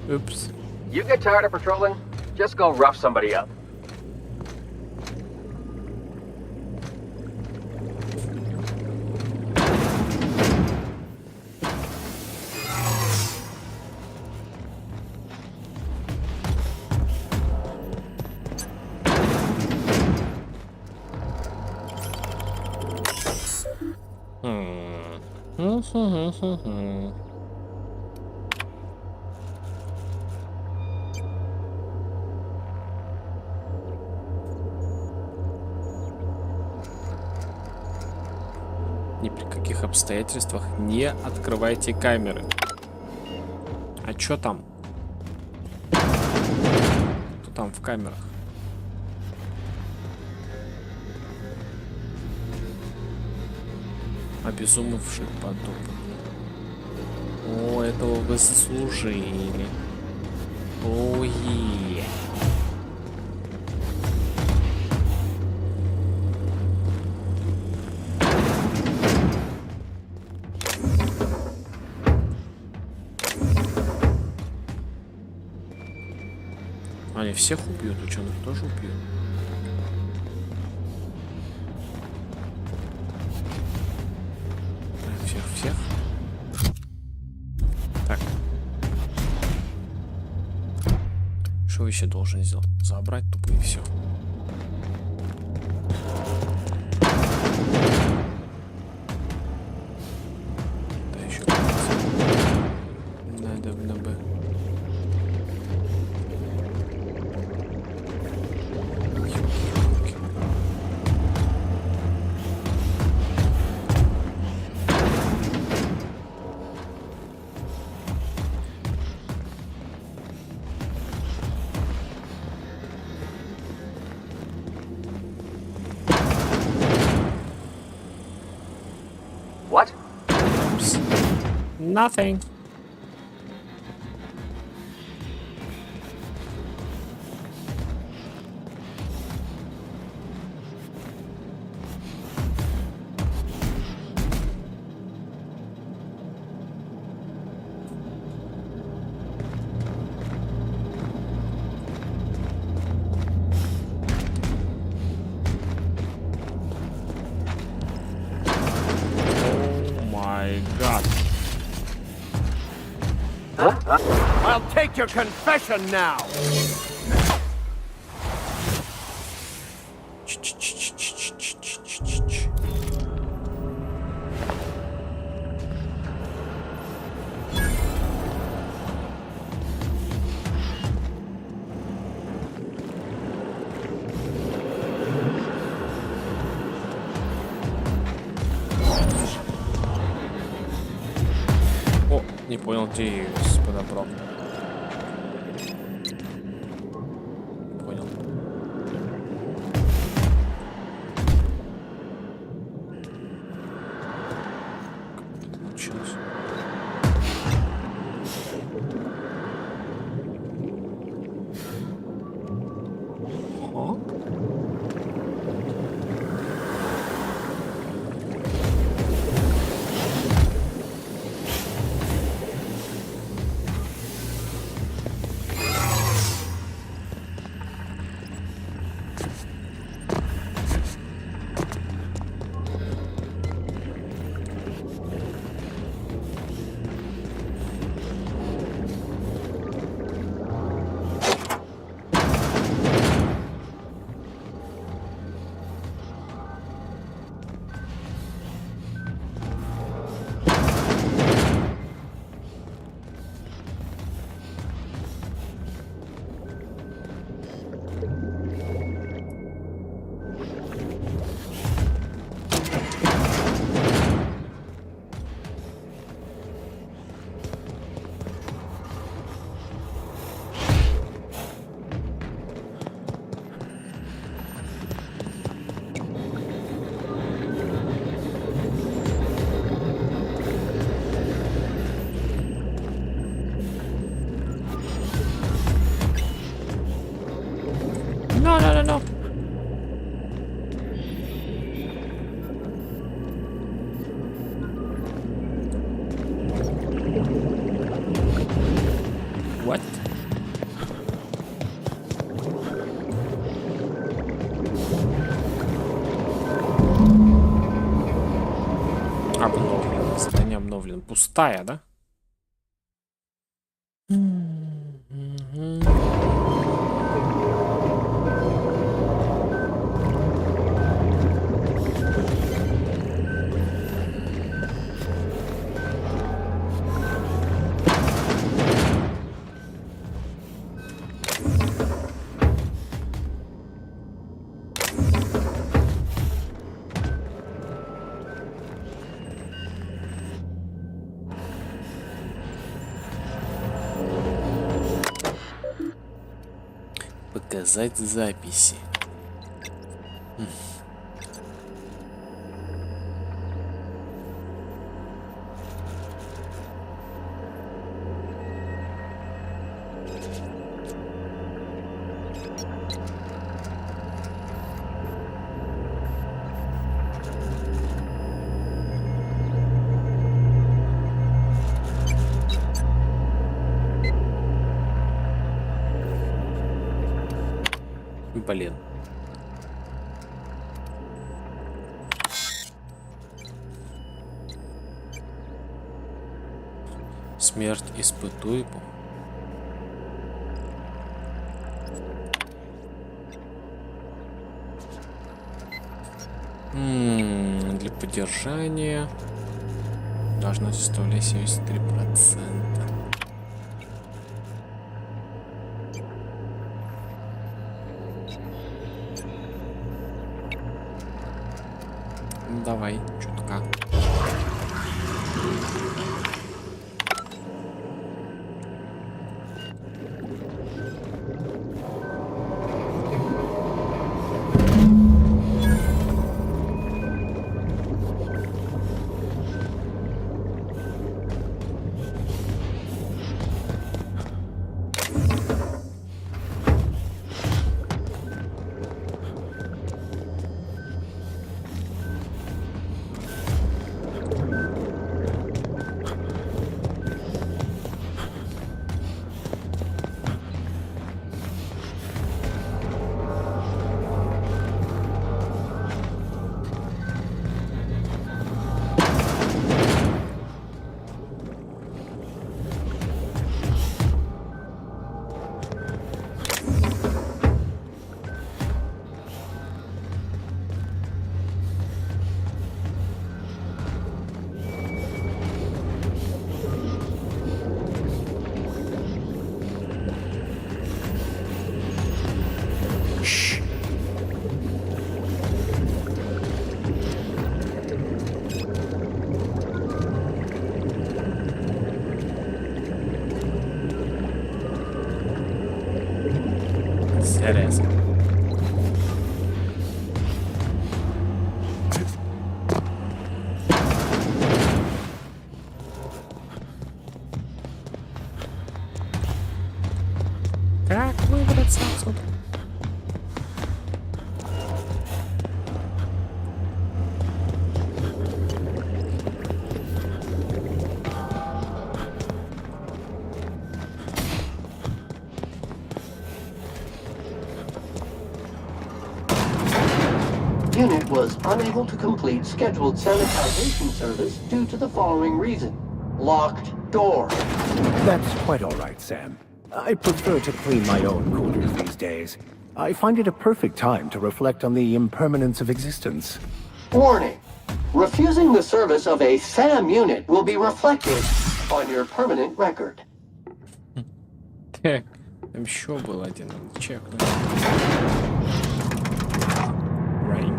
Oops. You get tired of patrolling? Just go rough somebody up. Ни при каких обстоятельствах не открывайте камеры. А чё там? Что там в камерах? Обезумевший подобный. О, этого вы заслужили. Ой. Они всех убьют, ученых тоже убьют. Всех. Так. Что еще должен сделать? Забрать тупо и все. Да еще. Надо бы. What? Oops. Nothing. Гад. I'll take your confession now. О, не понял, где я ее подобрал. Понял. Как это получилось? Ага. No. What? Обновлен. Задание обновлено. Пустая, да? Показать записи. Блин. Смерть испытуемо. Для поддержания должна составлять 73%. Давай, чутка. Интересно. Как выбраться отсюда? Unit was unable to complete scheduled sanitization service due to the following reason. Locked door. That's quite all right, Sam. I prefer to clean my own coolers these days. I find it a perfect time to reflect on the impermanence of existence. Warning. Refusing the service of a SAM unit will be reflected on your permanent record. Там еще был один, надо чекнуть. Right.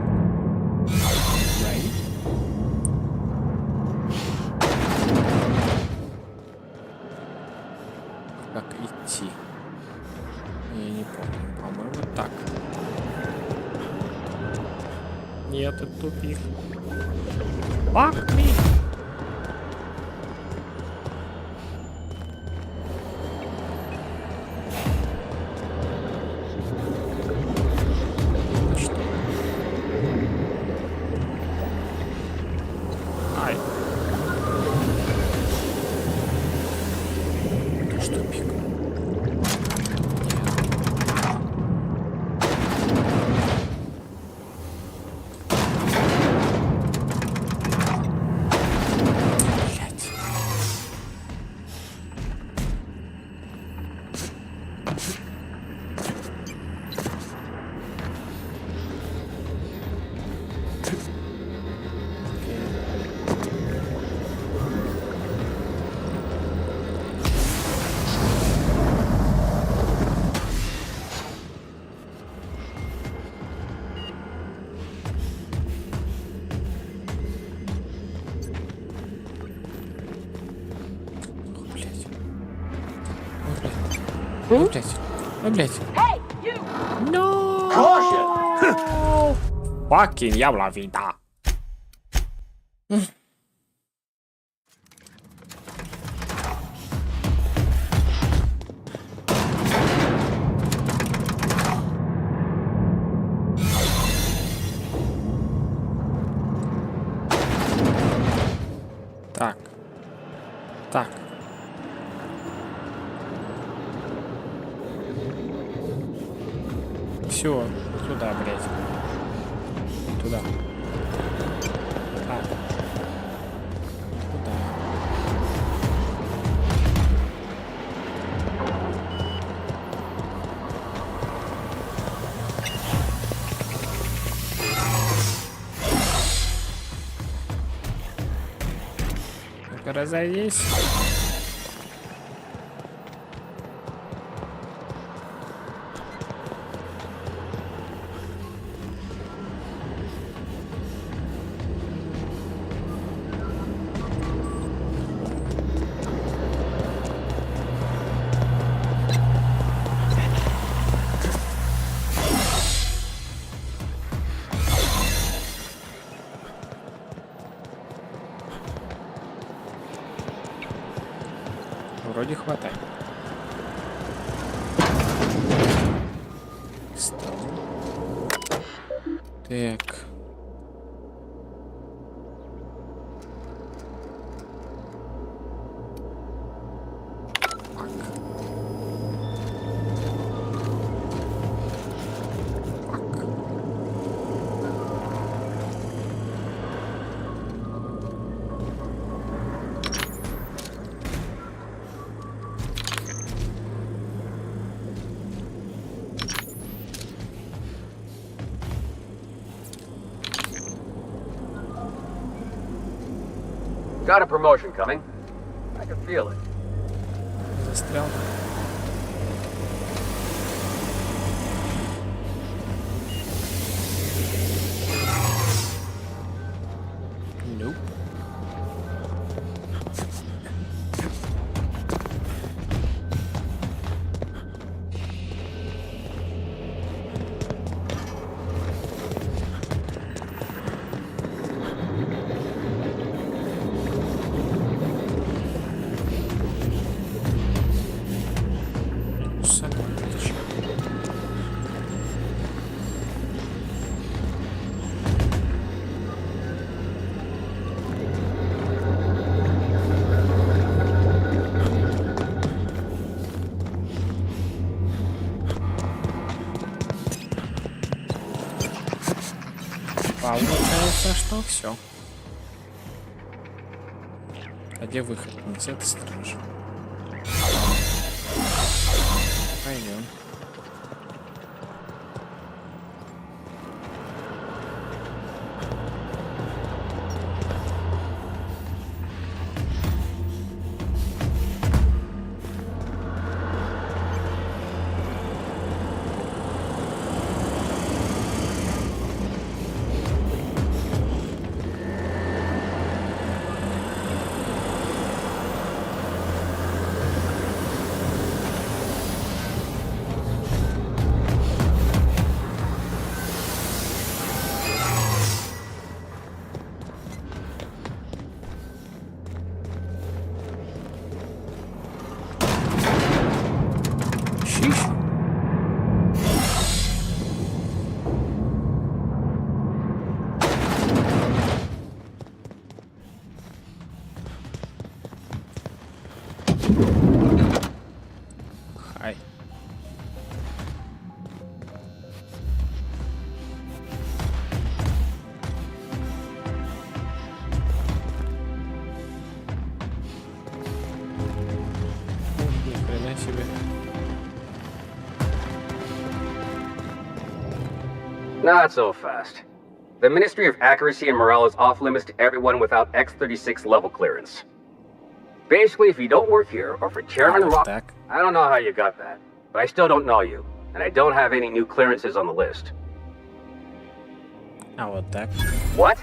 Как идти? Я не помню, по-моему, так. Нет, это тупик. Fuck me! Ай. Это ж тупик. Блять. No! Caution! Fucking diabla vida. Так. Так. Все, туда, блядь. Туда. Так. Туда. Ну-ка, разойдись. Вроде хватает. Встал. Так. Got a promotion coming. I can feel it. Застрял. Nope. Получается, что все. А где выход? Не с этой стороны же. Пойдем. Хай. Ни хрена себе. Not so fast. The Ministry of Accuracy and Morale is off limits to everyone without X-36 level clearance. Basically, if you don't work here or for Chairman Rock, I don't know how you got that, but I still don't know you, and I don't have any new clearances on the list. А вот так. What?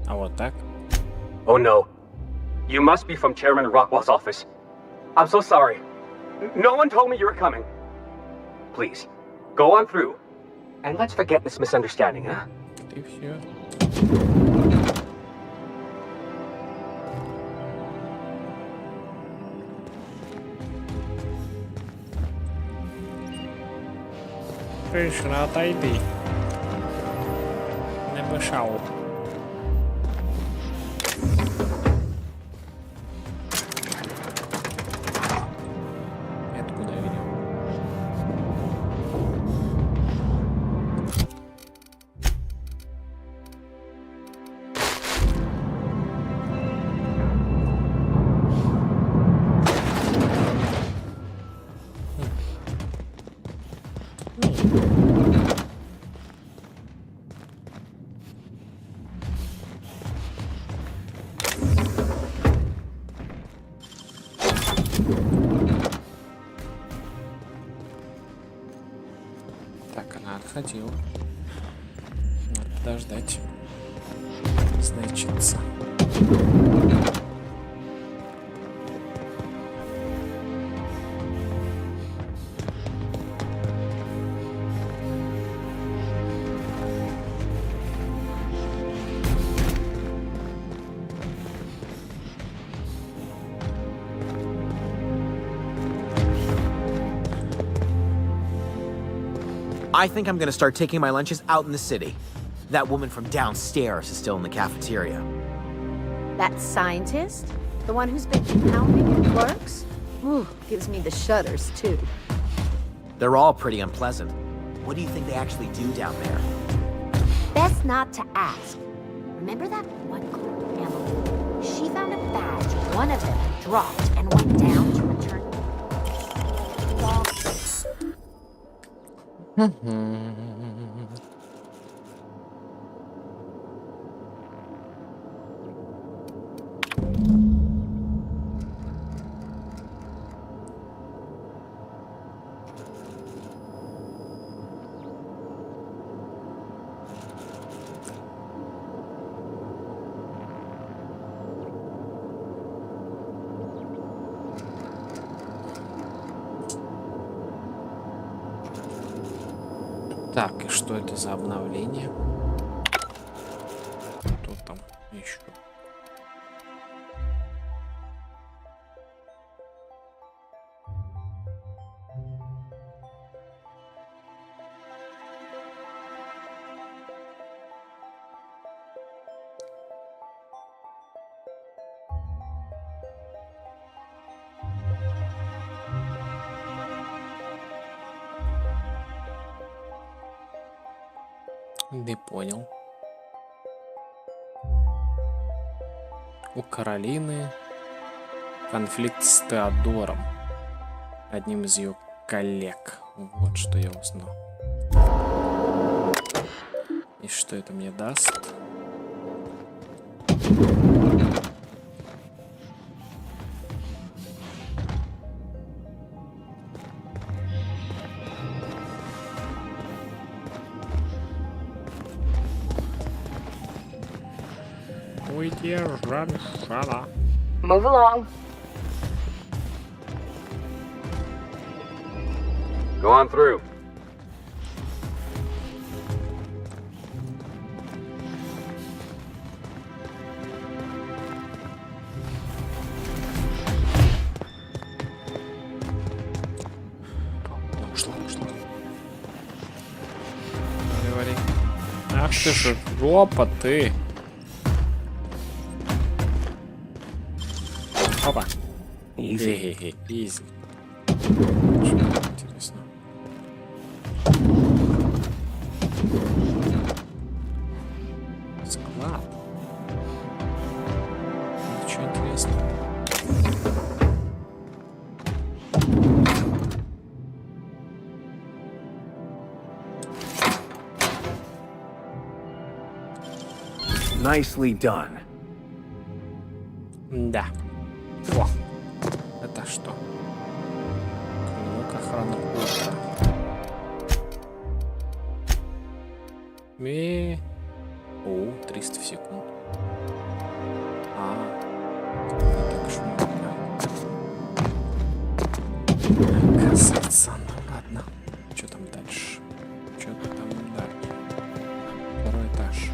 А вот так. Oh no. You must be from Chairman Rockwell's office. I'm so sorry. No one told me you were coming. Please, go on through. And let's forget this misunderstanding, huh? И все. Пришла, отойди. Не мешал. Откуда видел? Так, она отходила. Надо подождать. Значится. I think I'm gonna start taking my lunches out in the city. That woman from downstairs is still in the cafeteria. That scientist? The one who's been pounding the clerks? Ooh, gives me the shudders, too. They're all pretty unpleasant. What do you think they actually do down there? Best not to ask. Remember that one clerk, Emily? She found a badge one of them had dropped and went down to return. Так, и что это за обновление? Что там еще? Не понял. У Каролины конфликт с Теодором, одним из ее коллег. Вот что я узнал. И что это мне даст? Уйди, Жаншана. Move along. Go on through. Ушла. Говори. Ах ты же, жопа ты. Опа. Изи. Изи. Интересно. Склад. Ничего интересного. Nicely done. Да. О, это что? Ну-ка, охрана порта. О, 300 в секунду. Так шумно. Оказывается, ну ладно. Что там дальше? Что-то там дальше. Второй этаж.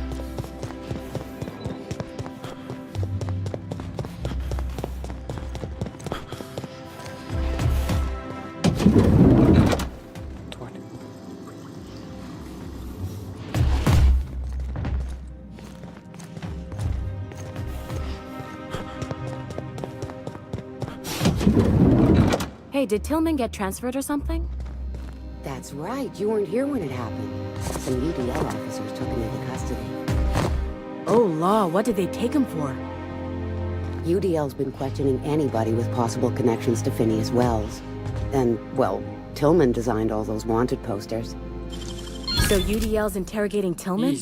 Hey, did Tillman get transferred or something? That's right. You weren't here when it happened. Some UDL officers took him into custody. Oh, law, what did they take him for? UDL's been questioning anybody with possible connections to Phineas Wells. And, well, Tillman designed all those wanted posters. So UDL's interrogating Tillman?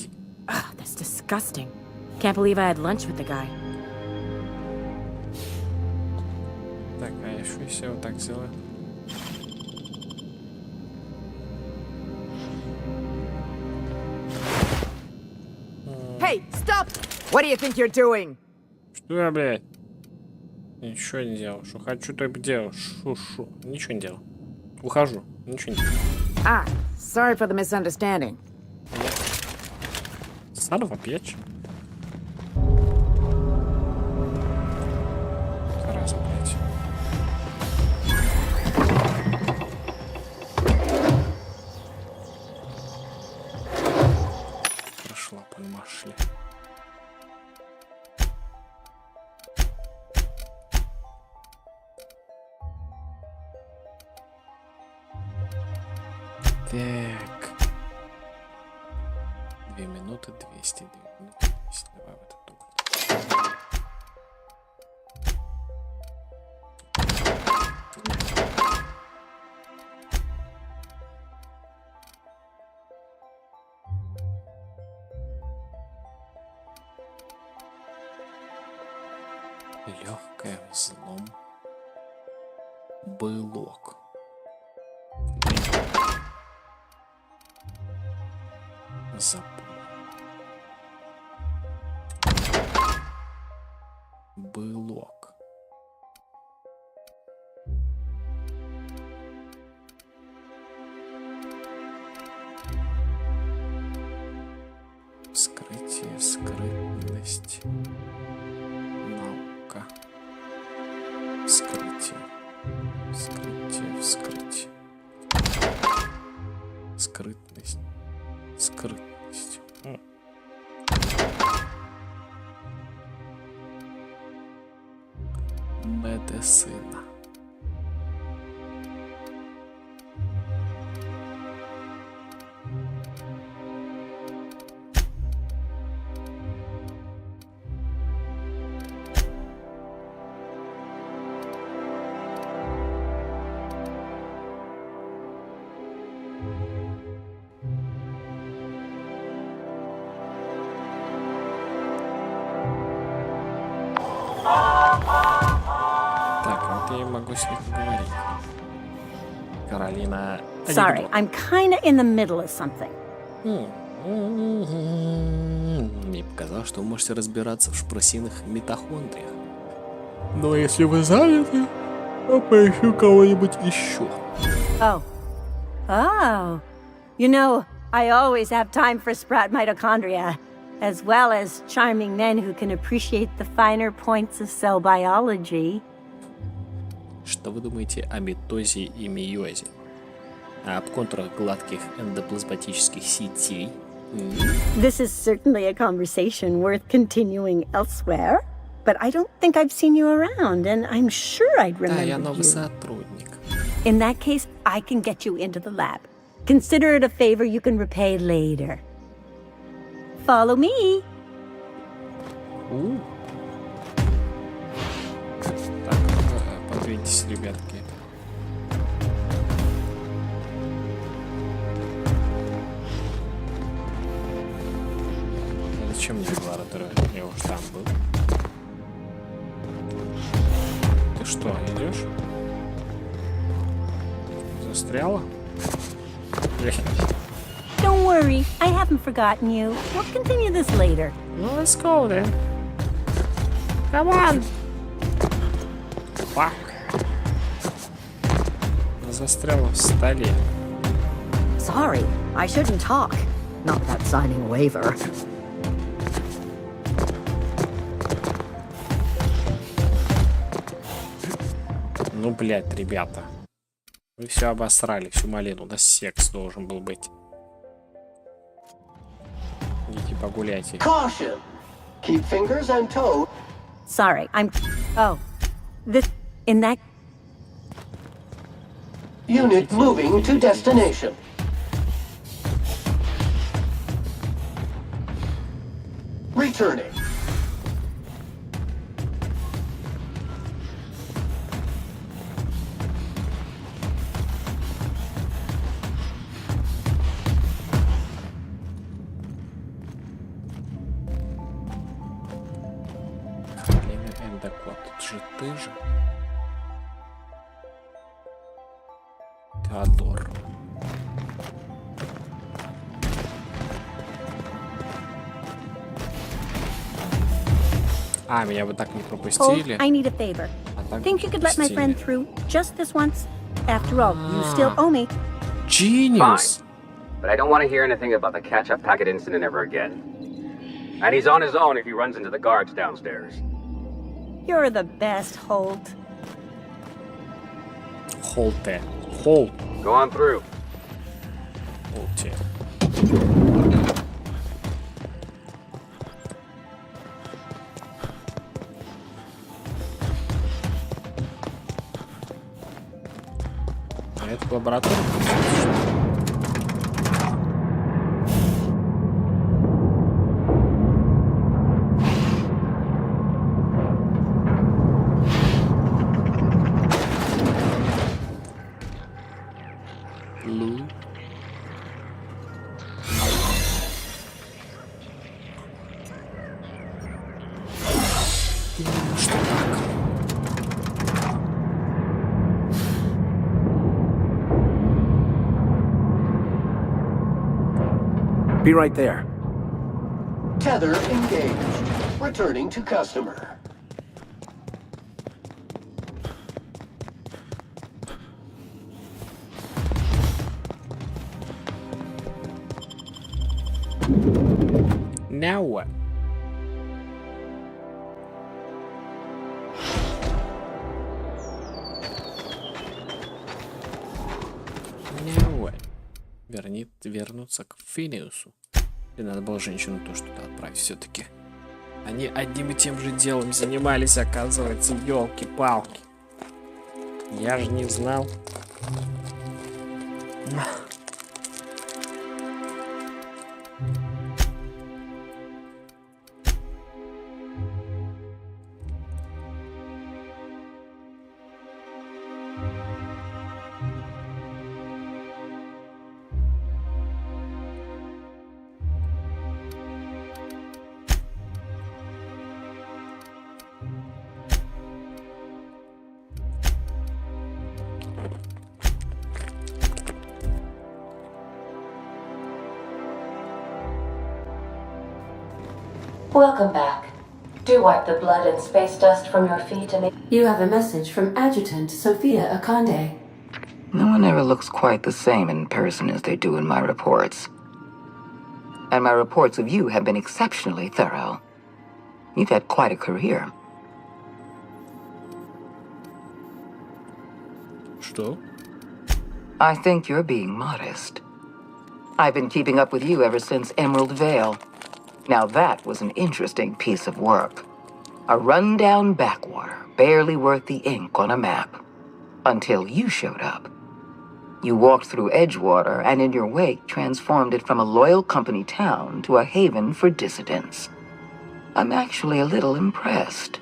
Ugh, that's disgusting. Can't believe I had lunch with the guy. Так, а я что все вот так сделаю? Hey, stop! What do you think you're doing? Что я, блядь? Ничего не делал. Что хочу, то и делал. Шу. Ничего не делал. Ухожу. Ничего не делал. Ah, sorry for the misunderstanding. Son of a bitch. Зараза, блядь. Прошла, поймашли. Так. 2 минуты 200. 2 минуты 200. Давай в этот угол. Легкая взлом. Былок. Былок. Вскрытие, скрытность. Наука. Вскрытие. Вскрытие. Скрытность. Скрытность. Медицина. Так, вот я могу с ней поговорить. Каролина. Sorry, I'm kinda in the middle of something. Мне показалось, что вы можете разбираться в шпросиных митохондриях. Но если вы заняты, то поищу кого-нибудь еще. Oh. Oh. You know, I always have time for sprout mitochondria, as well as charming men who can appreciate the finer points of cell biology. Что вы думаете о митозе и мейозе? Об контурах гладких эндоплазматических сетей? This is certainly a conversation worth continuing elsewhere, but I don't think I've seen you around, and I'm sure I'd remember Да, я новый you. сотрудник. In that case, I can get you into the lab. Consider it a favor you can repay later. Follow me. Так, подвиньтесь, ребятки. Зачем мне лаборатория? Я уже там был. Ты что, идешь? Застряла? Don't worry, I haven't forgotten you. We'll continue this later. Well, let's go then. Come on. Fuck. Застряла в столе. Sorry, I shouldn't talk. Not without signing a waiver. Ну, блядь, ребята. Вы все обосрали, всю малину. У нас секс должен был быть. Идите погуляйте. Caution! Keep fingers and toes. Sorry, I'm... Oh. This... In that... Unit moving to destination. Returning. Эндокод, тут же ты же. Теодор. А, меня вы так не Oh, пропустили. I need a favor. А так Think you could let my пропустили. friend through just this once? After all, you still owe me. Genius. Fine. But I don't want to hear anything about the catch-up packet incident ever again. And he's on his own if he runs into the guards downstairs. You're the best, Holt. Холте. Холт. Go on through. Холте. Это лаборатория. Лу. Что так? Be right there. Tether engaged. Returning to customer. Now what? Now what? Вернуться к Финиусу. Или надо было женщину тоже туда отправить все-таки. Они одним и тем же делом занимались, оказывается, елки-палки. Я же не знал. Welcome back. Do wipe the blood and space dust from your feet and... You have a message from Adjutant Sophia Akande. No one ever looks quite the same in person as they do in my reports. And my reports of you have been exceptionally thorough. You've had quite a career. Что? I think you're being modest. I've been keeping up with you ever since Emerald Vale. Now that was an interesting piece of work. A run-down backwater, barely worth the ink on a map. Until you showed up. You walked through Edgewater and in your wake transformed it from a loyal company town to a haven for dissidents. I'm actually a little impressed.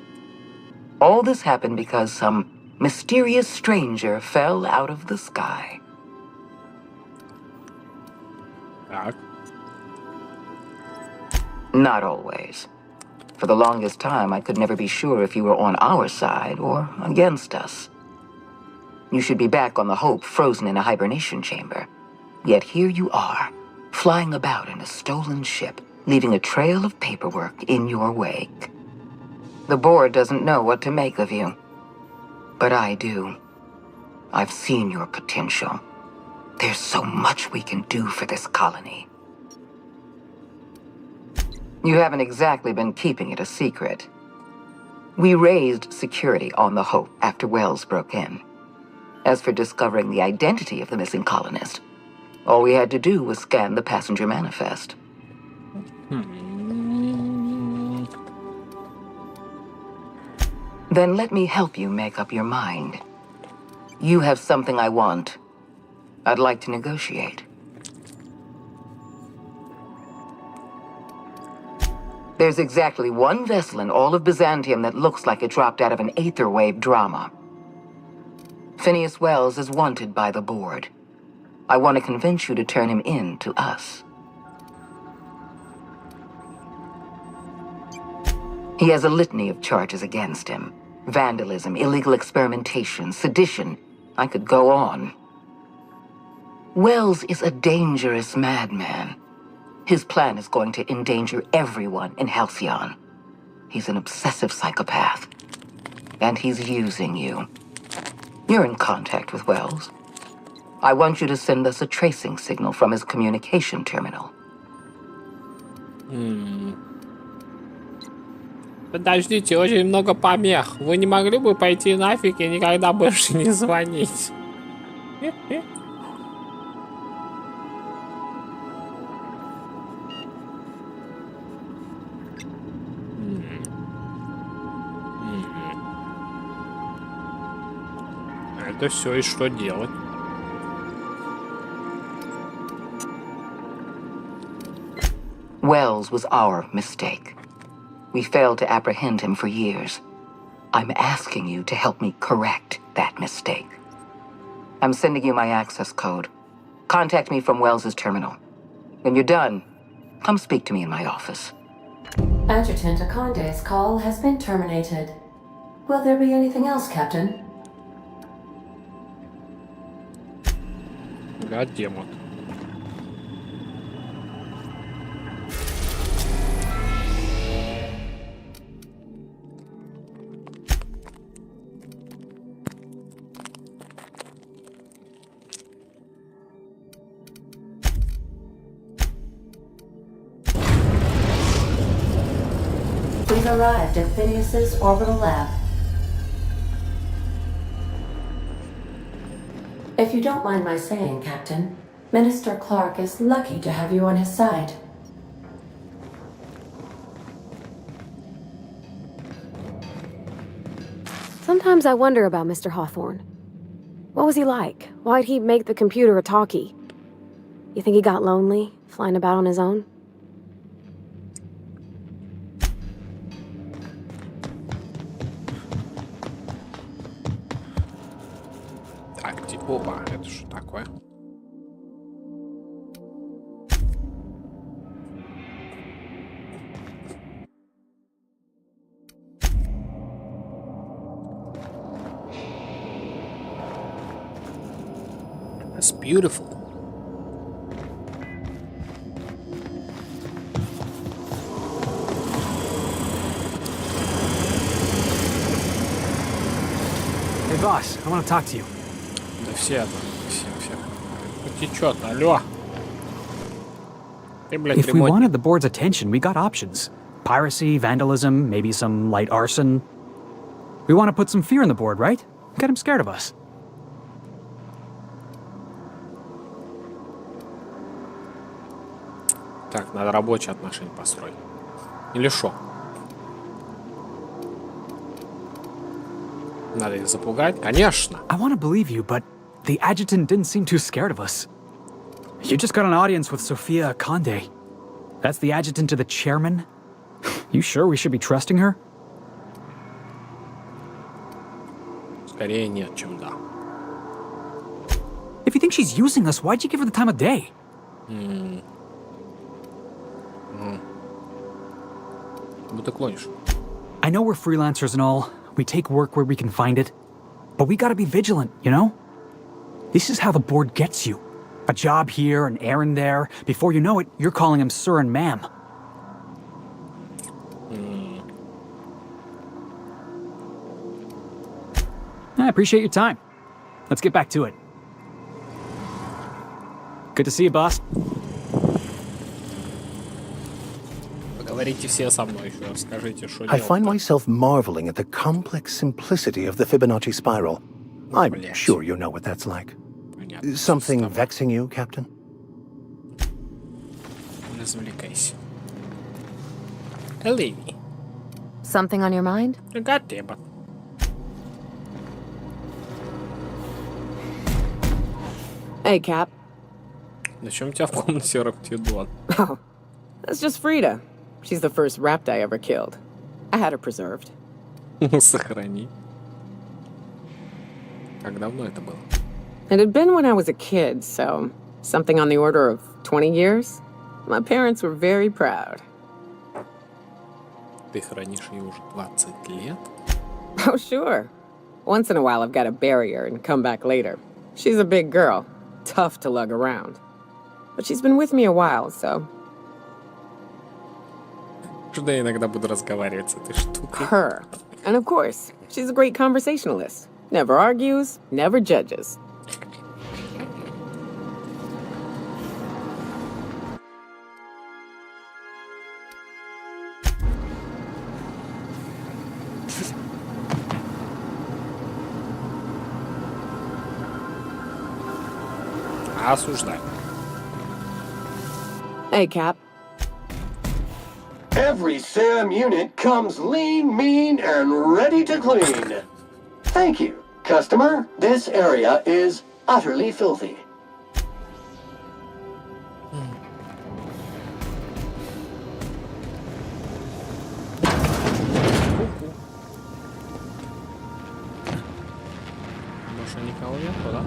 All this happened because some mysterious stranger fell out of the sky. Not always. For the longest time, I could never be sure if you were on our side or against us. You should be back on the Hope, frozen in a hibernation chamber. Yet here you are, flying about in a stolen ship, leaving a trail of paperwork in your wake. The board doesn't know what to make of you. But I do. I've seen your potential. There's so much we can do for this colony. You haven't exactly been keeping it a secret. We raised security on the Hope after Wells broke in. As for discovering the identity of the missing colonist, all we had to do was scan the passenger manifest. Then let me help you make up your mind. You have something I want. I'd like to negotiate. There's exactly one vessel in all of Byzantium that looks like it dropped out of an Aetherwave drama. Phineas Wells is wanted by the board. I want to convince you to turn him in to us. He has a litany of charges against him. Vandalism, illegal experimentation, sedition. I could go on. Wells is a dangerous madman. His plan is going to endanger everyone in Halcyon. He's an obsessive psychopath. And he's using you. You're in contact with Wells. I want you to send us a tracing signal from his communication terminal. Подождите, очень много помех. Вы не могли бы пойти нафиг и никогда больше не звонить? Это все, и что делать? Wells was our mistake. We failed to apprehend him for years. I'm asking you to help me correct that mistake. I'm sending you my access code. Contact me from Wells's terminal. When you're done, come speak to me in my office. Adjutant Akande's call has been terminated. Will there be anything else, Captain? Гаддемот. We've arrived at Phineas's orbital lab. If you don't mind my saying, Captain, Minister Clark is lucky to have you on his side. Sometimes I wonder about Mr. Hawthorne. What was he like? Why'd he make the computer a talkie? You think he got lonely, flying about on his own? Опа, это что такое? That's beautiful. Hey, boss, I want to talk to you. Да все. Потечет, алло. Ты, блядь, If we wanted the board's attention, we got options. Piracy, vandalism, maybe some light arson. We want to put some fear in the board, right? Get him scared of us. Так, надо рабочие отношения построить. Или шо? Надо их запугать? Конечно. I want to believe you, but the adjutant didn't seem too scared of us. You just got an audience with Sophia Conde. That's the adjutant to the chairman? You sure we should be trusting her? Скорее нет, чем да. If you think she's using us, why'd you give her the time of day? Ну ты клонишь. I know we're freelancers and all. We take work where we can find it. But we gotta be vigilant, you know? This is how the board gets you. A job here, an errand there. Before you know it, you're calling him sir and ma'am. I appreciate your time. Let's get back to it. Good to see you, boss. Поговорите все со мной еще. Скажите, что I делать. find myself marveling at the complex simplicity of the Fibonacci spiral. I'm sure you know what that's like. Something vexing you, Captain? Развлекайся. Леви. Something on your mind? Гатеба. Hey, Cap. Зачем у тебя в комнате Раптидон? Oh, that's just Frida. She's the first rapt I ever killed. I had her preserved. Сохрани. Как давно это было? It had been when I was a kid, so something on the order of 20 years. My parents were very proud. Ты хранишь ее уже 20 лет? Oh, sure. Once in a while I've got to bury her and come back later. She's a big girl, tough to lug around. But she's been with me a while, so... Что я иногда буду разговаривать с этой штукой. Her. And of course, she's a great conversationalist. Never argues, never judges. Осуждаю. Hey, Cap. Every SAM unit comes lean, mean, and ready to clean. Thank you, customer. This area is utterly filthy. Больше никого нету, да?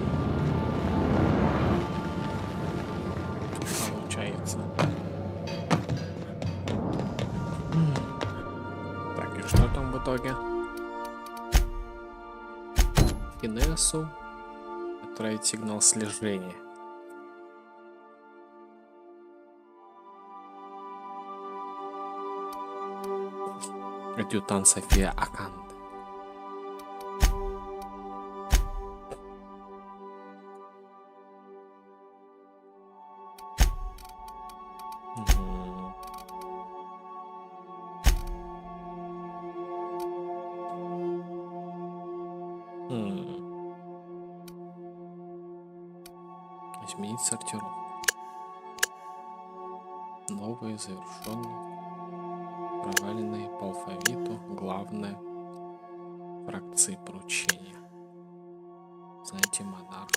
Получается. Так, и что там в итоге? Финессу. Отправить сигнал слежения. Адъютант София Аканте. Изменить сортировку. Новые, завершенные, проваленные по алфавиту, главное, фракции поручения. Знаете, монарх.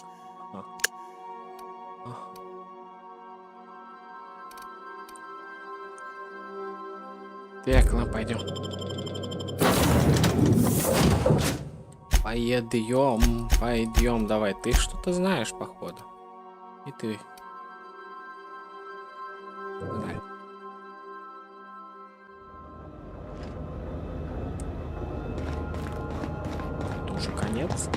Так, ладно, пойдем. Пойдем, давай. Ты что-то знаешь, походу. И ты. Погнали. Это уже конец.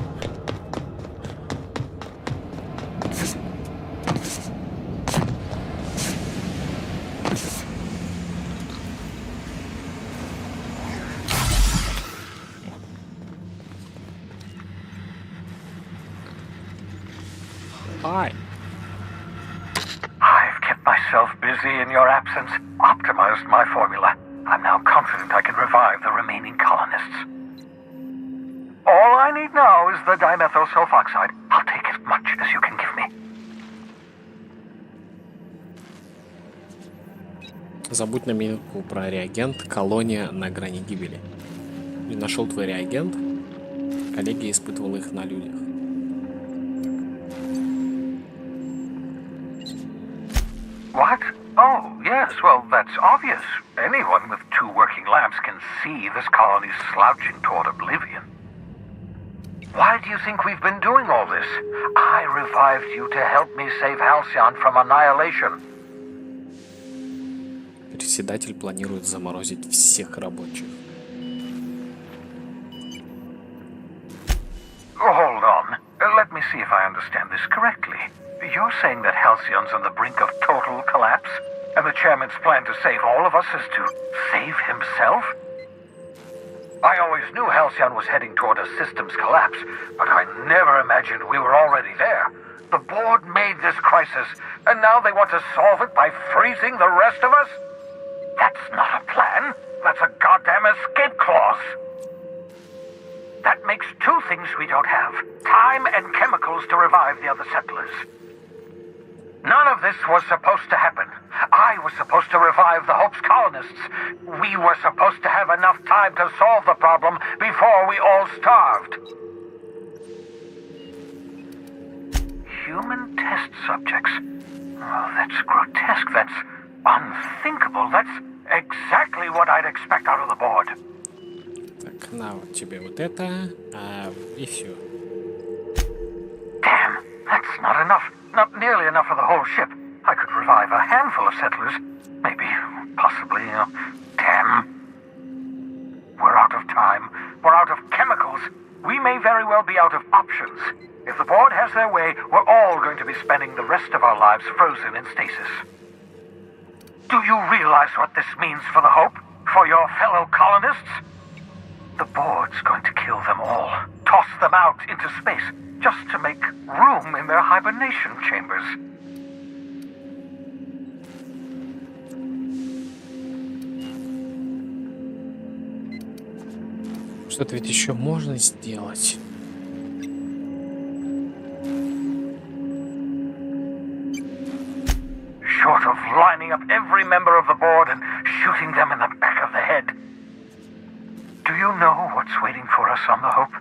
Hi. I've kept myself busy in your absence, optimized my formula. I'm now confident I can revive the remaining colonists. All I need now is the dimethyl sulfoxide. I'll take as much as you can give me. Забудь на минутку про реагент. Колония на грани гибели. Не нашел твой реагент. Коллеги испытывал их на людях. What? Oh, yes, well, that's obvious. Anyone with 2 working labs can see this colony's slouching toward oblivion. Why do you think we've been doing all this? I revived you to help me save Halcyon from annihilation. Председатель планирует заморозить всех рабочих. Hold on. Let me see if I understand this correctly. You're saying that Halcyon's on the brink of total collapse? And the chairman's plan to save all of us is to save himself? I always knew Halcyon was heading toward a systems collapse, but I never imagined we were already there. The board made this crisis, and now they want to solve it by freezing the rest of us? That's not a plan. That's a goddamn escape clause. That makes 2 things we don't have. Time and chemicals to revive the other settlers. None of this was supposed to happen. I was supposed to revive the Hope's colonists. We were supposed to have enough time to solve the problem before we all starved. Human test subjects. Oh, that's grotesque. That's unthinkable. That's exactly what I'd expect out of the board. Так, на вот тебе вот это, и все. Damn, that's not enough. Not nearly enough for the whole ship. I could revive a handful of settlers. Maybe, possibly, damn. We're out of time. We're out of chemicals. We may very well be out of options. If the board has their way, we're all going to be spending the rest of our lives frozen in stasis. Do you realize what this means for the Hope? For your fellow colonists? The board's going to kill them all. Toss them out into space. Just to make room in their hibernation chambers. Что-то ведь еще можно сделать. Short of lining up every member of the board and shooting them in the back of the head. Do you know what's waiting for us on the Hope?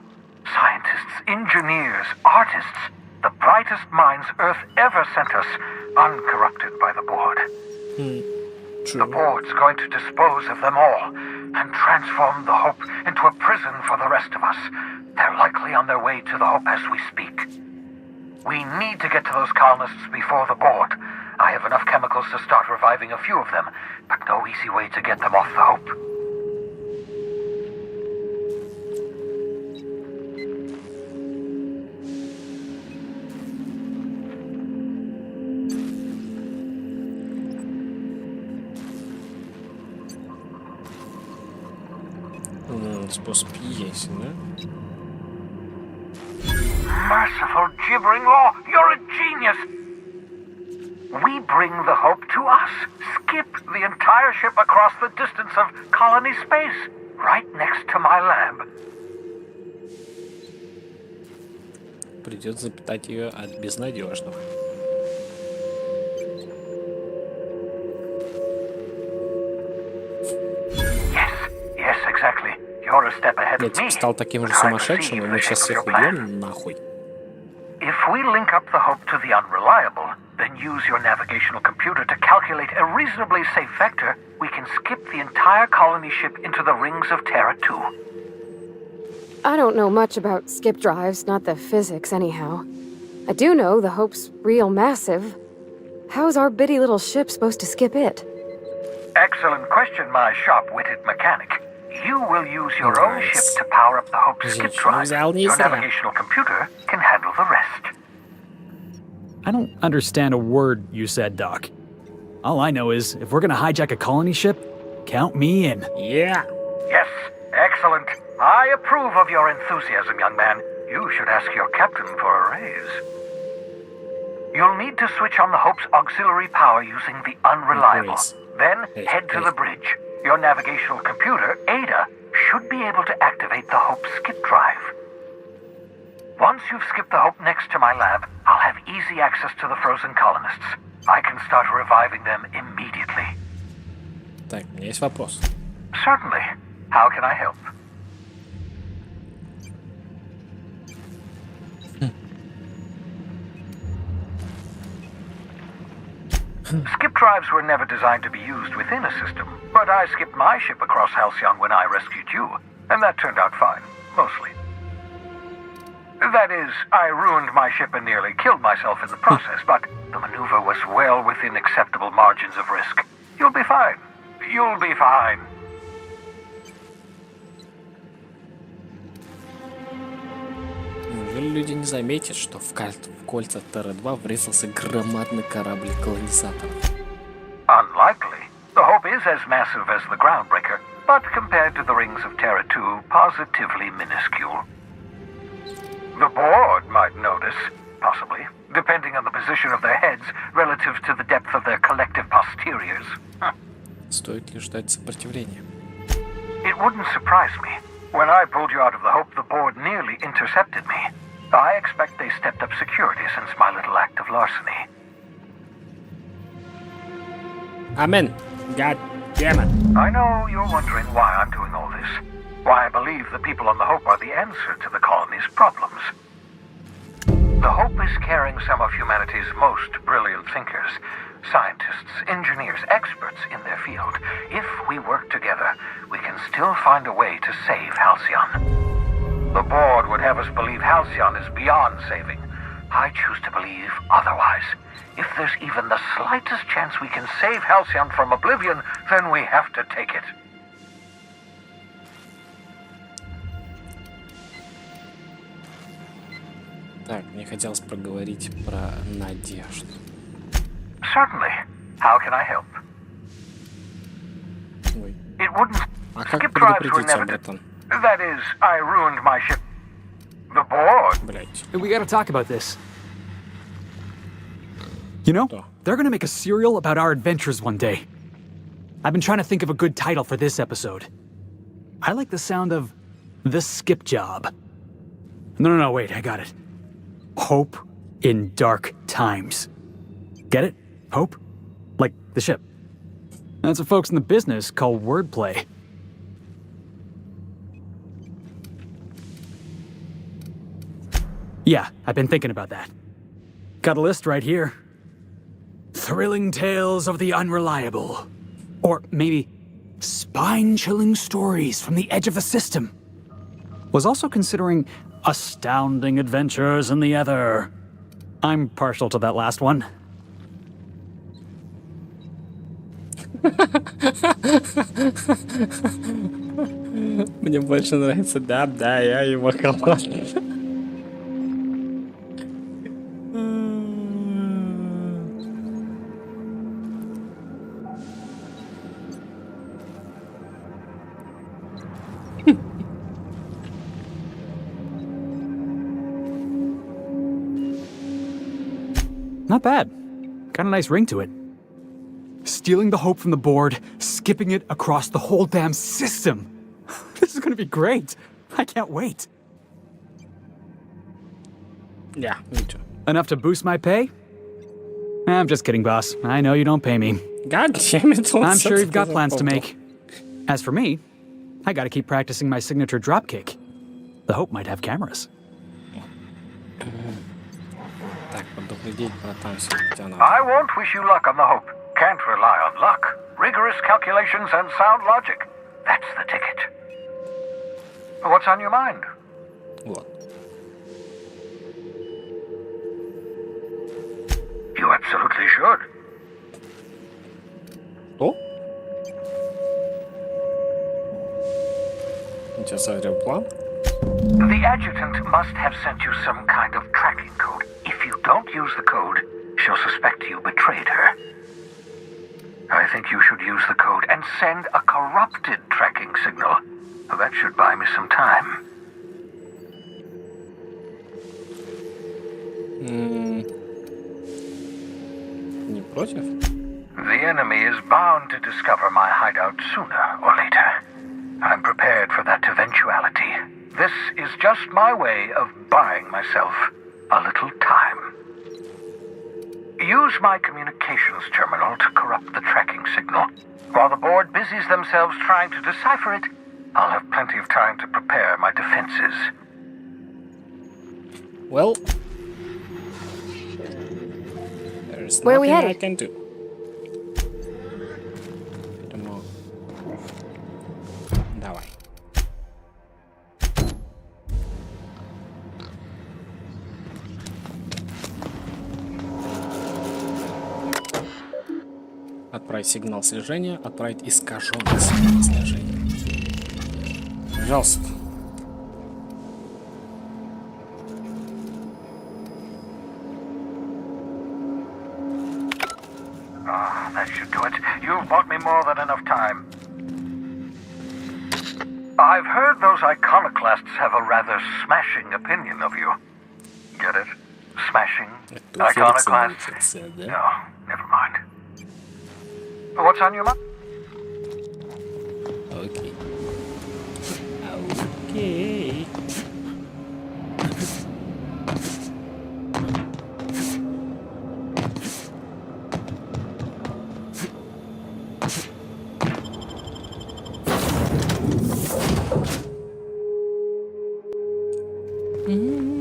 Scientists, engineers, artists, the brightest minds Earth ever sent us, uncorrupted by the board. The board's going to dispose of them all and transform the Hope into a prison for the rest of us. They're likely on their way to the Hope as we speak. We need to get to those colonists before the board. I have enough chemicals to start reviving a few of them, but no easy way to get them off the Hope. Способ есть, да? Merciful gibbering law, you're a genius! We bring the Hope to us. Skip the entire ship across the distance of colony space, right next to my lab. Придется запитать ее от безнадежного. Yes, exactly. You're a step ahead Я of типа me. стал таким же сумасшедшим, и мы сейчас всех убьем нахуй. If we link up the Hope to the Unreliable, then use your navigational computer to calculate a reasonably safe vector, we can skip the entire colony ship into the rings of Terra 2. I don't know much about skip drives, not the physics anyhow. I do know the Hope's real massive. How's our bitty little ship supposed to skip it? Excellent question, my sharp-witted mechanic. You will use your own ship to power up the Hope's skip drive. Your navigational computer can handle the rest. I don't understand a word you said, Doc. All I know is, if we're gonna hijack a colony ship, count me in. Yeah. Yes, excellent. I approve of your enthusiasm, young man. You should ask your captain for a raise. You'll need to switch on the Hope's auxiliary power using the unreliable. Then head to the bridge. Your navigational computer, Ada, should be able to activate the Hope skip drive. Once you've skipped the Hope next to my lab, I'll have easy access to the frozen colonists. I can start reviving them immediately. Так, у меня есть вопрос. Certainly. How can I help? Skip drives were never designed to be used within a system, but I skipped my ship across Halcyon when I rescued you, and that turned out fine, mostly. That is, I ruined my ship and nearly killed myself in the process, but the maneuver was well within acceptable margins of risk. You'll be fine. You'll be fine. Неужели люди не заметят, что в кольца Терры-2 врезался громадный корабль-колонизатор? Unlikely. The Hope is as massive as the Groundbreaker, but compared to the rings of Terra 2, positively minuscule. The board might notice, possibly, depending on the position of their heads relative to the depth of their collective posteriors. Стоит ли ждать сопротивления? It wouldn't surprise me. When I pulled you out of the Hope, the board nearly intercepted me. I expect they stepped up security since my little act of larceny. Amen. God damn it. I know you're wondering why I'm doing all this. Why I believe the people on the Hope are the answer to the colony's problems. The Hope is carrying some of humanity's most brilliant thinkers, scientists, engineers, experts in their field. If we work together, we can still find a way to save Halcyon. The board would have us believe Halcyon is beyond saving. I choose to believe otherwise. If there's even the slightest chance we can save Halcyon from oblivion, then we have to take it. Так, мне хотелось проговорить про надежду. Certainly. How can I help? Ой. It wouldn't. А как Skip drives were предупредить never. братан? That is, I ruined my ship. The board. Блять. We gotta talk about this. You know, they're gonna make a serial about our adventures one day. I've been trying to think of a good title for this episode. I like the sound of The Skip Job. No, wait, I got it. Hope in Dark Times. Get it? Hope? Like the ship. That's what folks in the business call wordplay. Yeah, I've been thinking about that. Got a list right here. Thrilling tales of the unreliable. Or maybe spine-chilling stories from the edge of the system. Was also considering astounding adventures in the ether. I'm partial to that last one. Мне больше нравится да, я его команда. Not bad. Got a nice ring to it. Stealing the Hope from the board, skipping it across the whole damn system. This is gonna be great. I can't wait. Yeah, me too. Enough to boost my pay? I'm just kidding, boss. I know you don't pay me. God damn it. I'm sure you've got plans to make. As for me, I gotta keep practicing my signature dropkick. The Hope might have cameras. I won't wish you luck on the Hope. Can't rely on luck. Rigorous calculations and sound logic. That's the ticket. What's on your mind? What? You absolutely should. Что? У тебя созрел план? The adjutant must have sent you some kind of tracking code. If you don't use the code, she'll suspect you betrayed her. I think you should use the code and send a corrupted tracking signal. That should buy me some time. против? The enemy is bound to discover my hideout sooner or later. I'm prepared for that eventuality. This is just my way of buying myself a little time. Use my communications terminal to corrupt the tracking signal. While the board busies themselves trying to decipher it, I'll have plenty of time to prepare my defenses. Well, there's Where are we nothing I headed? can do. Поэтому... Давай. Отправить сигнал слежения, отправить искаженный сигнал слежения. Пожалуйста. That should do it. You've bought me more than enough time. I've heard those iconoclasts have a rather smashing opinion of you. Get it? Smashing? Iconoclasts? No, never mind. What's on your mind? Okay. Okay.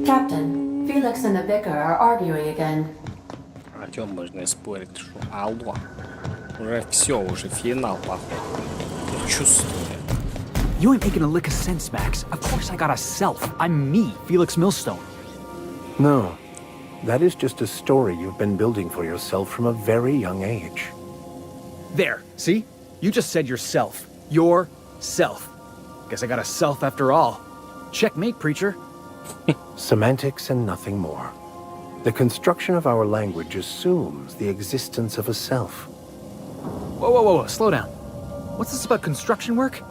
Captain, Felix and the vicar are arguing again. Артём, можно спорить, что алло. Уже все, уже финал, походу. Я чувствую. You ain't making a lick of sense, Max. Of course I got a self. I'm me, Felix Millstone. No, that is just a story you've been building for yourself from a very young age. There, see? You just said yourself. Your self. Guess I got a self after all. Checkmate, preacher. Semantics and nothing more. The construction of our language assumes the existence of a self. Whoa, slow down. What's this about construction work?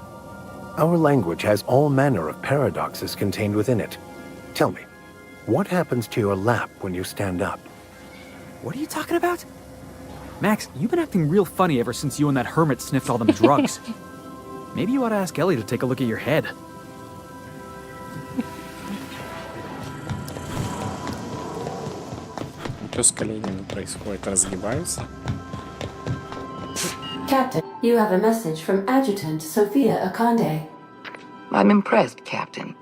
Our language has all manner of paradoxes contained within it. Tell me, what happens to your lap when you stand up? What are you talking about? Max, you've been acting real funny ever since you and that hermit sniffed all them drugs. Maybe you ought to ask Ellie to take a look at your head. Что с коленями происходит? Разгибаются? Captain, you have a message from Adjutant Sophia Akande. I'm impressed, Captain.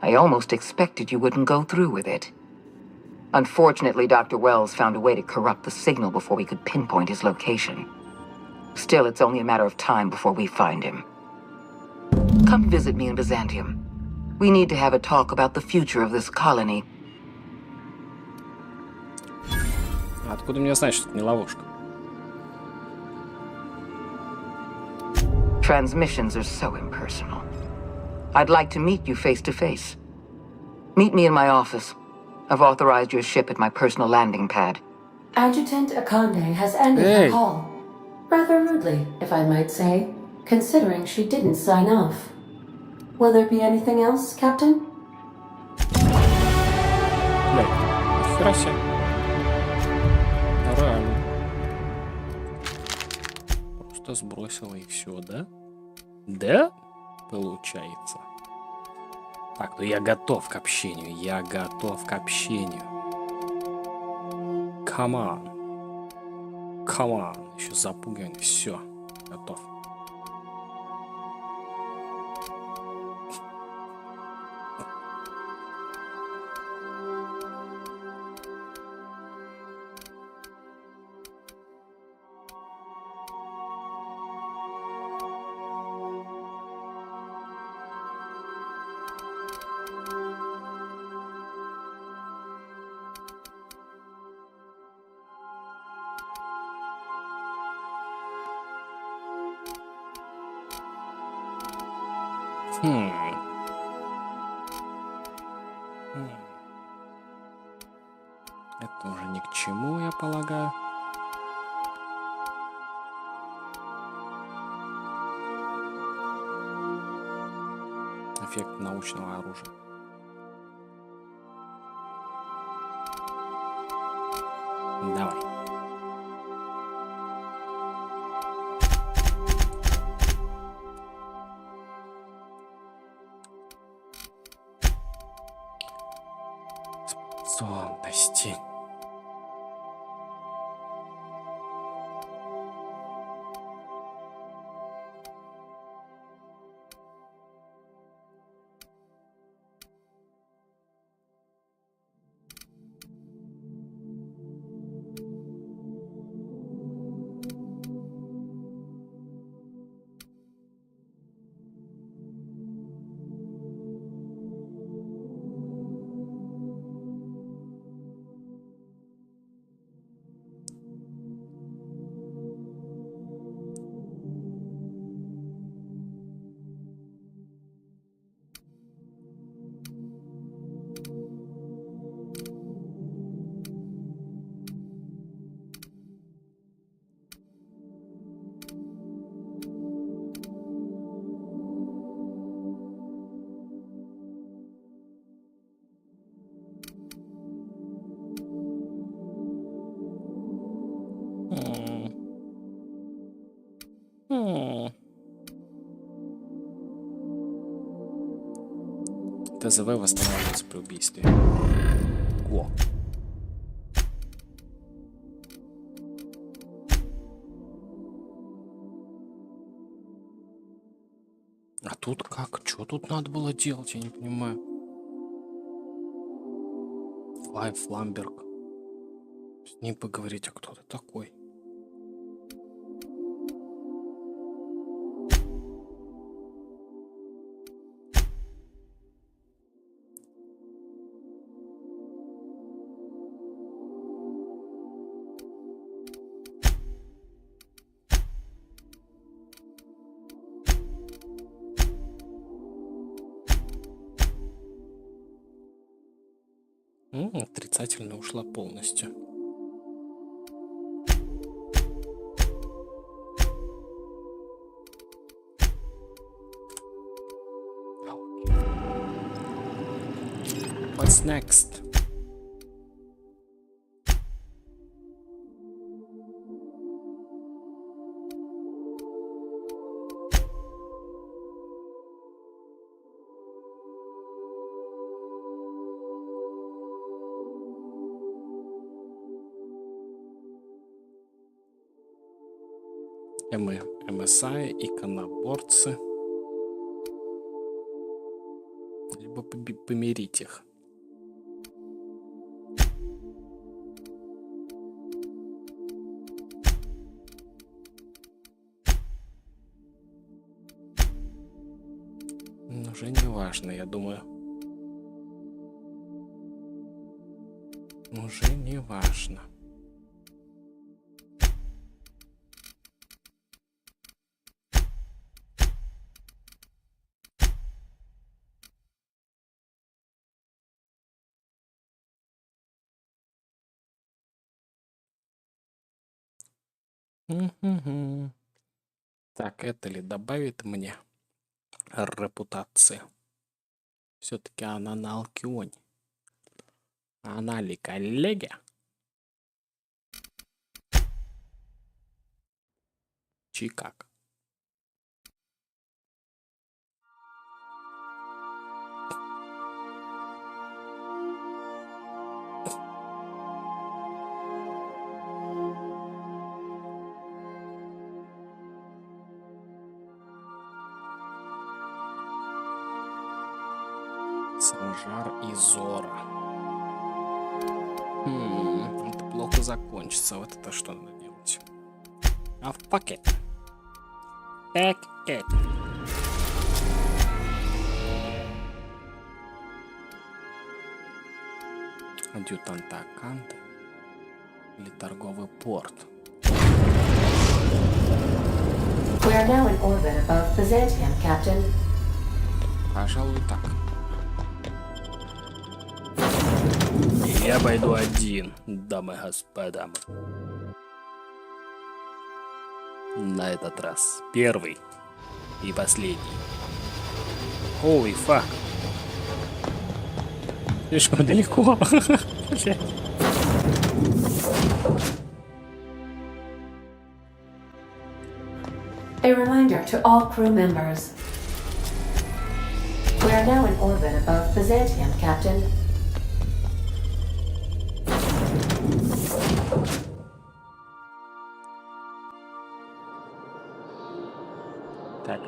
I almost expected you wouldn't go through with it. Unfortunately, Dr. Wells found a way to corrupt the signal before we could pinpoint his location. Still, it's only a matter of time before we find him. Come visit me in Byzantium. We need to have a talk about the future of this colony. Откуда мне знать, что это не ловушка? Transmissions are so impersonal. I'd like to meet you face to face. Meet me in my office. I've authorized your ship at my personal landing pad. Adjutant Akande has ended her call. Rather rudely, if I might say, considering she didn't sign off. Will there be anything else, Captain? Нихера себе. Реально. Просто сбросила и все, да? Да? Получается. Так, ну я готов к общению. Я готов к общению. Come on. Come on. Еще запугивание. Все. Готов. Это уже ни к чему, я полагаю. Эффект научного оружия. Давай. Способности. ТЗВ восстанавливается при убийстве. О. А тут как? Что тут надо было делать? Я не понимаю. Лайф Ламберг. С ним поговорить, а кто ты такой? Отрицательно ушла полностью. What's next? МСА, иконоборцы. Либо помирить их. Уже не важно, я думаю. Уже не важно. Так, это ли добавит мне репутации? Все-таки она на Алкионе. Она ли коллеги? Чи как? Санжар и Зора. Это плохо закончится. Вот это что надо делать? А fuck it. Fuck it. Адъютанта Аканта или торговый порт? We are now in orbit above Byzantium, Captain. Пожалуй, так. Я пойду один, дамы и господа. На этот раз. Первый и последний. Holy fuck. Слишком далеко. A reminder to all crew members. We are now in orbit above Byzantium, Captain. Так.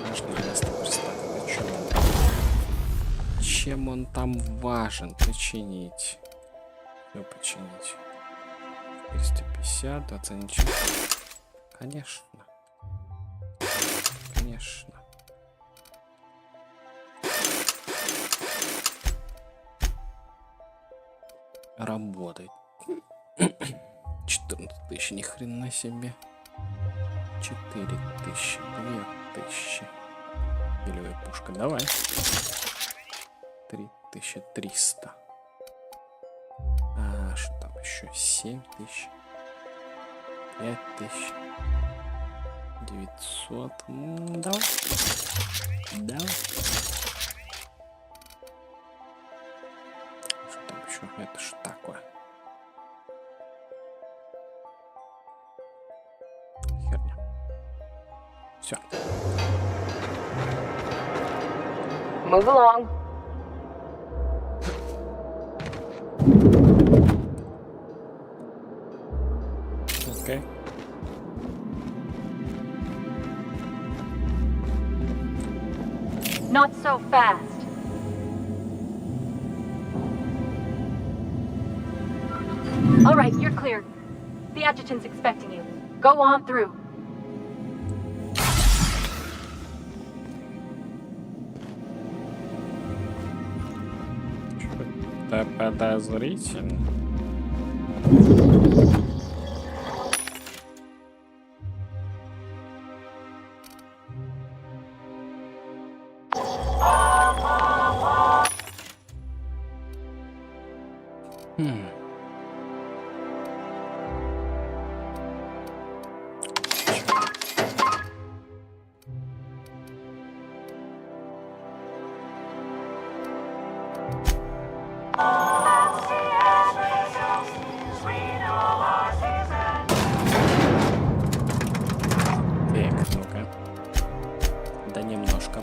Важное место представить. Чем он там важен? Починить. Все починить. 450, оценить. Конечно. Конечно. Работать. 14 тысяч, ни хрена себе. 4 тысячи, 2 тысячи. Пилевая пушка, давай. 3300. А что там еще? 7 тысяч. 5 тысяч. 900. Давай. Давай. Что там еще? Это что такое? Херня. Все. Move along. Okay. Not so fast. All right, you're clear. The adjutant's expecting you. Go on through. Что-то подозрительно.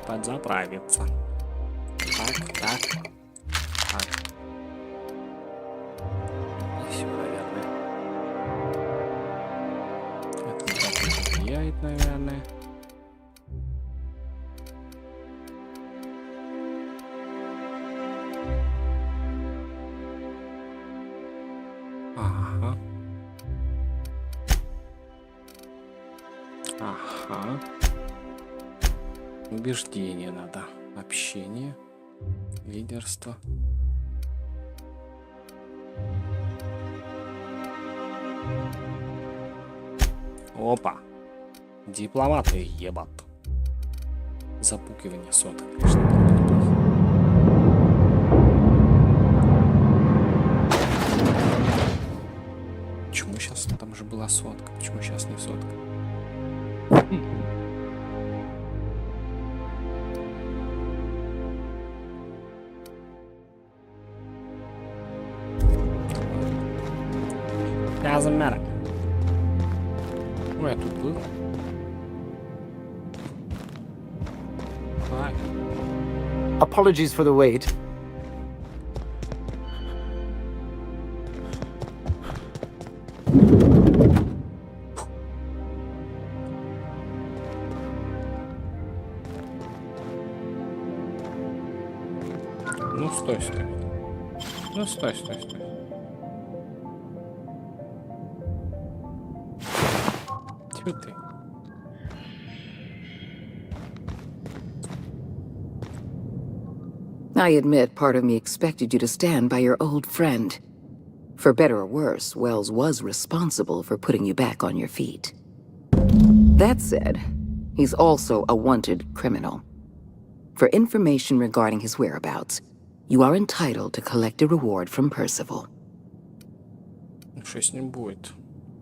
Подзаправиться. Так. И все, наверное. Это никак не влияет, наверное. Ага. Убеждение надо. Общение. Лидерство. Опа. Дипломаты ебат. Запукивание соток, конечно. Почему сейчас? Там же была сотка. Почему сейчас не сотка? Doesn't matter. Ой, я тут был. Hi. Apologies for the wait. Ну, стой. Ну, стой. Тьфу ты. I admit part of me expected you to stand by your old friend. For better or worse, Wells was responsible for putting you back on your feet. That said, he's also a wanted criminal. For information regarding his whereabouts, you are entitled to collect a reward from Percival. Что с ним будет?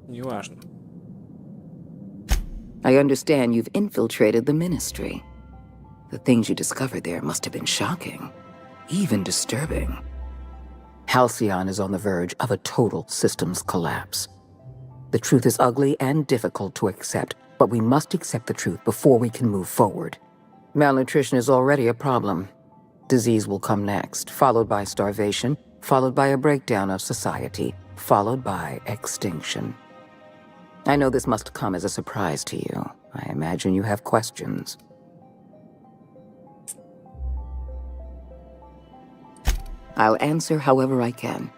Неважно. I understand you've infiltrated the Ministry. The things you discovered there must have been shocking, even disturbing. Halcyon is on the verge of a total systems collapse. The truth is ugly and difficult to accept, but we must accept the truth before we can move forward. Malnutrition is already a problem. Disease will come next, followed by starvation, followed by a breakdown of society, followed by extinction. I know this must come as a surprise to you. I imagine you have questions. I'll answer however I can.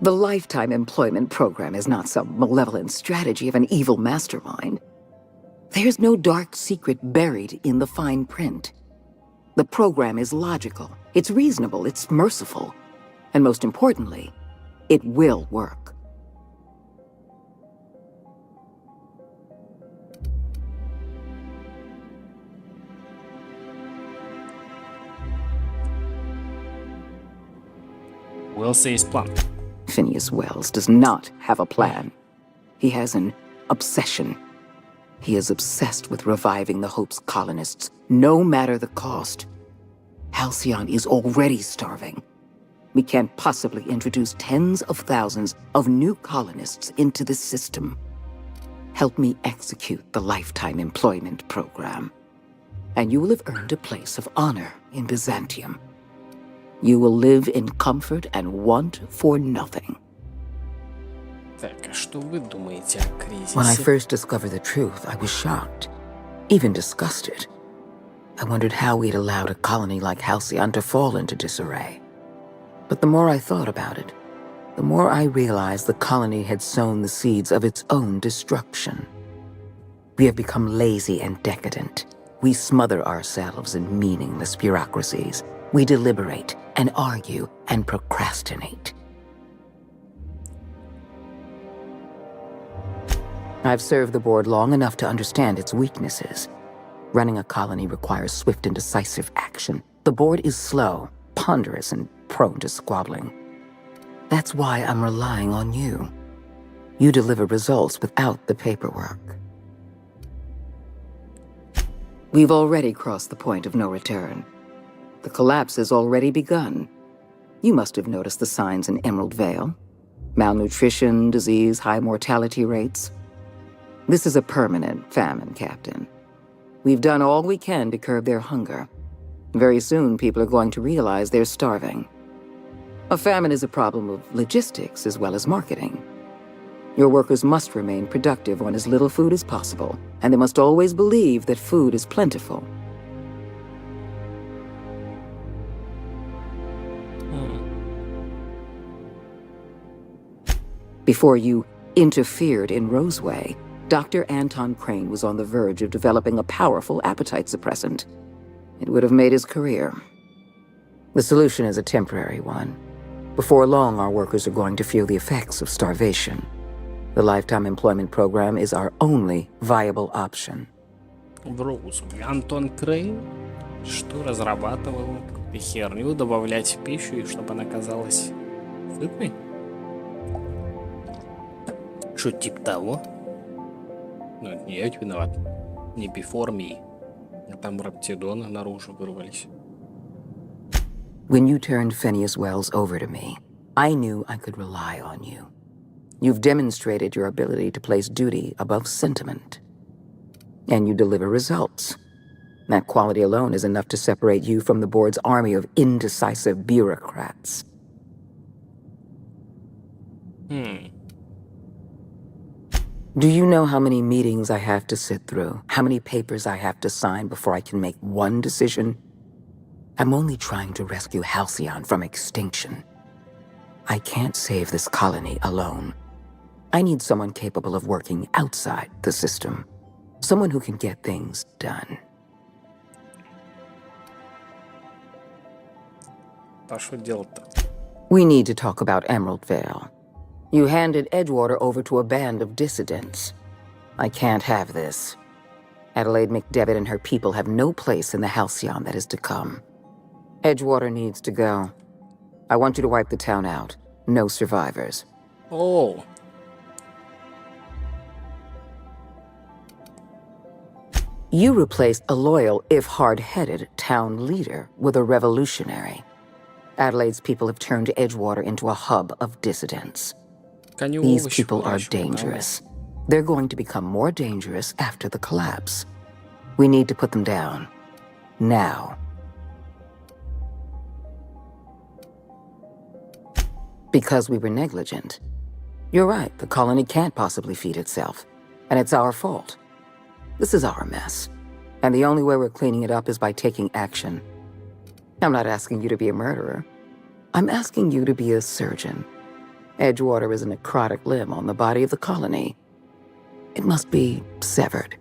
The Lifetime Employment Program is not some malevolent strategy of an evil mastermind. There's no dark secret buried in the fine print. The program is logical, it's reasonable, it's merciful, and most importantly, it will work. We'll see his plan. Phineas Wells does not have a plan. He has an obsession. He is obsessed with reviving the Hope's colonists, no matter the cost. Halcyon is already starving. We can't possibly introduce tens of thousands of new colonists into this system. Help me execute the Lifetime Employment Program, and you will have earned a place of honor in Byzantium. You will live in comfort and want for nothing. Так, а что вы думаете о кризисе? When I first discovered the truth, I was shocked, even disgusted. I wondered how we'd allowed a colony like Halcyon to fall into disarray. But the more I thought about it, the more I realized the colony had sown the seeds of its own destruction. We have become lazy and decadent. We smother ourselves in meaningless bureaucracies. We deliberate and argue and procrastinate. I've served the board long enough to understand its weaknesses. Running a colony requires swift and decisive action. The board is slow, ponderous, and prone to squabbling. That's why I'm relying on you. You deliver results without the paperwork. We've already crossed the point of no return. The collapse has already begun. You must have noticed the signs in Emerald Vale. Malnutrition, disease, high mortality rates. This is a permanent famine, Captain. We've done all we can to curb their hunger. Very soon, people are going to realize they're starving. A famine is a problem of logistics as well as marketing. Your workers must remain productive on as little food as possible, and they must always believe that food is plentiful. Before you interfered in Roseway, Dr. Anton Crane was on the verge of developing a powerful appetite suppressant. It would have made his career. The solution is a temporary one. Before long, our workers are going to feel the effects of starvation. The Lifetime Employment Program is our only viable option. В Роузвей Антон Крейн, что разрабатывал херню добавлять в пищу, и чтобы она казалась сытной? Что типа того? Ну, это не я ведь виноват. Не before me. А там раптидоны наружу вырвались. When you turned Phineas Wells over to me, I knew I could rely on you. You've demonstrated your ability to place duty above sentiment. And you deliver results. That quality alone is enough to separate you from the board's army of indecisive bureaucrats. Do you know how many meetings I have to sit through? How many papers I have to sign before I can make one decision? I'm only trying to rescue Halcyon from extinction. I can't save this colony alone. I need someone capable of working outside the system. Someone who can get things done. А что делать-то? We need to talk about Emerald Vale. You handed Edgewater over to a band of dissidents. I can't have this. Adelaide McDevitt and her people have no place in the Halcyon that is to come. Edgewater needs to go. I want you to wipe the town out. No survivors. Oh. You replaced a loyal, if hard-headed, town leader with a revolutionary. Adelaide's people have turned Edgewater into a hub of dissidents. These people are dangerous. They're going to become more dangerous after the collapse. We need to put them down. Now. Because we were negligent. You're right, the colony can't possibly feed itself. And it's our fault. This is our mess. And the only way we're cleaning it up is by taking action. I'm not asking you to be a murderer. I'm asking you to be a surgeon. Edgewater is a necrotic limb on the body of the colony. It must be severed.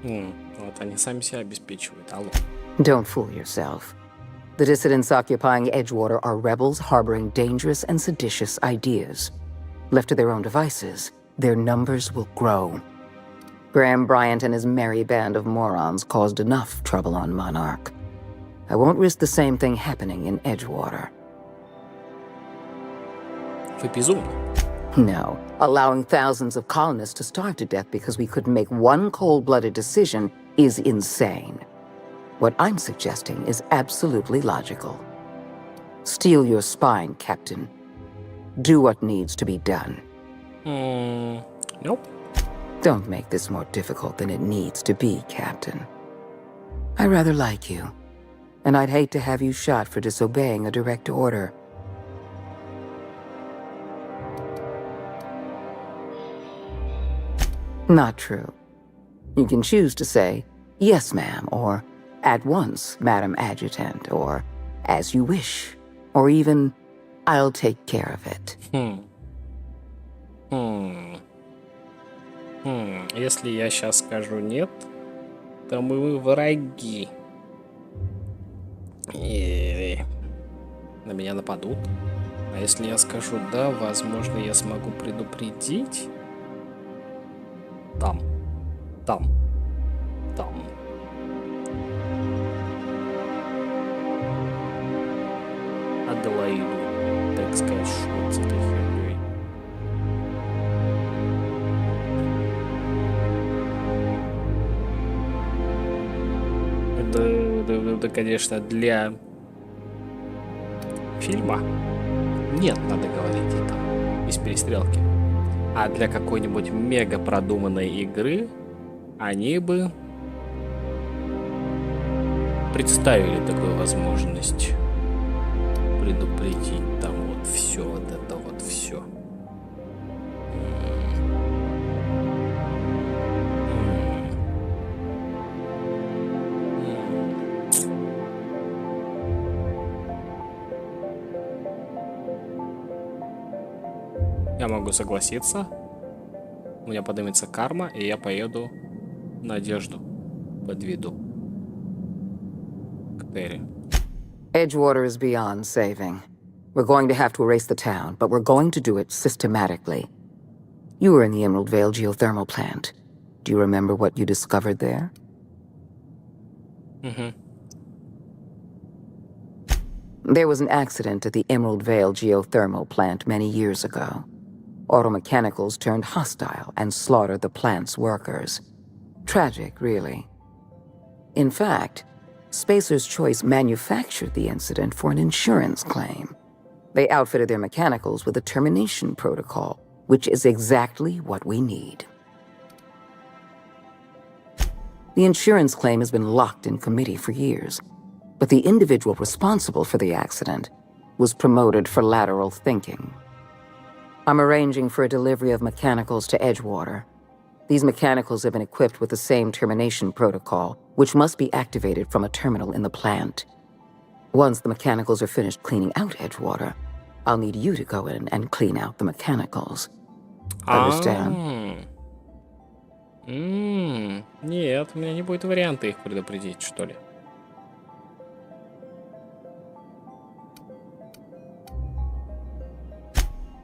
Вот они сами себя обеспечивают. Алло. Don't fool yourself. The dissidents occupying Edgewater are rebels harboring dangerous and seditious ideas. Left to their own devices, their numbers will grow. Graham Bryant and his merry band of morons caused enough trouble on Monarch. I won't risk the same thing happening in Edgewater. Вы безумны. No. Allowing thousands of colonists to starve to death because we couldn't make one cold-blooded decision is insane. What I'm suggesting is absolutely logical. Steel your spine, Captain. Do what needs to be done. Nope. Don't make this more difficult than it needs to be, Captain. I rather like you, and I'd hate to have you shot for disobeying a direct order. Not true. You can choose to say, yes, ma'am, or at once, Madam Adjutant, or as you wish, or even, I'll take care of it. Если я сейчас скажу нет, то мы враги. И на меня нападут. А если я скажу да, возможно, я смогу предупредить. Там. Аделаиду, так сказать, шут с этой херней. Да, конечно, для фильма нет, надо говорить это без перестрелки. А для какой-нибудь мега продуманной игры они бы представили такую возможность предупредить там вот все, вот это вот все. Я могу согласиться. У меня поднимется карма, и я поеду Надежду подведу к Терри. Edgewater is beyond saving. We're going to have to erase the town, but we're going to do it systematically. You were in the Emerald Vale geothermal plant. Do you remember what you discovered there? There was an accident at the Emerald Vale geothermal plant many years ago. Automechanicals turned hostile and slaughtered the plant's workers. Tragic, really. In fact, Spacer's Choice manufactured the incident for an insurance claim. They outfitted their mechanicals with a termination protocol, which is exactly what we need. The insurance claim has been locked in committee for years, but the individual responsible for the accident was promoted for lateral thinking. I'm arranging for a delivery of mechanicals to Edgewater. These mechanicals have been equipped with the same termination protocol, which must be activated from a terminal in the plant. Once the mechanicals are finished cleaning out Edgewater, I'll need you to go in and clean out the mechanicals. Understand? Нет, у меня не будет варианта их предупредить, что ли.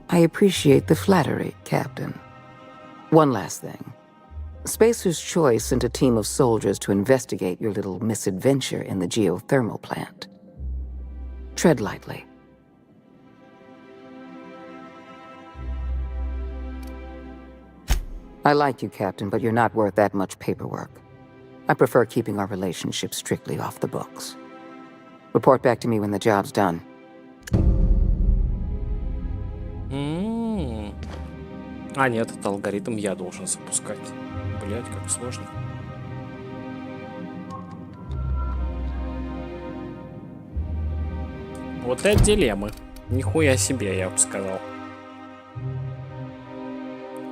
I appreciate the flattery, Captain. One last thing. Spacer's Choice sent a team of soldiers to investigate your little misadventure in the geothermal plant. Tread lightly. I like you, Captain, but you're not worth that much paperwork. I prefer keeping our relationship strictly off the books. Report back to me when the job's done. А, нет, это алгоритм я должен запускать. Блять, как сложно. Вот это дилеммы. Нихуя себе, я бы сказал.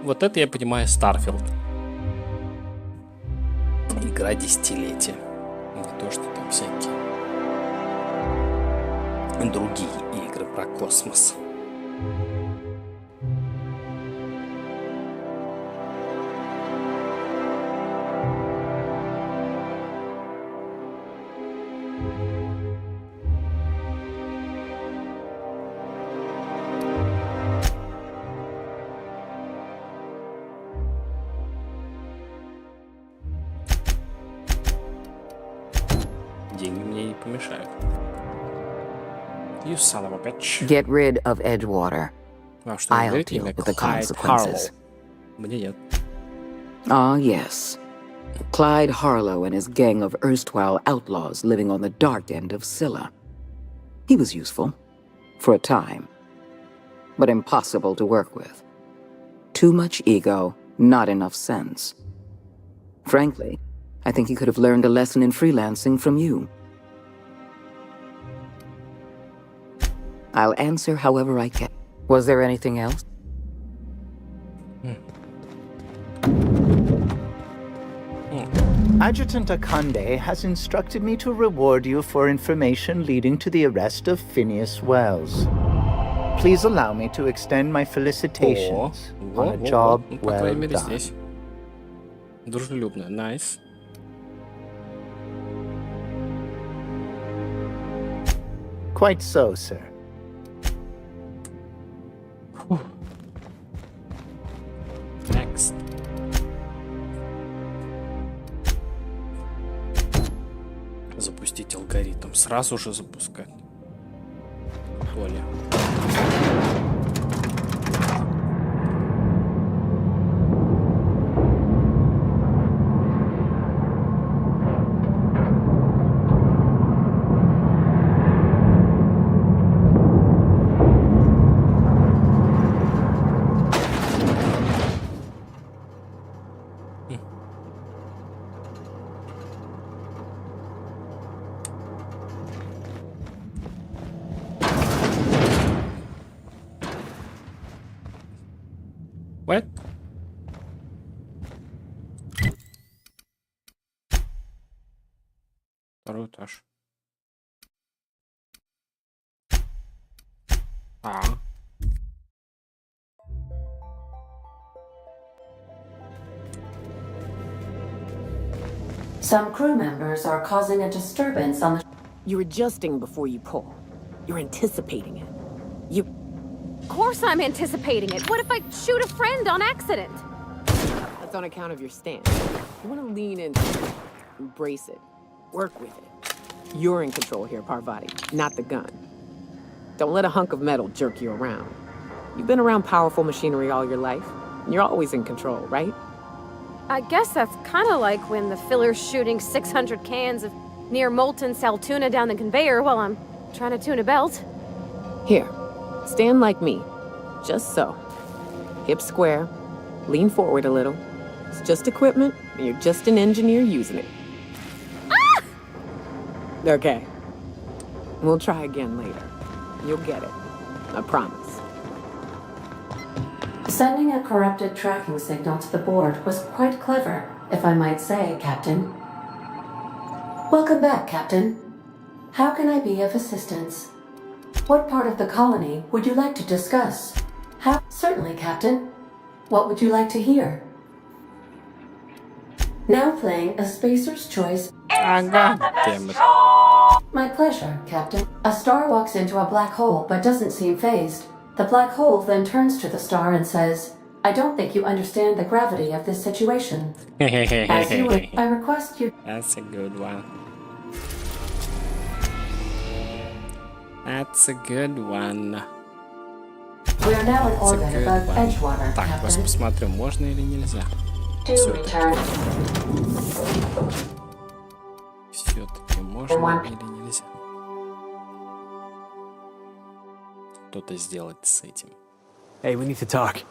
Вот это я понимаю Старфилд. Игра десятилетия. Не то, что там всякие другие игры про космос. Деньги мне не помешают. You son of a bitch. Get rid of Edgewater. А что, I'll говорит deal имя with the Клайд consequences. Харлоу? Мне нет. Ah, yes. Clyde Harlow and his gang of erstwhile outlaws living on the dark end of Scylla. He was useful. For a time. But impossible to work with. Too much ego, not enough sense. Frankly, I think he could have learned a lesson in freelancing from you. I'll answer however I can. Was there anything else? Adjutant Akande has instructed me to reward you for information leading to the arrest of Phineas Wells. Please allow me to extend my felicitations on a job По крайней well мере, done. здесь. Дружелюбно. Nice. Quite so, sir. Next. Запустить алгоритм. Сразу же запускать. То ли. What? Второй этаж. А. Some crew members are causing a disturbance on the... You're adjusting before you pull. You're anticipating it. Of course I'm anticipating it. What if I shoot a friend on accident? That's on account of your stance. You want to lean in, embrace it, work with it. You're in control here, Parvati, not the gun. Don't let a hunk of metal jerk you around. You've been around powerful machinery all your life, and you're always in control, right? I guess that's kind of like when the filler's shooting 600 cans of near molten sal tuna down the conveyor while I'm trying to tune a belt. Here, stand like me. Just so. Hips square. Lean forward a little. It's just equipment, and you're just an engineer using it. Ah! Okay. We'll try again later. You'll get it. I promise. Sending a corrupted tracking signal to the board was quite clever, if I might say, Captain. Welcome back, Captain. How can I be of assistance? What part of the colony would you like to discuss? How? Certainly, Captain. What would you like to hear? Now playing a Spacer's Choice. Damn it. My pleasure, Captain. A star walks into a black hole but doesn't seem phased. The black hole then turns to the star and says, I don't think you understand the gravity of this situation. As you would, I request you... That's a good one. That's a good one. We are now in That's a orbit good above one. Edgewater, Так, просто Captain. посмотрю, можно или нельзя. To return. Все-таки можно или нельзя. Что-то сделать с этим. Hey, we need to talk.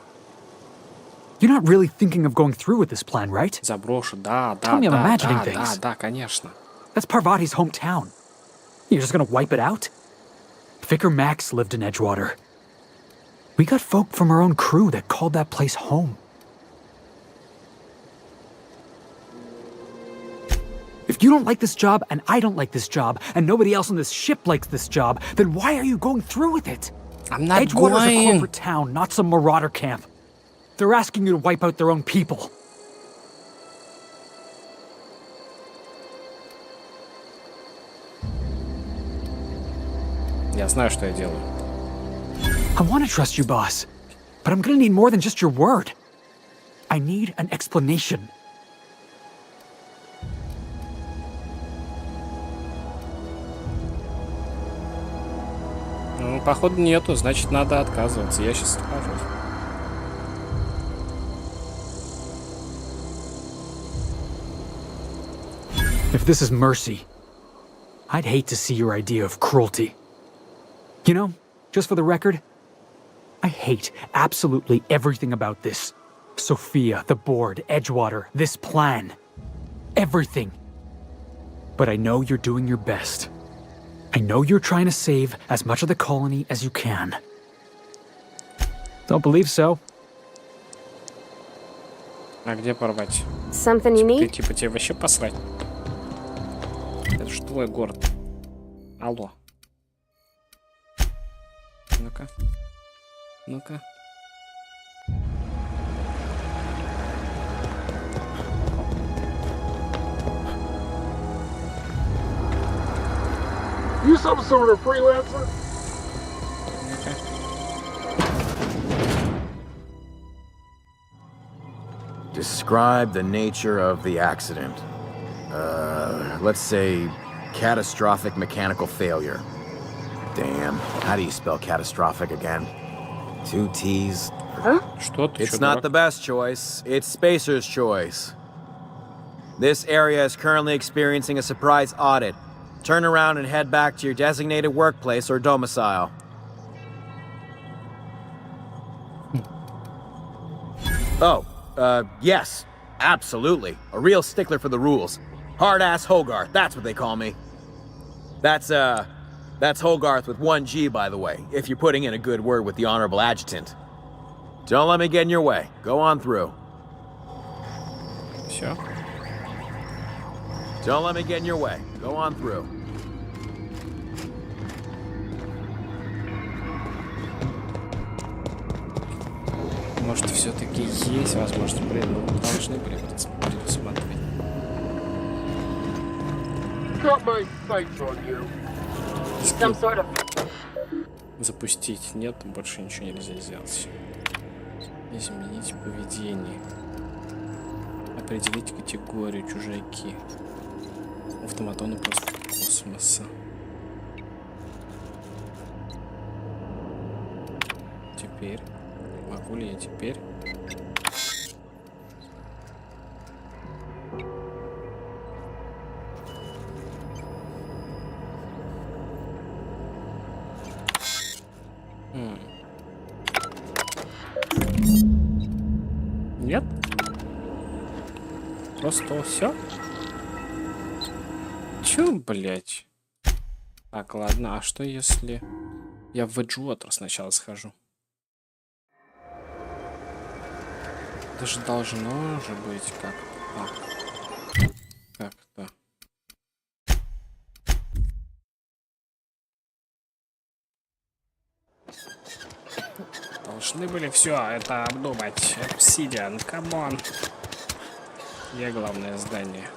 You're not really thinking of going through with this plan, right? Заброшу, да, Tell me I'm imagining да, things. да, конечно. That's Parvati's hometown. You're just gonna wipe it out? Vicar Max lived in Edgewater. We got folk from our own crew that called that place home. If you don't like this job, and I don't like this job, and nobody else on this ship likes this job, then why are you going through with it? I'm not Edgewater's going. a corporate town, not some marauder camp. They're asking you to wipe out their own people. Я знаю, что я делаю. I want to trust you, boss, but I'm gonna need more than just your word. I need an explanation. Ну, походу нету, значит, надо отказываться. Я сейчас откажусь. If this is mercy, I'd hate to see your idea of cruelty. You know, just for the record, I hate absolutely everything about this. Sophia, the board, Edgewater, this plan. Everything. But I know you're doing your best. I know you're trying to save as much of the colony as you can. Don't believe so. А где порвать? Something you Ты need? типа тебе вообще посрать? Это же твой город. Алло. Ну-ка. Ну-ка. You some sort of freelancer? Describe the nature of the accident. Let's say catastrophic mechanical failure. Damn, how do you spell catastrophic again? 2 T's. Huh? Что-то. It's not the best choice. It's Spacer's choice. This area is currently experiencing a surprise audit. Turn around and head back to your designated workplace or domicile. Oh, yes. Absolutely. A real stickler for the rules. Hard-ass Hogarth, that's what they call me. That's Hogarth with 1 G, by the way, if you're putting in a good word with the Honorable Adjutant. Don't let me get in your way. Go on through. Все. Don't let me get in your way. Go on through. Может, все-таки есть возможность, должны были предусмотреть. Got my sights on you. Some sort of... Запустить. Нет, больше ничего нельзя сделать. Изменить поведение. Определить категорию чужаки. Автоматоны просто космоса. Теперь. Могу ли я теперь? Нет? Просто все? Чё, блять? Так, ладно, а что если я в Edgewater сначала схожу? Это же должно же быть как-то. Как-то. Должны были все это обдумать. Obsidian, камон. Где главное здание?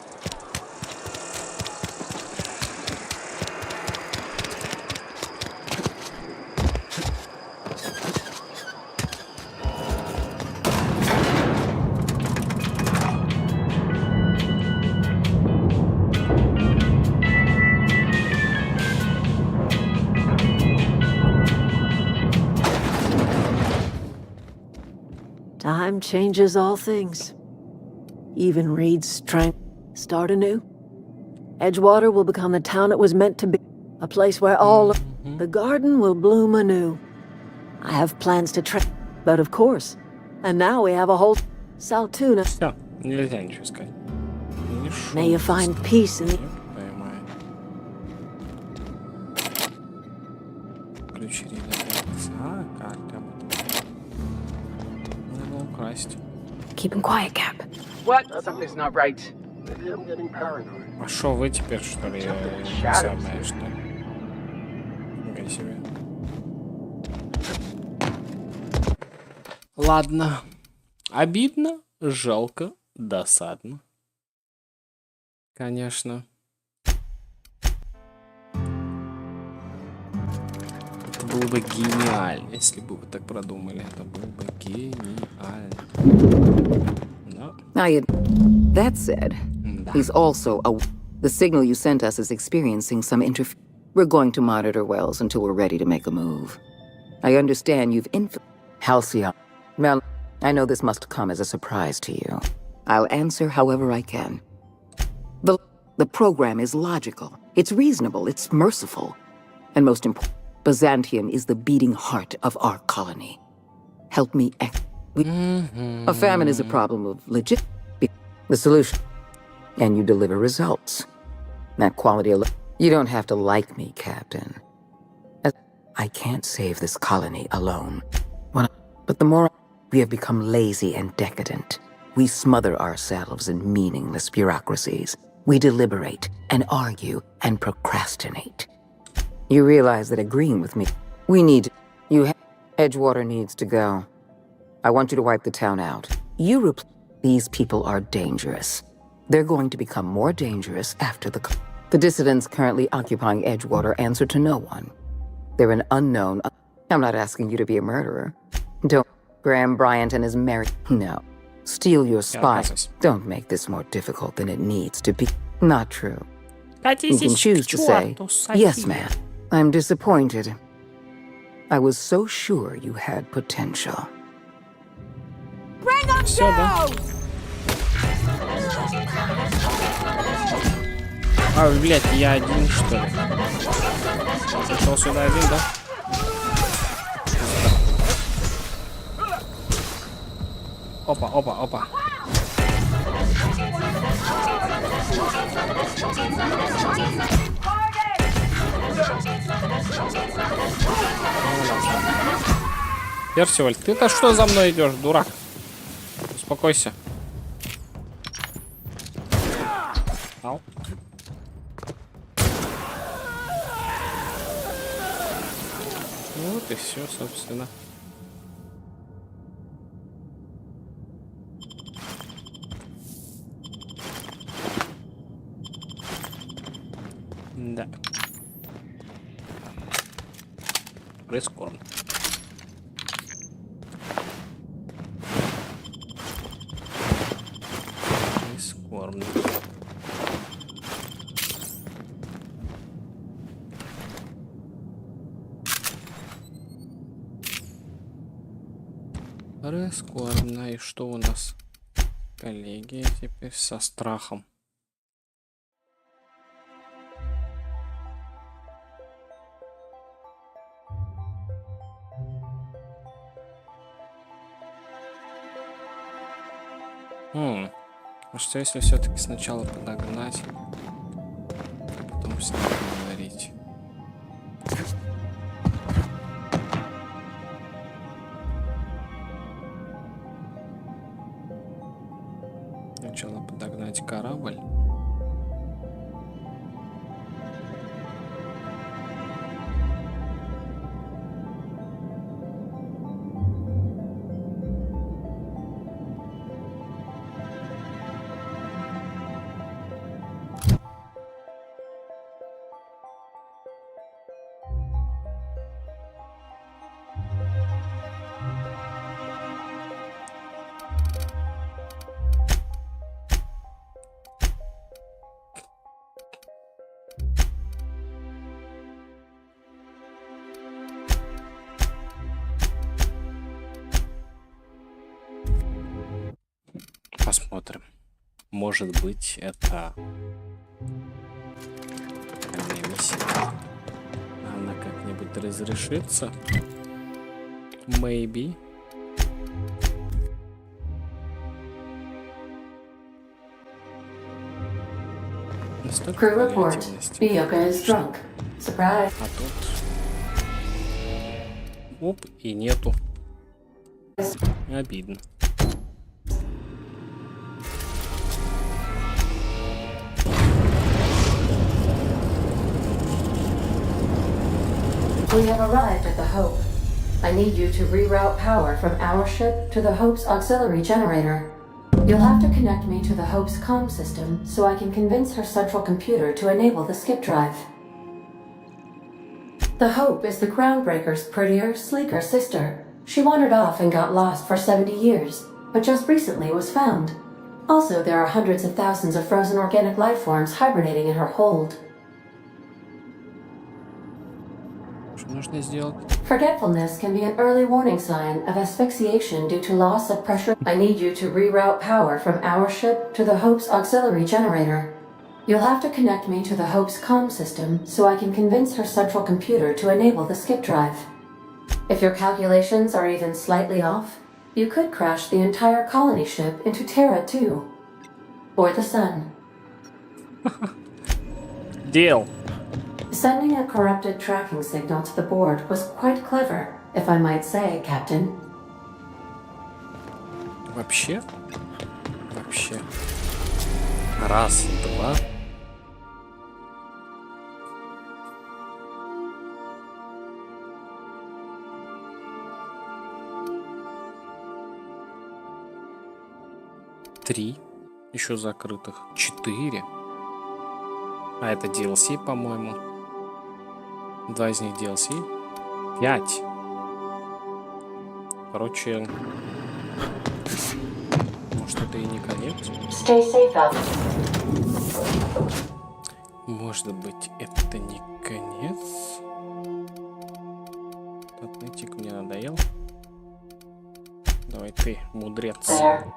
Time changes all things. Even Reed's trying to start anew. Edgewater will become the town it was meant to be. A place where all the garden will bloom anew. I have plans to but of course. And now we have a whole Saltuna. Все, нельзя ничего сказать. May you find peace in the... Ключи релиза. Как там? Надо украсть. Keep him quiet, Cap. What? Something's not right. Maybe I'm getting paranoid. А шо вы теперь, что ли, самое, что ли? Нифига себе. Ладно. Обидно, жалко, досадно. Конечно. Это было бы гениально, если бы вы так продумали. Это было бы гениально. Да. That said, he's also a... The signal you sent us is experiencing some We're going to monitor Wells until we're ready to make a move. I understand you've Halcyon. Well, I know this must come as a surprise to you. I'll answer however I can. The program is logical. It's reasonable. It's merciful. And most important, Byzantium is the beating heart of our colony. Help me A famine is a problem of legit... The solution. And you deliver results. That quality alone... You don't have to like me, Captain. I can't save this colony alone. But the more we have become lazy and decadent, we smother ourselves in meaningless bureaucracies. We deliberate and argue and procrastinate. You realize that agreeing with me, Edgewater needs to go. I want you to wipe the town out. These people are dangerous. They're going to become more dangerous after the dissidents currently occupying Edgewater answer to no one. They're an unknown... I'm not asking you to be a murderer. Don't... Graham Bryant and his Mary... No. Steal your spies. Don't make this more difficult than it needs to be. Not true. You can choose to say, yes, ma'am. I'm disappointed. I was so sure you had potential. Bring them down! А, блядь, я один, что ли? Зашел сюда один, да? Опа, опа, опа. Персиваль, ты-то что за мной идешь, дурак? Успокойся. Ау. Ну вот и все, собственно. Да. Прескорбно. Прискорбно. Прискорбно. И что у нас? Коллеги теперь со страхом. А что если все-таки сначала подогнать, а потом с ним поговорить? Сначала подогнать корабль. Посмотрим. Может быть, это миссия. Она как-нибудь разрешится. Maybe. Crew report. Miyuka is drunk. Surprise. А тут... Оп, и нету. Обидно. We have arrived at the Hope. I need you to reroute power from our ship to the Hope's auxiliary generator. You'll have to connect me to the Hope's comm system so I can convince her central computer to enable the skip drive. The Hope is the Groundbreaker's prettier, sleeker sister. She wandered off and got lost for 70 years, but just recently was found. Also, there are hundreds of thousands of frozen organic life forms hibernating in her hold. Что нужно сделать? Forgetfulness can be an early warning sign of asphyxiation due to loss of pressure. I need you to reroute power from our ship to the Hope's auxiliary generator. You'll have to connect me to the Hope's comm system so I can convince her central computer to enable the skip drive. If your calculations are even slightly off, you could crash the entire colony ship into Terra 2. Or the Sun. Deal. Sending a corrupted tracking signal to the board was quite clever, if I might say, Captain. Вообще. Раз, два. Три. Еще закрытых. 4. А это DLC, по-моему. 2 из них DLC. 5. Короче, может, это и не конец. Stay safe out. Может быть, это не конец. Атлетик мне надоел. Давай ты, мудрец. There.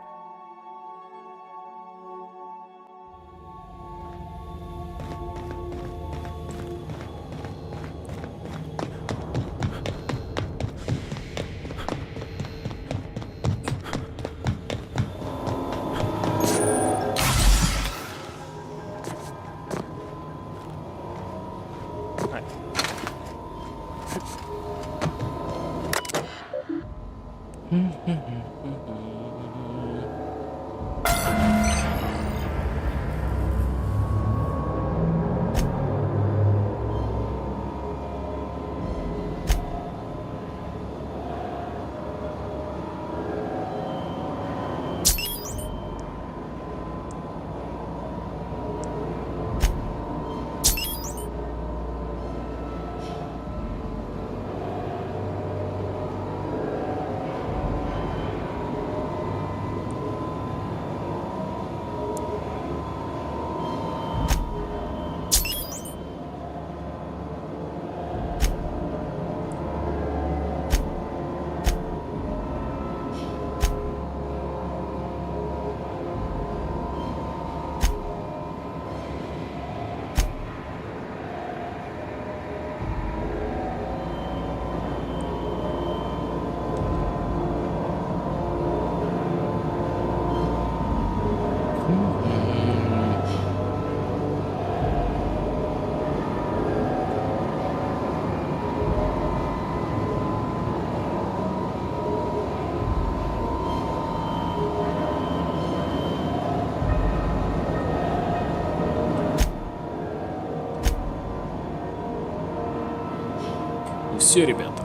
Все, ребята,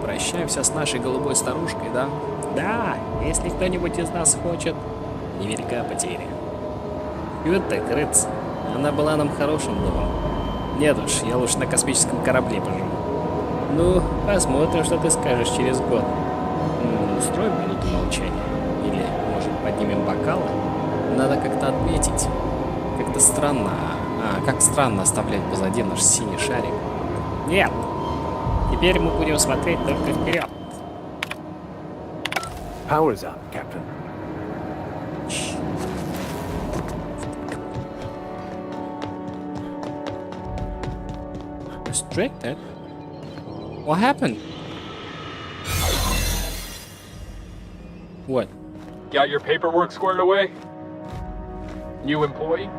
прощаемся с нашей голубой старушкой, да? Да, если кто-нибудь из нас хочет, невелика потеря. И вот так, рыц, она была нам хорошим домом. Нет уж, я лучше на космическом корабле поживу. Ну, посмотрим, что ты скажешь через год. Устроим минуту молчания? Или, может, поднимем бокалы? Надо как-то отметить. Как-то странно. Как странно оставлять позади наш синий шарик. Нет! Теперь мы будем смотреть только вперед. Power's up, Captain. Restricted? What happened? What? Got your paperwork squared away? New employee?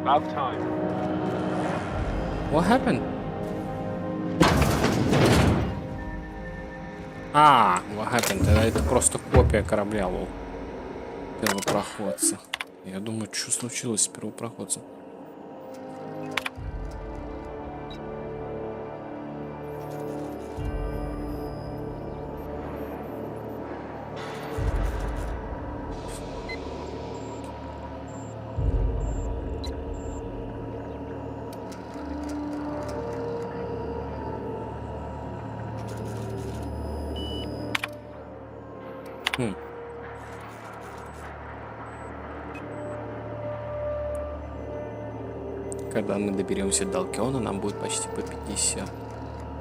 About time. What happened? What happened? Это просто копия корабля, лол. Первопроходца. Я думаю, что случилось с первопроходцем. Когда мы доберемся до Алкиона, нам будет почти по 50.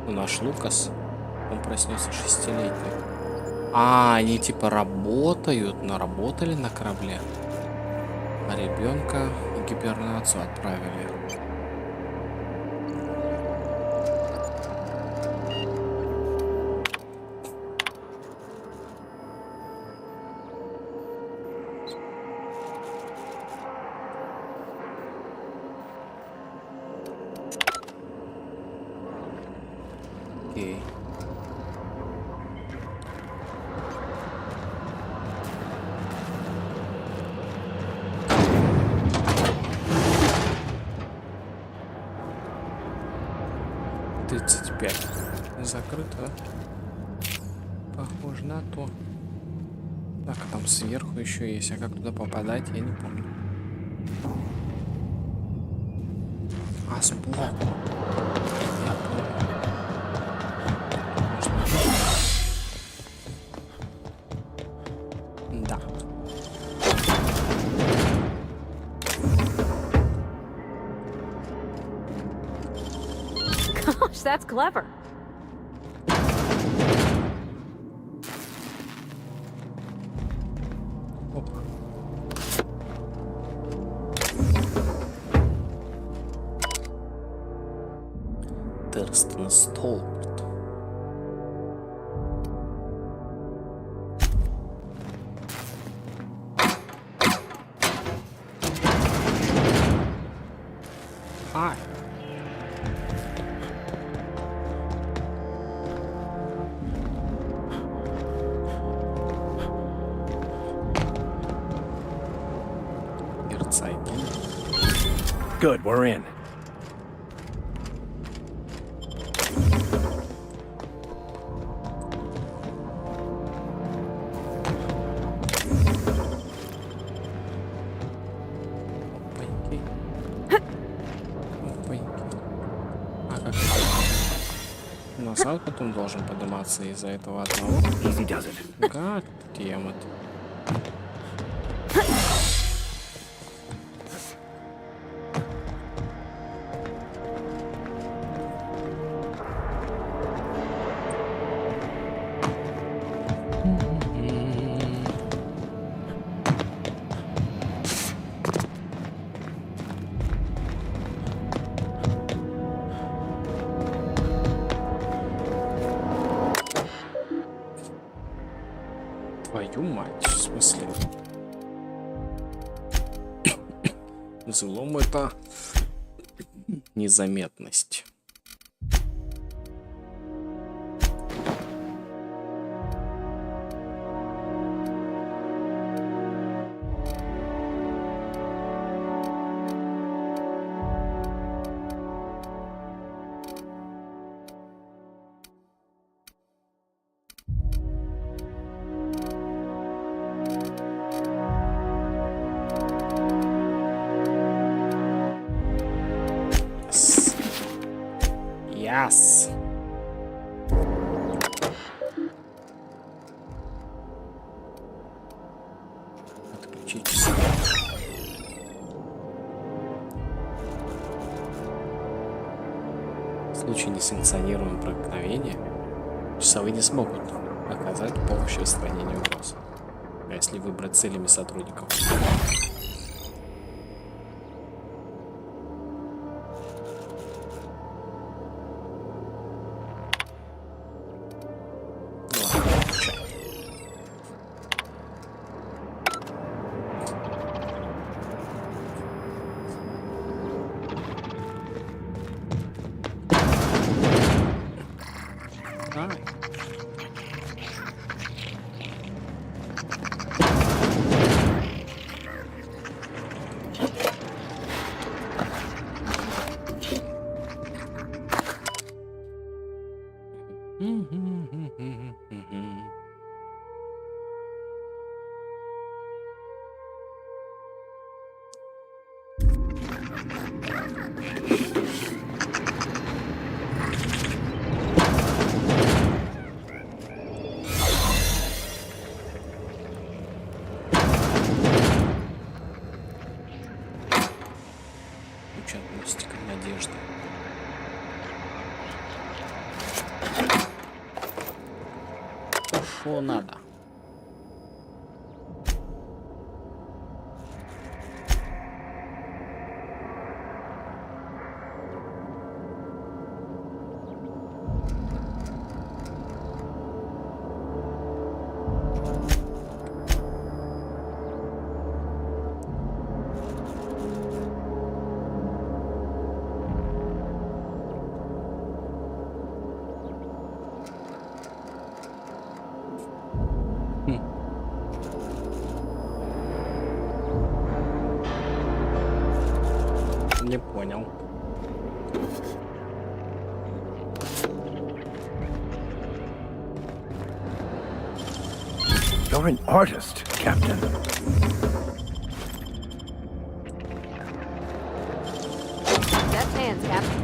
Ну, наш Лукас, он проснется 6-летний. Они типа работают, но работали на корабле. А ребенка в гибернацию отправили. Окей. Закрыто. Похоже на то. Так, а там сверху еще есть. А как туда попадать, я не помню. Сбоку. Я помню. Да. Gosh, that's clever. Столб. Good, we're in. Назад потом должен подниматься из-за этого одного. Easy does it. God damn it. Твою мать, в смысле? Взлом — это незаметность. Yes. Отключить часы. В случае несанкционированного проникновения часовые не смогут оказать помощь в устранении угроз, если выбрать целями сотрудников. А. Ключ от мостика надежды. Что надо? Не понял. You're an artist, Captain. That's hands, Captain.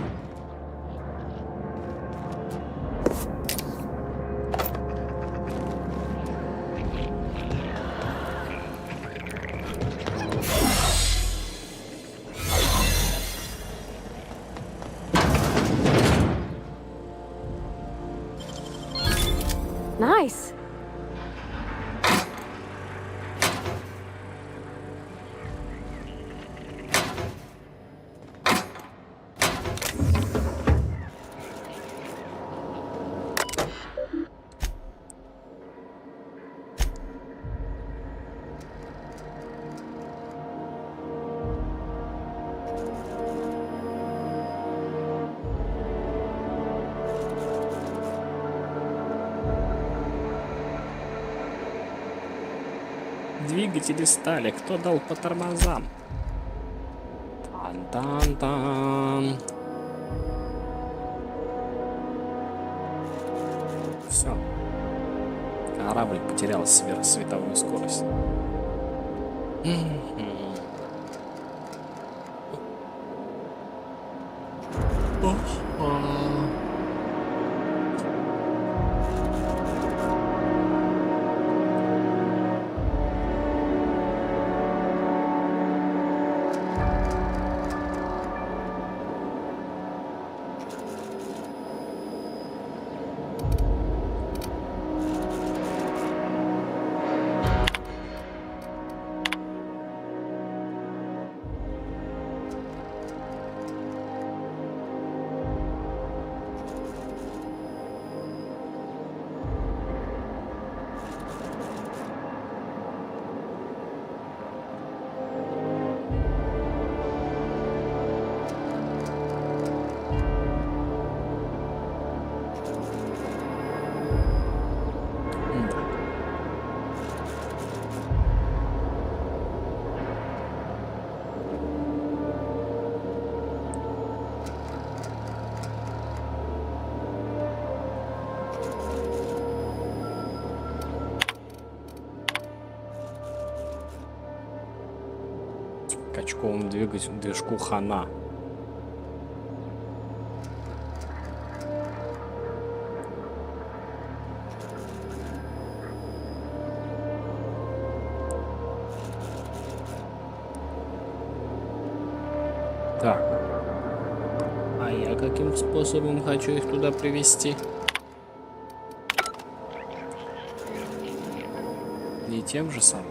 Nice. Двигатели стали. Кто дал по тормозам? Тан-тан-тан. Все. Корабль потерял сверхсветовую скорость. Качковому движку хана. Так. А я каким способом хочу их туда привести? Не тем же самым.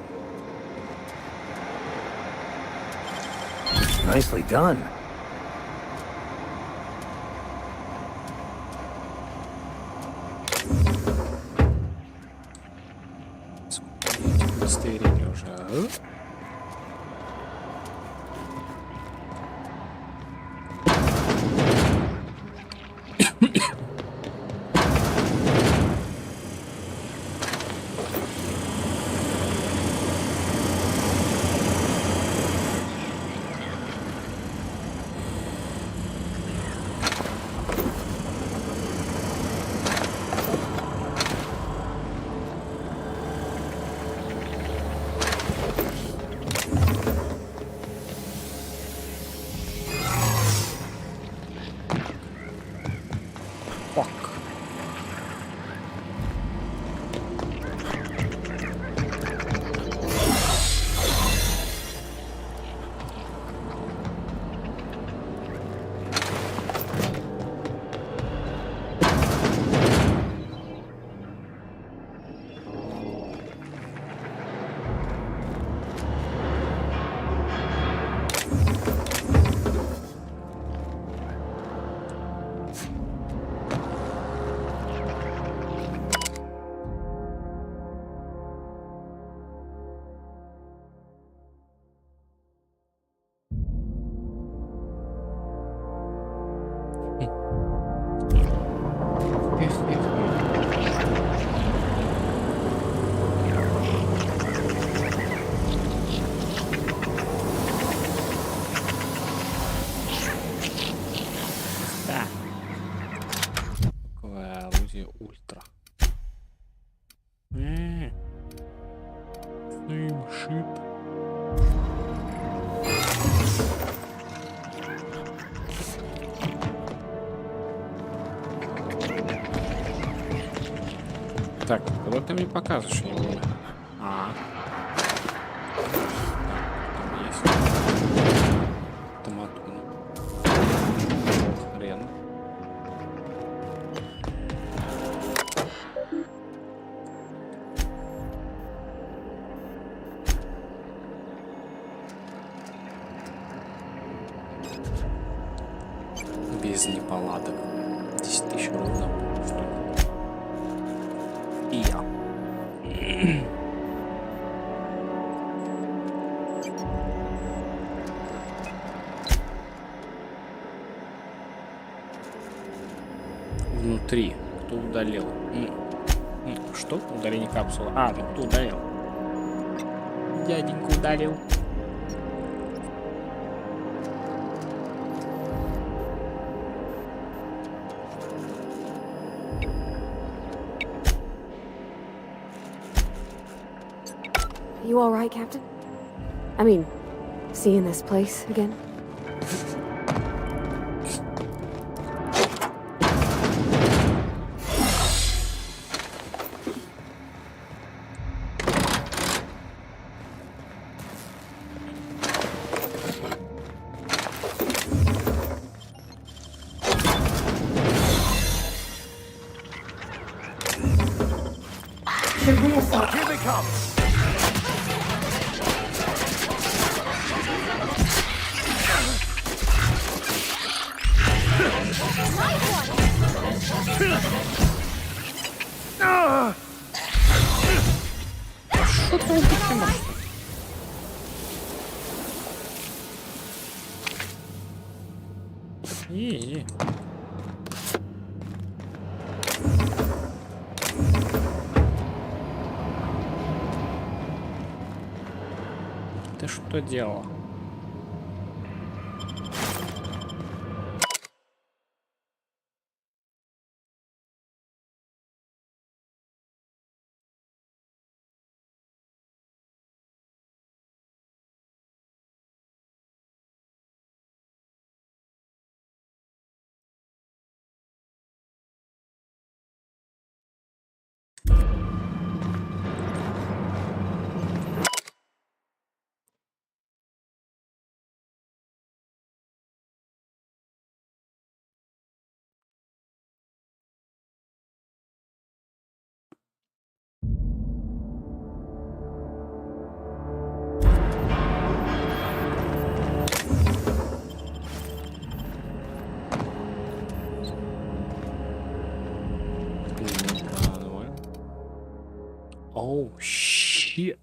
Nicely done. Удостоверение уже. fuck? Ультра. Шип. Так, куда ты мне показываешь его? Там есть. Томатуна. Хрен. Без неполадок. 10 тысяч ровно. И я. Внутри. Кто удалил? Что? Удаление капсулы. А, ну кто удалил? Дяденька удалил. You all right, Captain? I mean, seeing this place again? Should we assault? Here they come! Что-то он таким. Ты что делал? Oh shit.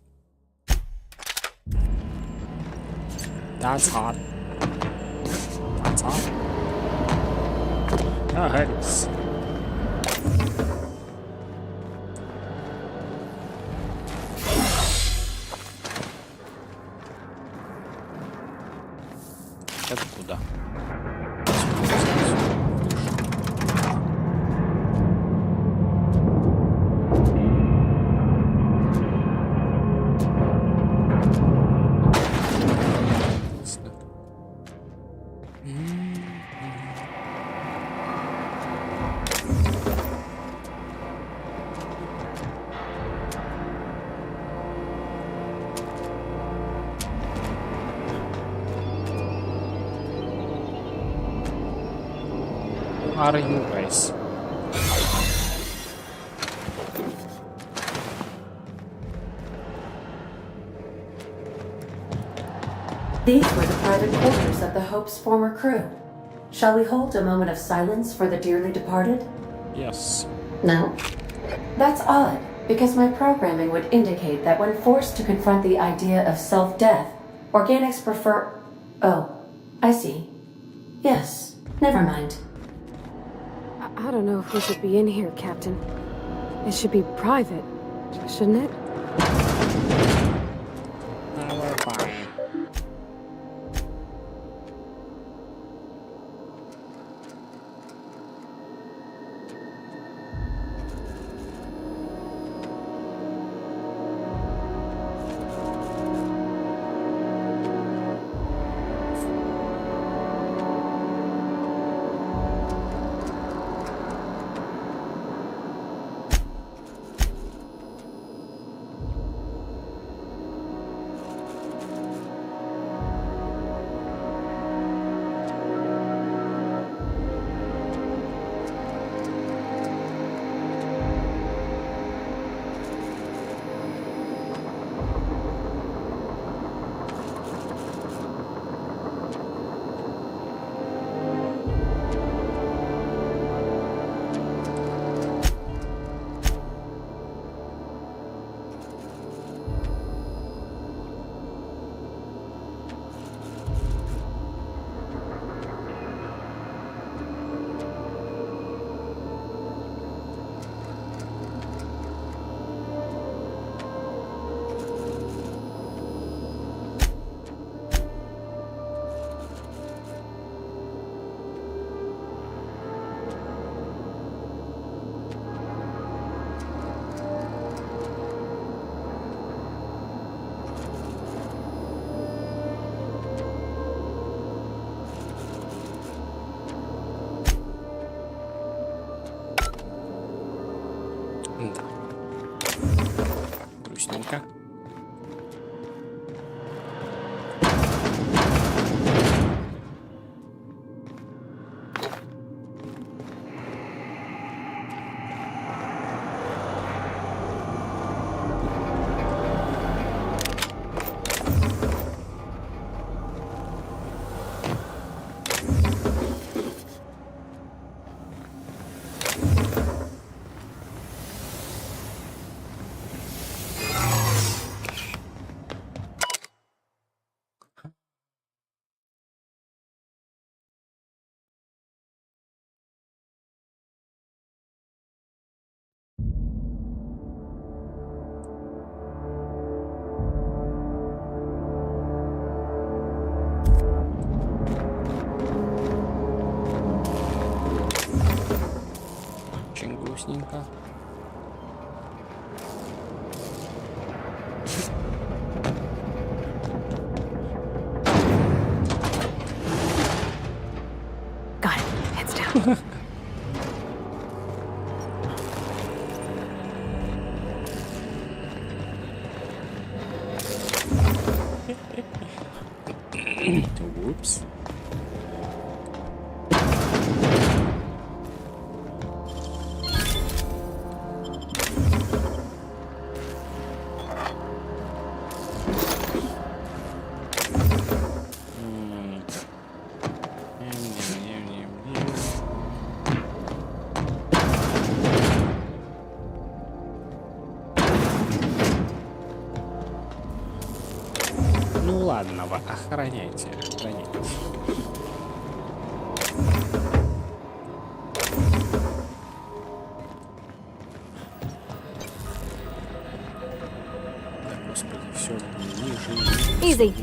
That's hot. That's hot. Oh, heads. Это куда? are you guys? These were the private quarters of the Hope's former crew. Shall we hold a moment of silence for the dearly departed? Yes. No. That's odd, because my programming would indicate that when forced to confront the idea of self-death, organics prefer... Oh, I see. Yes, never mind. I don't know if we should be in here, Captain. It should be private, shouldn't it? We're fine. Да. Грустненько. Очень грустненько. Got it. Heads down. Whoops. Ну ладно, охраняйте, охраняйте. Да, господи, все ниже. Easy.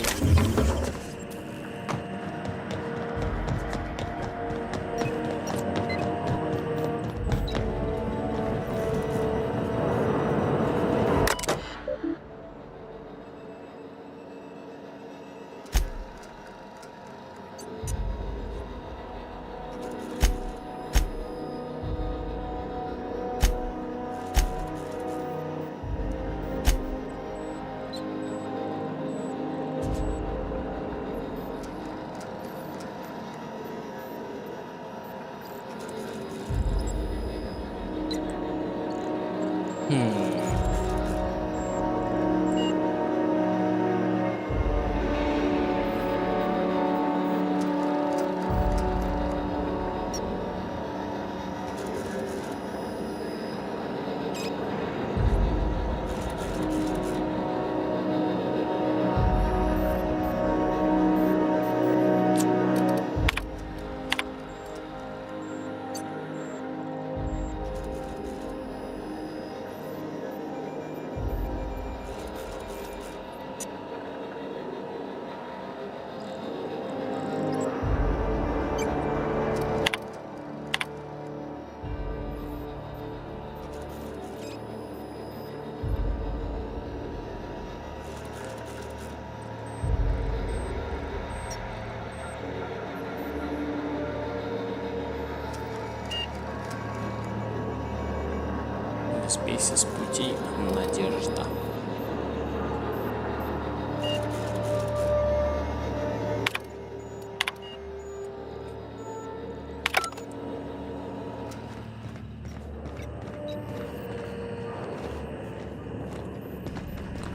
Сбейся с пути, Надежда.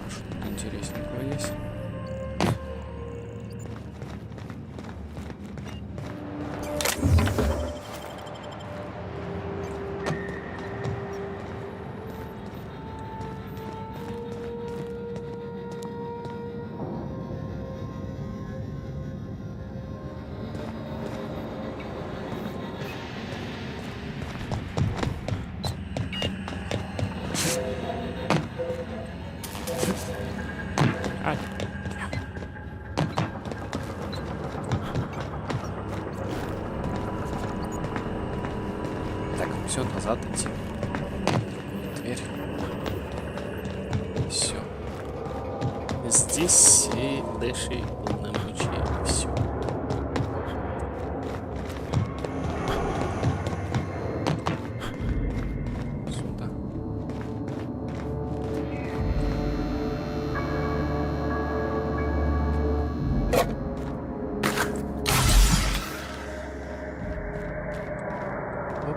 Что-то интересненькое есть. Все, назад идти. Дверь. Все. Здесь и дальше полномочия. Все. Сюда.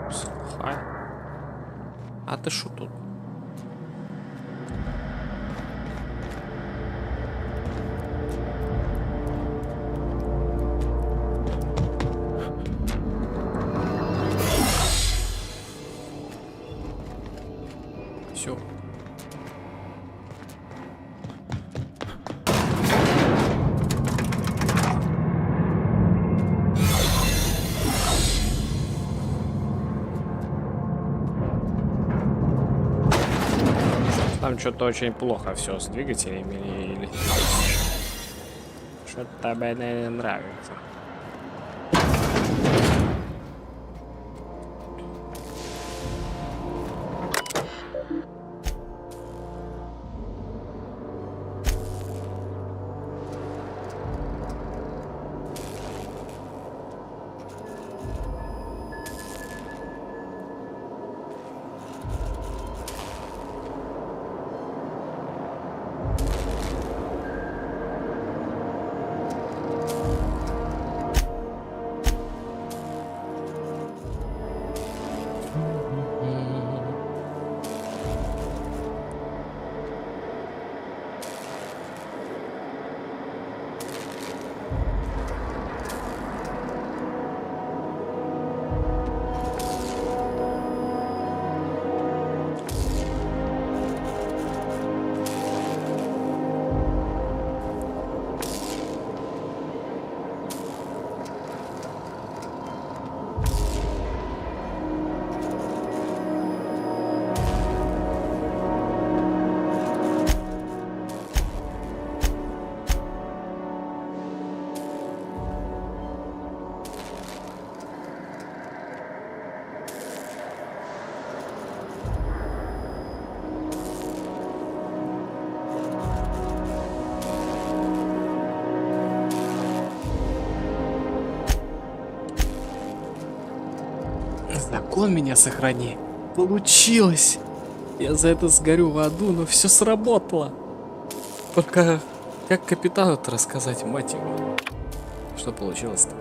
Упс. А ты шо тут? Все. Там что-то очень плохо все с двигателями или что-то тебе не нравится. Закон меня сохрани. Получилось. Я за это сгорю в аду, но все сработало. Только как капитану-то рассказать, мать его? Что получилось-то?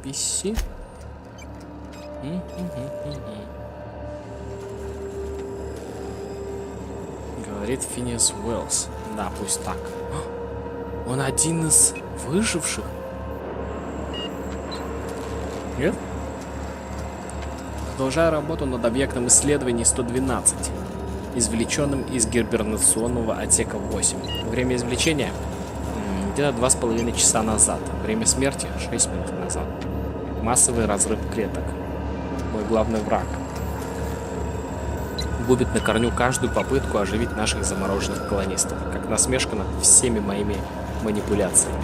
записи. Говорит Финиас Уэллс. Да, пусть так. Он один из выживших? Нет? Продолжаю работу над объектом исследований 112, извлеченным из гибернационного отсека 8. Время извлечения где-то 2,5 часа назад. Время смерти 6 минут назад. Массовый разрыв клеток. Мой главный враг. Губит на корню каждую попытку оживить наших замороженных колонистов, как насмешка над всеми моими манипуляциями.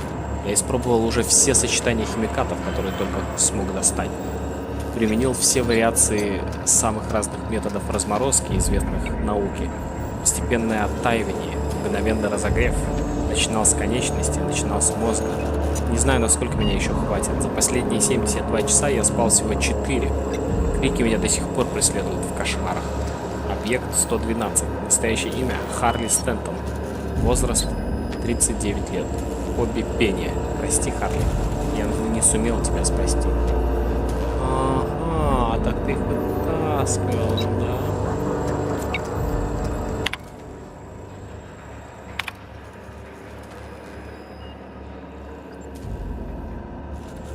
Я испробовал уже все сочетания химикатов, которые только смог достать. Применил все вариации самых разных методов разморозки, известных науке. Постепенное оттаивание, мгновенный разогрев. Начинал с конечности, начинал с мозга. Не знаю, насколько меня еще хватит. За последние 72 часа я спал всего 4. Крики меня до сих пор преследуют в кошмарах. Объект 112. Настоящее имя Харли Стентон. Возраст 39 лет. Хобби пение. Прости, Харли. Я не сумел тебя спасти. Ага, так ты их вытаскивал, да?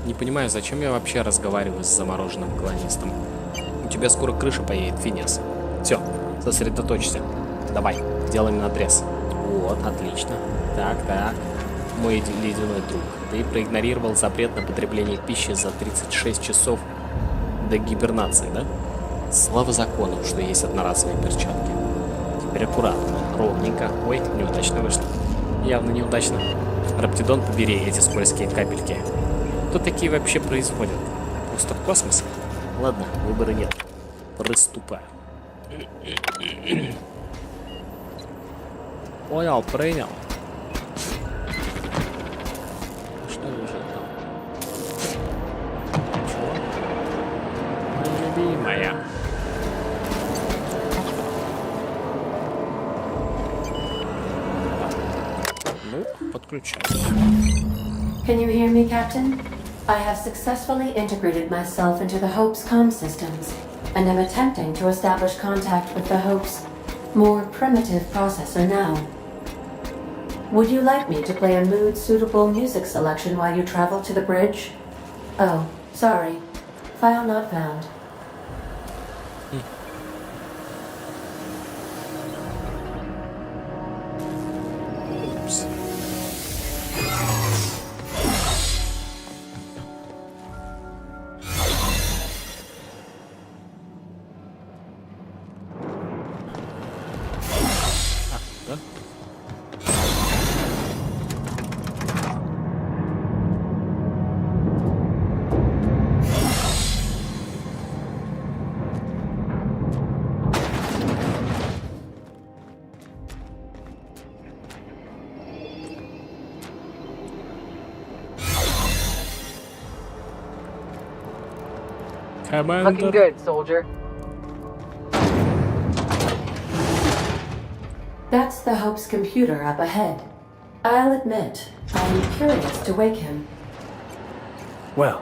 Не понимаю, зачем я вообще разговариваю с замороженным колонистом. У тебя скоро крыша поедет, Финиас. Все, сосредоточься. Давай, делаем надрез. Вот, отлично. Так. Мой ледяной друг. Ты проигнорировал запрет на потребление пищи за 36 часов до гибернации, да? Слава закону, что есть одноразовые перчатки. Теперь аккуратно, ровненько. Ой, неудачно вышло. Явно неудачно. Раптидон, побери эти скользкие капельки. Кто такие вообще производят? Просто космос? Ладно, выбора нет. Приступаю. Понял, принял. Что лежит там? Чего? Моя любимая. Ну, подключай. Can you hear me, Captain? I have successfully integrated myself into the Hope's comm systems, and am attempting to establish contact with the Hope's more primitive processor now. Would you like me to play a mood-suitable music selection while you travel to the bridge? Oh, sorry. File not found. Oops. Looking good, soldier. That's the Hope's computer up ahead. I'll admit, I'm curious to wake him. Well,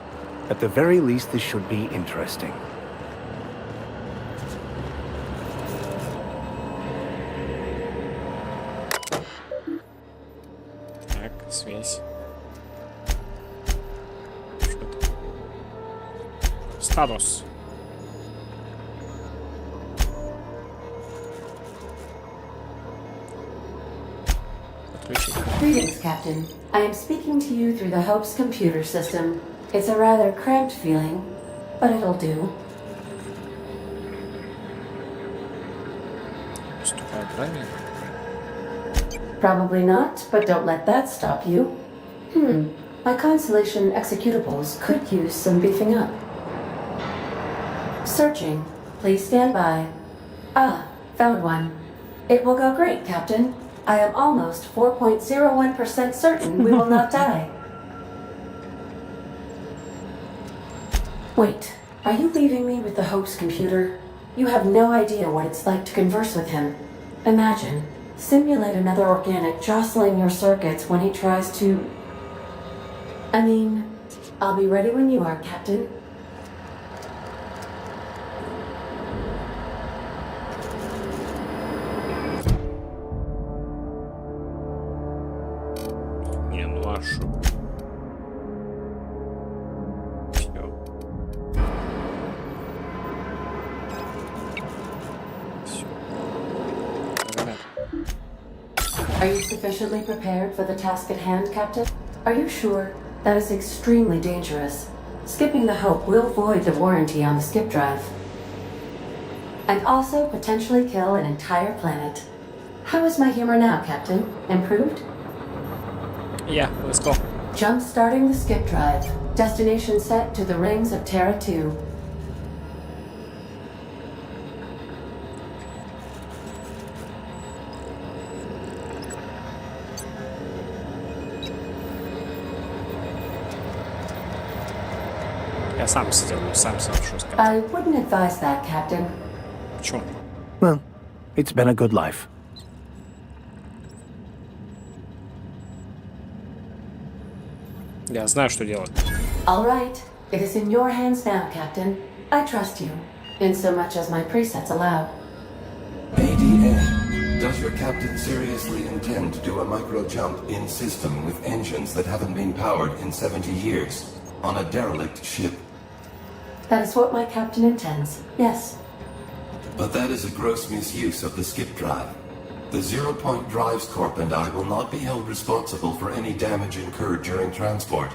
at the very least, this should be interesting. Так, связь. Статус. Greetings, Captain. I am speaking to you through the Hope's computer system. It's a rather cramped feeling, but it'll do. Probably not, but don't let that stop you. My Constellation executables could use some beefing up. Searching. Please stand by. Ah, found one. It will go great, Captain. I am almost 4.01% certain we will not die. Wait, are you leaving me with the Hope's computer? You have no idea what it's like to converse with him. Imagine, simulate another organic jostling your circuits when he tries to... I mean, I'll be ready when you are, Captain. Не, ну а шо? Are you sufficiently prepared for the task at hand, Captain? Are you sure? That is extremely dangerous. Skipping the Hope will void the warranty on the skip drive. And also potentially kill an entire planet. How is my humor now, Captain? Improved? Yeah, let's go. Jump starting the skip drive. Destination set to the rings of Terra 2. Я сам сделаю, сам совершу. I wouldn't advise that, Captain. Почему? Well, it's been a good life. Я знаю, что делать. All right. It is in your hands now, Captain. I trust you, in so much as my presets allow. ADA, does your captain seriously intend to do a micro-jump in system with engines that haven't been powered in 70 years on a derelict ship? That is what my captain intends, yes. But that is a gross misuse of the skip drive. The Zero Point Drives Corp and I will not be held responsible for any damage incurred during transport,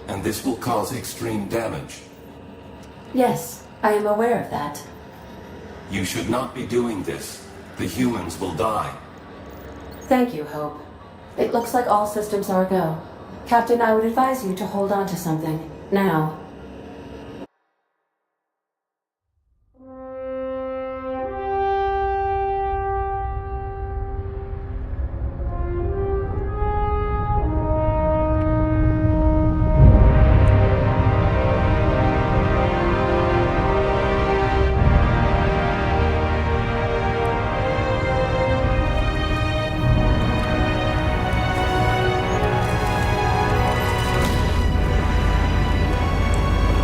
and this will cause extreme damage. Yes, I am aware of that. You should not be doing this. The humans will die. Thank you, Hope. It looks like all systems are go. Captain, I would advise you to hold on to something, now.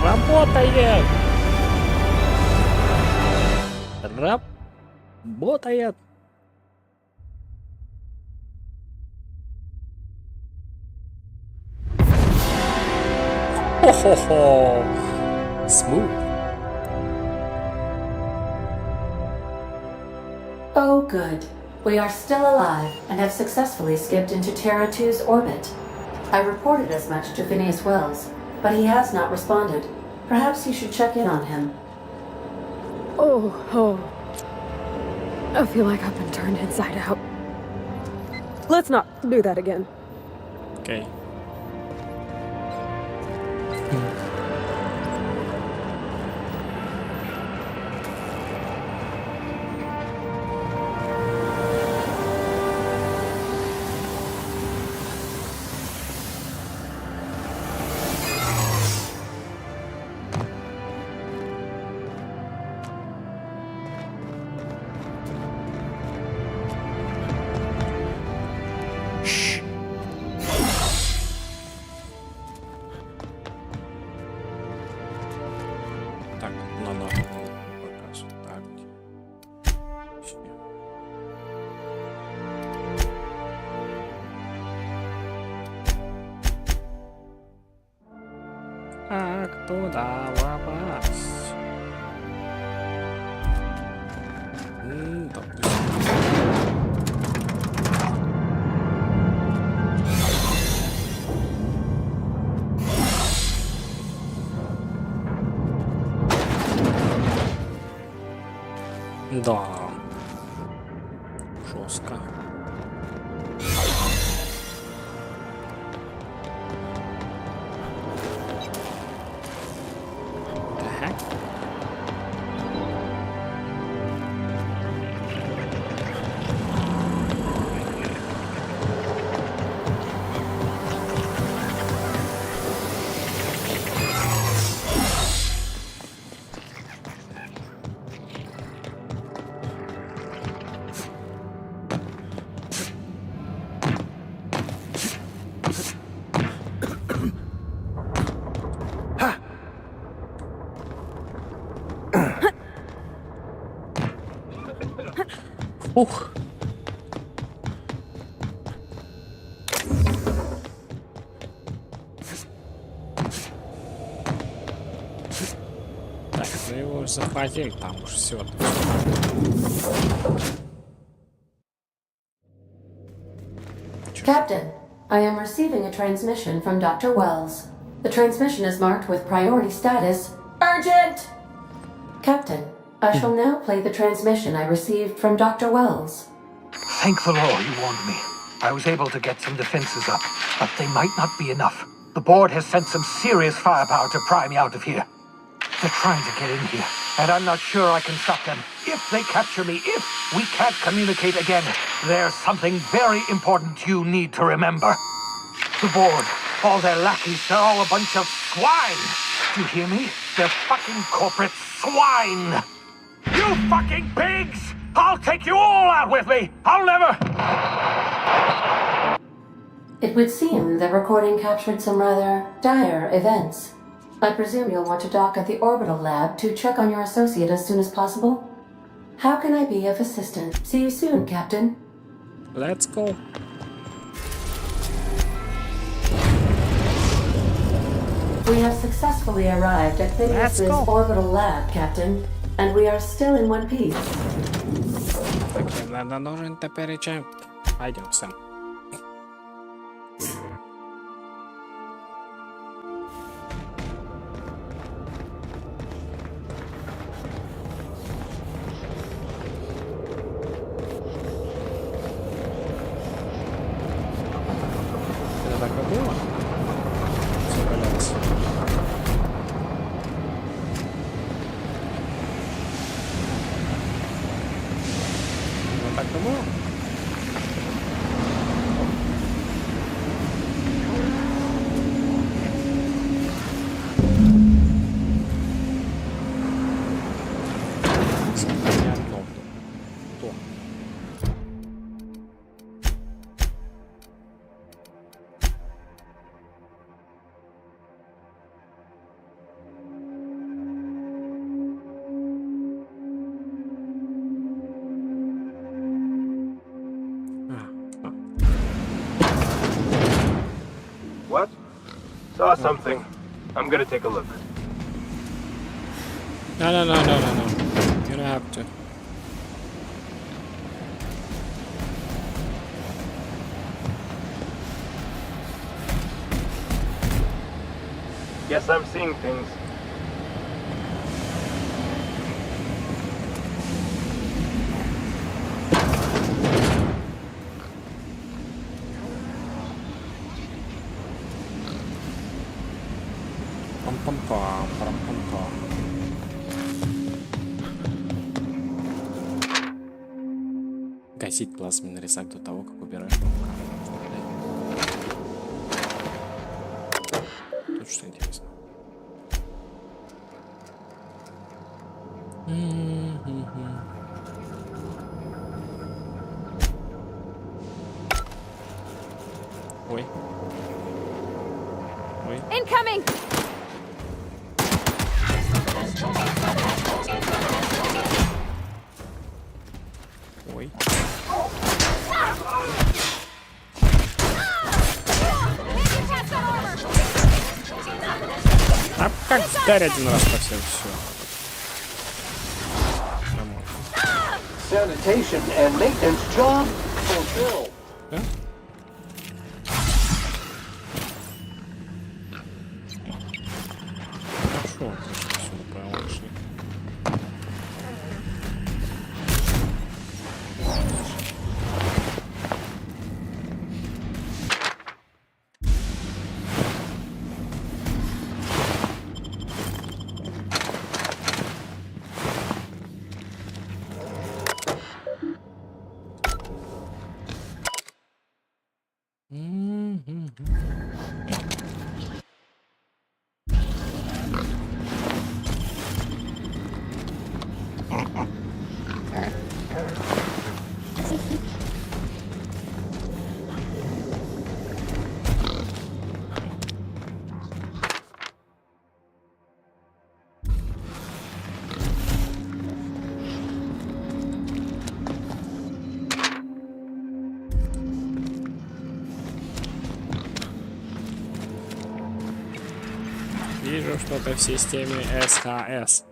Работает! Работает! Хо-хо-хо! Smooth. Oh, good. We are still alive and have successfully skipped into Terra 2's orbit. I reported as much to Phineas Wells, but he has not responded. Perhaps you should check in on him. Oh. I feel like I've been turned inside out. Let's not do that again. Okay. Туда попасть. Да. Жестко. Ух. Так, мы его захватили, там уж все. Captain, I am receiving a transmission from Dr. Wells. The transmission is marked with priority status urgent! Captain, I shall now play the transmission I received from Dr. Wells. Thank the Lord you warned me. I was able to get some defenses up, but they might not be enough. The board has sent some serious firepower to pry me out of here. They're trying to get in here, and I'm not sure I can stop them. If they capture me, if we can't communicate again, there's something very important you need to remember. The board, all their lackeys, they're all a bunch of swine. Do you hear me? They're fucking corporate swine. You fucking pigs! I'll take you all out with me! I'll never... It would seem the recording captured some rather dire events. I presume you'll want to dock at the orbital lab to check on your associate as soon as possible. How can I be of assistance? See you soon, Captain. Let's go. We have successfully arrived at Phineas's orbital lab, Captain, and we are still in one piece. Так, нам нужен теперь чем? Пойдем сам. Это так и было? Все валяется. Это так и было? What? Saw something. I'm gonna take a look. No. You don't have to. Guess I'm seeing things. Гасить плазменный резак до того, как убираешь волка. Тут что интересно. Ой. Ой. Incoming! Ой. А как вдарь один раз по всем все. Sanitation and maintenance job fulfilled. Да? Хорошо, отсюда правильно шли. Вижу что-то в системе СХС.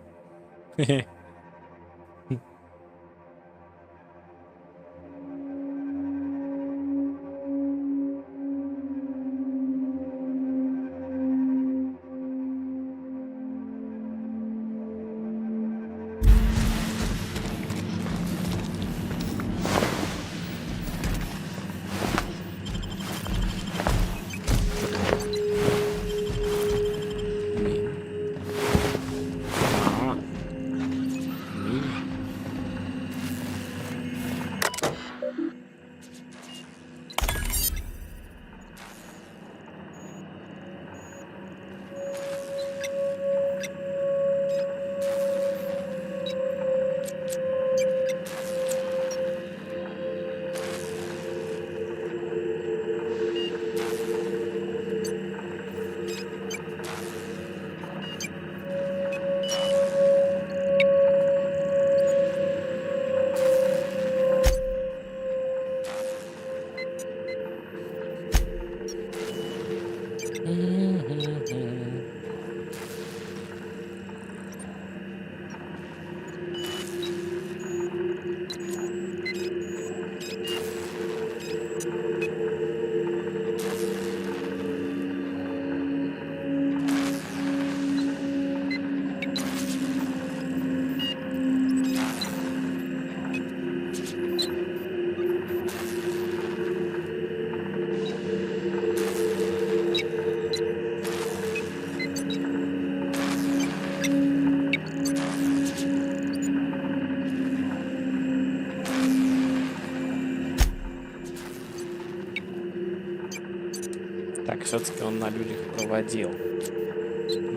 Так, все-таки он на людях проводил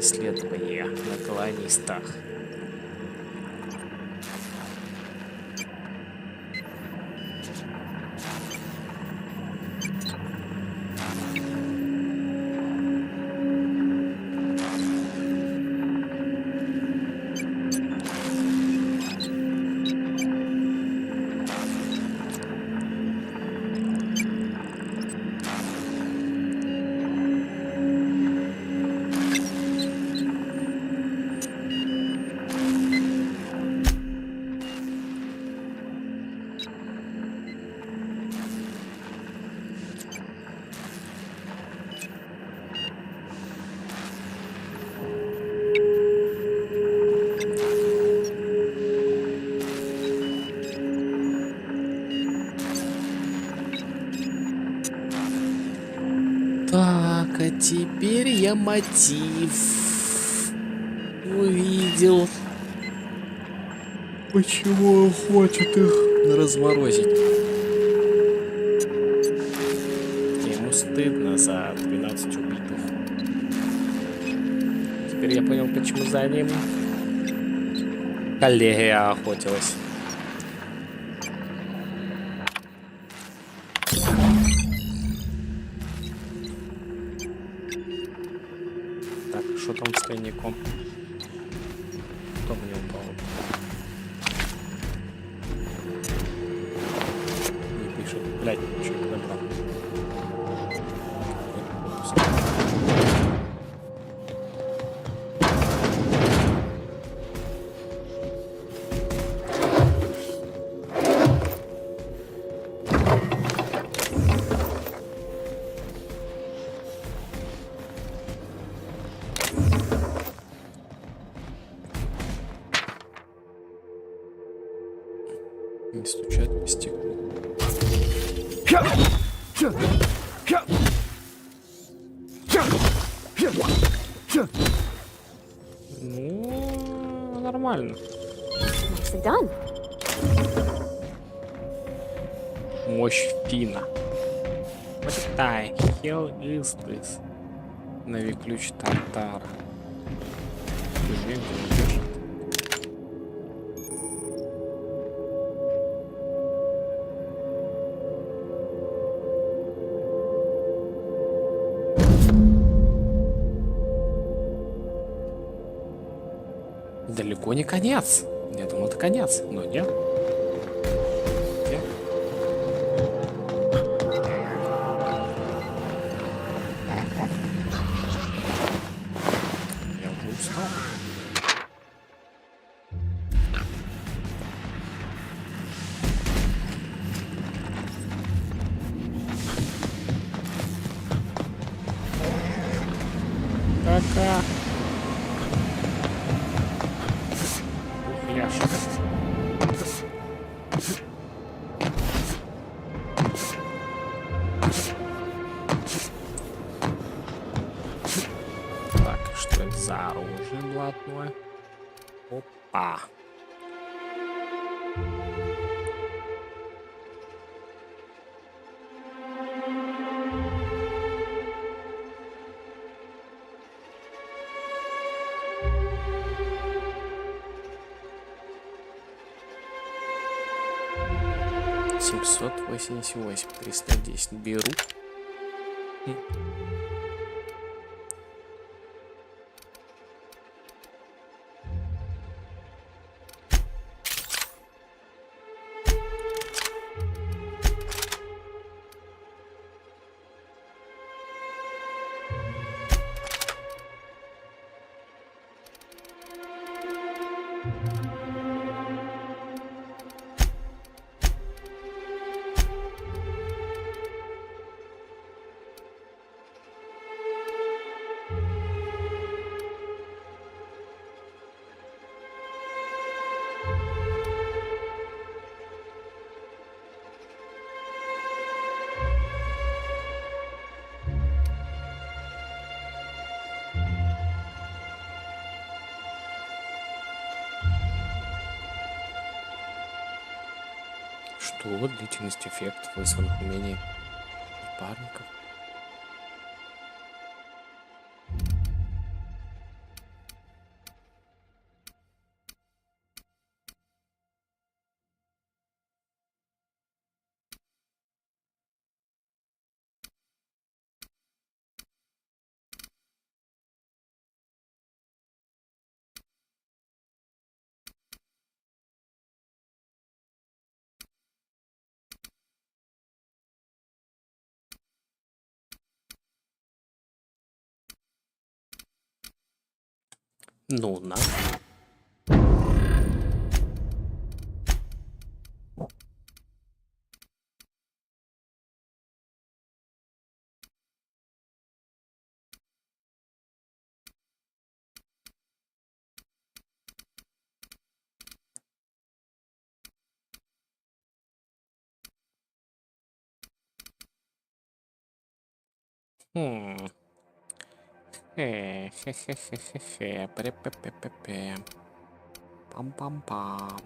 исследования на колонистах. Так, а теперь я мотив увидел. Почему он хочет их разморозить? Ему стыдно за 12 убитых. Теперь я понял, почему за ним коллега охотилась. Так, что там с тайником? Кто мне упал? Не пишет. Блядь, что я подобрал? Не стучать по стеклу. Ну, нормально. Мощь Фина. What the hell is this? Новый ключ Тартара. Далеко не конец. Я думал, это конец, но нет. Нет. Я пока. Ухляш. Так, что это за оружие блатное? Опа. $788, 310 беру. Что? Длительность эффектов вызванных умений напарников. Ну, на. Хе-хе-хе-хе-хе-хе. Пре-пе-пе-пе-пе. Пам-пам-пам.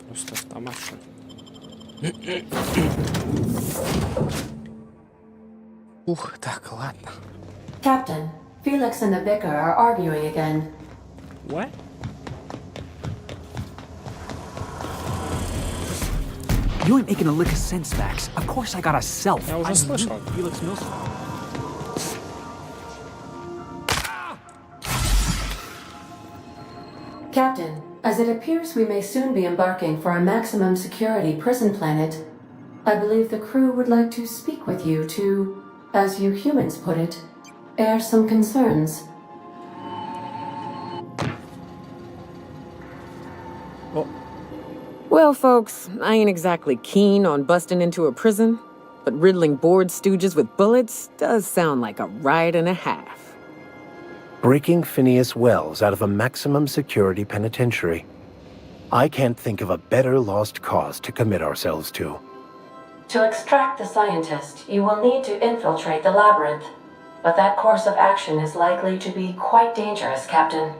Просто автомат. Ух, так, ладно. Captain, Felix and the vicar are arguing again. What? You ain't making a lick of sense, Max. Of course I got a self. Я уже слышал. Felix knows. Captain, as it appears we may soon be embarking for a maximum security prison planet, I believe the crew would like to speak with you to, as you humans put it, air some concerns. Well, folks, I ain't exactly keen on busting into a prison, but riddling bored stooges with bullets does sound like a ride and a half. Breaking Phineas Wells out of a maximum security penitentiary. I can't think of a better lost cause to commit ourselves to. To extract the scientist, you will need to infiltrate the labyrinth. But that course of action is likely to be quite dangerous, Captain.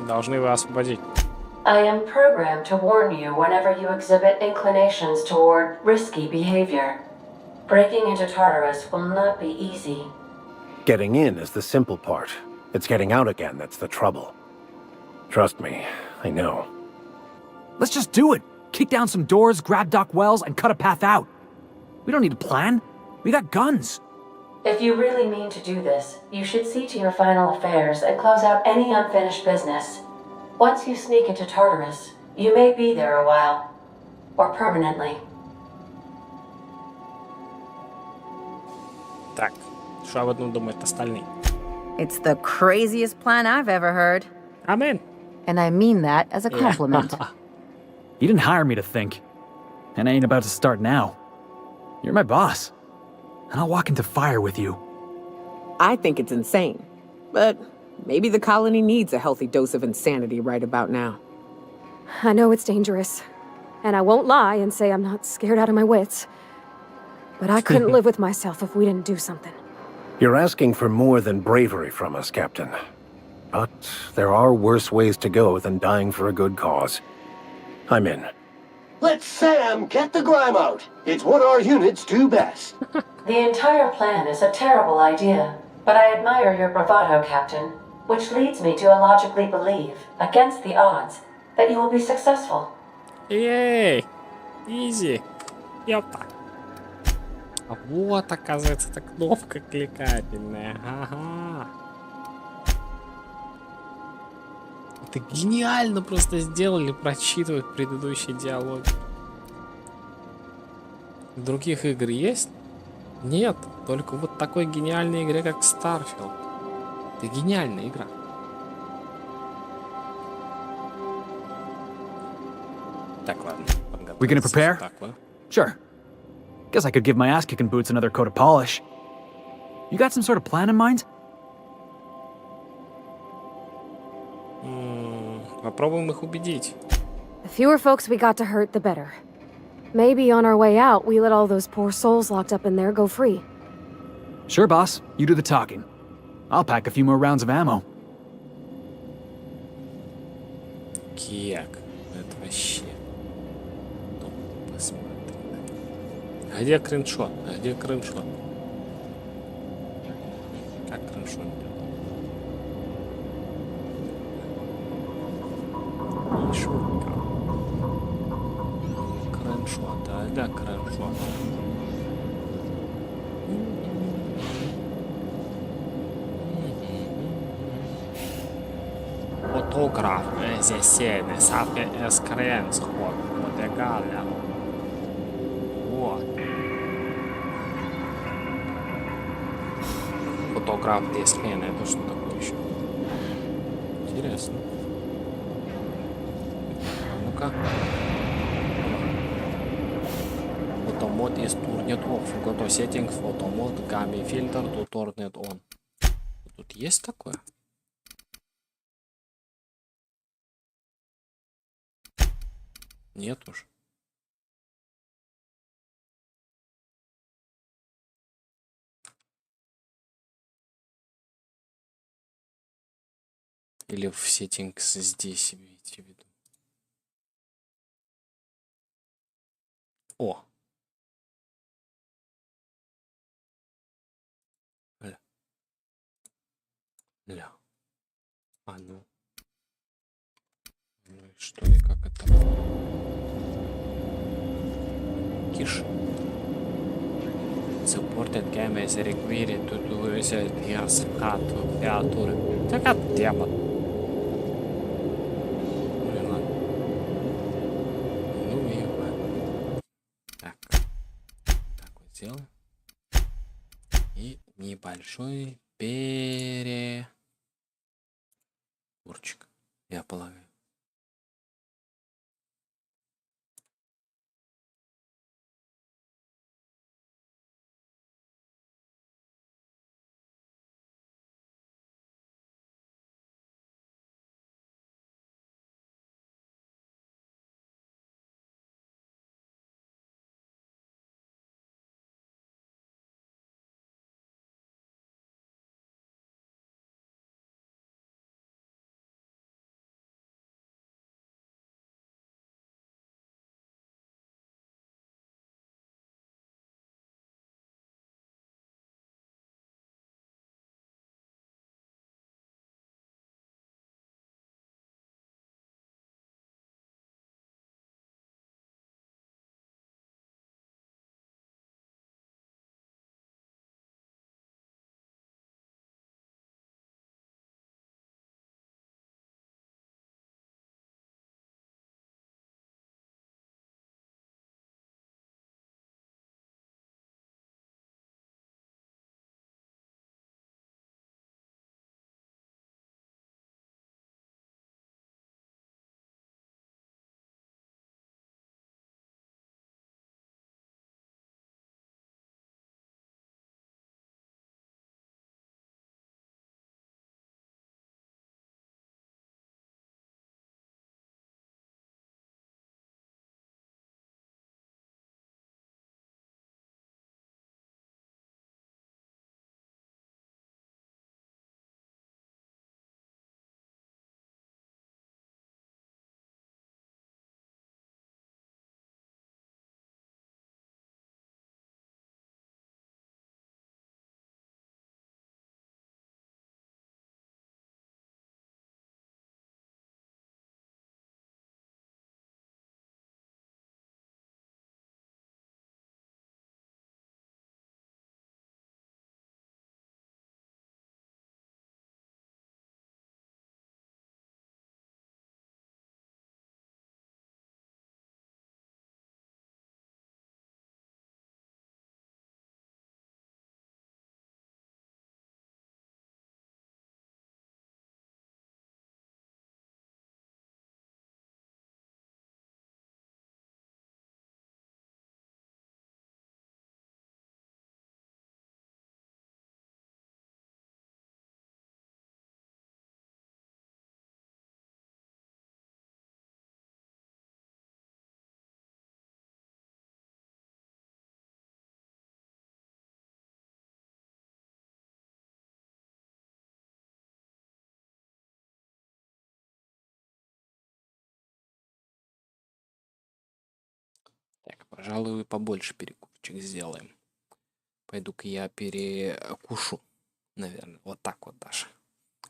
Должны его освободить. I am programmed to warn you whenever you exhibit inclinations toward risky behavior. Breaking into Tartarus will not be easy. Getting in is the simple part. It's getting out again that's the trouble. Trust me, I know. Let's just do it. Kick down some doors, grab Doc Wells, and cut a path out. We don't need a plan. We got guns. If you really mean to do this, you should see to your final affairs and close out any unfinished business. Once you sneak into Tartarus, you may be there a while. Or permanently. Так, что об этом думают остальные? It's the craziest plan I've ever heard. Amen. And I mean that as a compliment. You didn't hire me to think. And I ain't about to start now. You're my boss. And I'll walk into fire with you. I think it's insane. But maybe the colony needs a healthy dose of insanity right about now. I know it's dangerous. And I won't lie and say I'm not scared out of my wits. But I couldn't live with myself if we didn't do something. You're asking for more than bravery from us, Captain. But there are worse ways to go than dying for a good cause. I'm in. Let Sam get the grime out. It's what our units do best. The entire plan is a terrible idea, but I admire your bravado, Captain, which leads me to illogically believe, against the odds, that you will be successful. Ей! Изи! Ёпта! А вот, оказывается, эта кнопка кликабельная. Ага. Это гениально просто сделали, прочитывать предыдущие диалоги. В других игр есть? Нет, только вот такой гениальной игре, как Starfield. Это гениальная игра. Так, ладно. We gonna prepare? Sure. Guess I could give my ass-kicking boots another coat of polish. You got some sort of plan in mind? Попробуем их убедить. The fewer folks we got to hurt, the better. Maybe on our way out, we let all those poor souls locked up in there go free. Sure, boss. You do the talking. I'll pack a few more rounds of ammo. Кек. Это вообще... Ну, посмотри. А где криншот? А где криншот? Как криншот? И шутка. Криншот. А где криншот? Fotograf esene sape eskrens ход. Вот эгаля. Вот. Фотограф десмен. Это что такое еще? Интересно. А ну-ка. Фотомод is turned off. Photo settings, фотомод, гамми фильтр, to turned on. Тут есть такое? Нет уж. Или в settings здесь имеете в виду. О. Ля. А ну. Ну и что и как это? Киш. Supported game is required to do years cut feature. Така тема. Ну и ладно. Ну и ладно. Так. Так вот сделаем. И небольшой переборчик, я полагаю. Пожалуй, побольше перекупчик сделаем. Пойду-ка я перекушу, наверное. Вот так вот даже.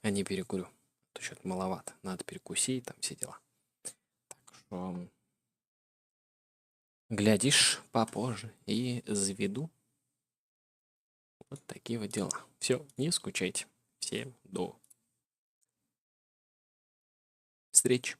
А не перекурю. А то что-то маловато. Надо перекусить, там все дела. Так что... Глядишь, попозже и заведу. Вот такие вот дела. Все, не скучайте. Всем до встречи.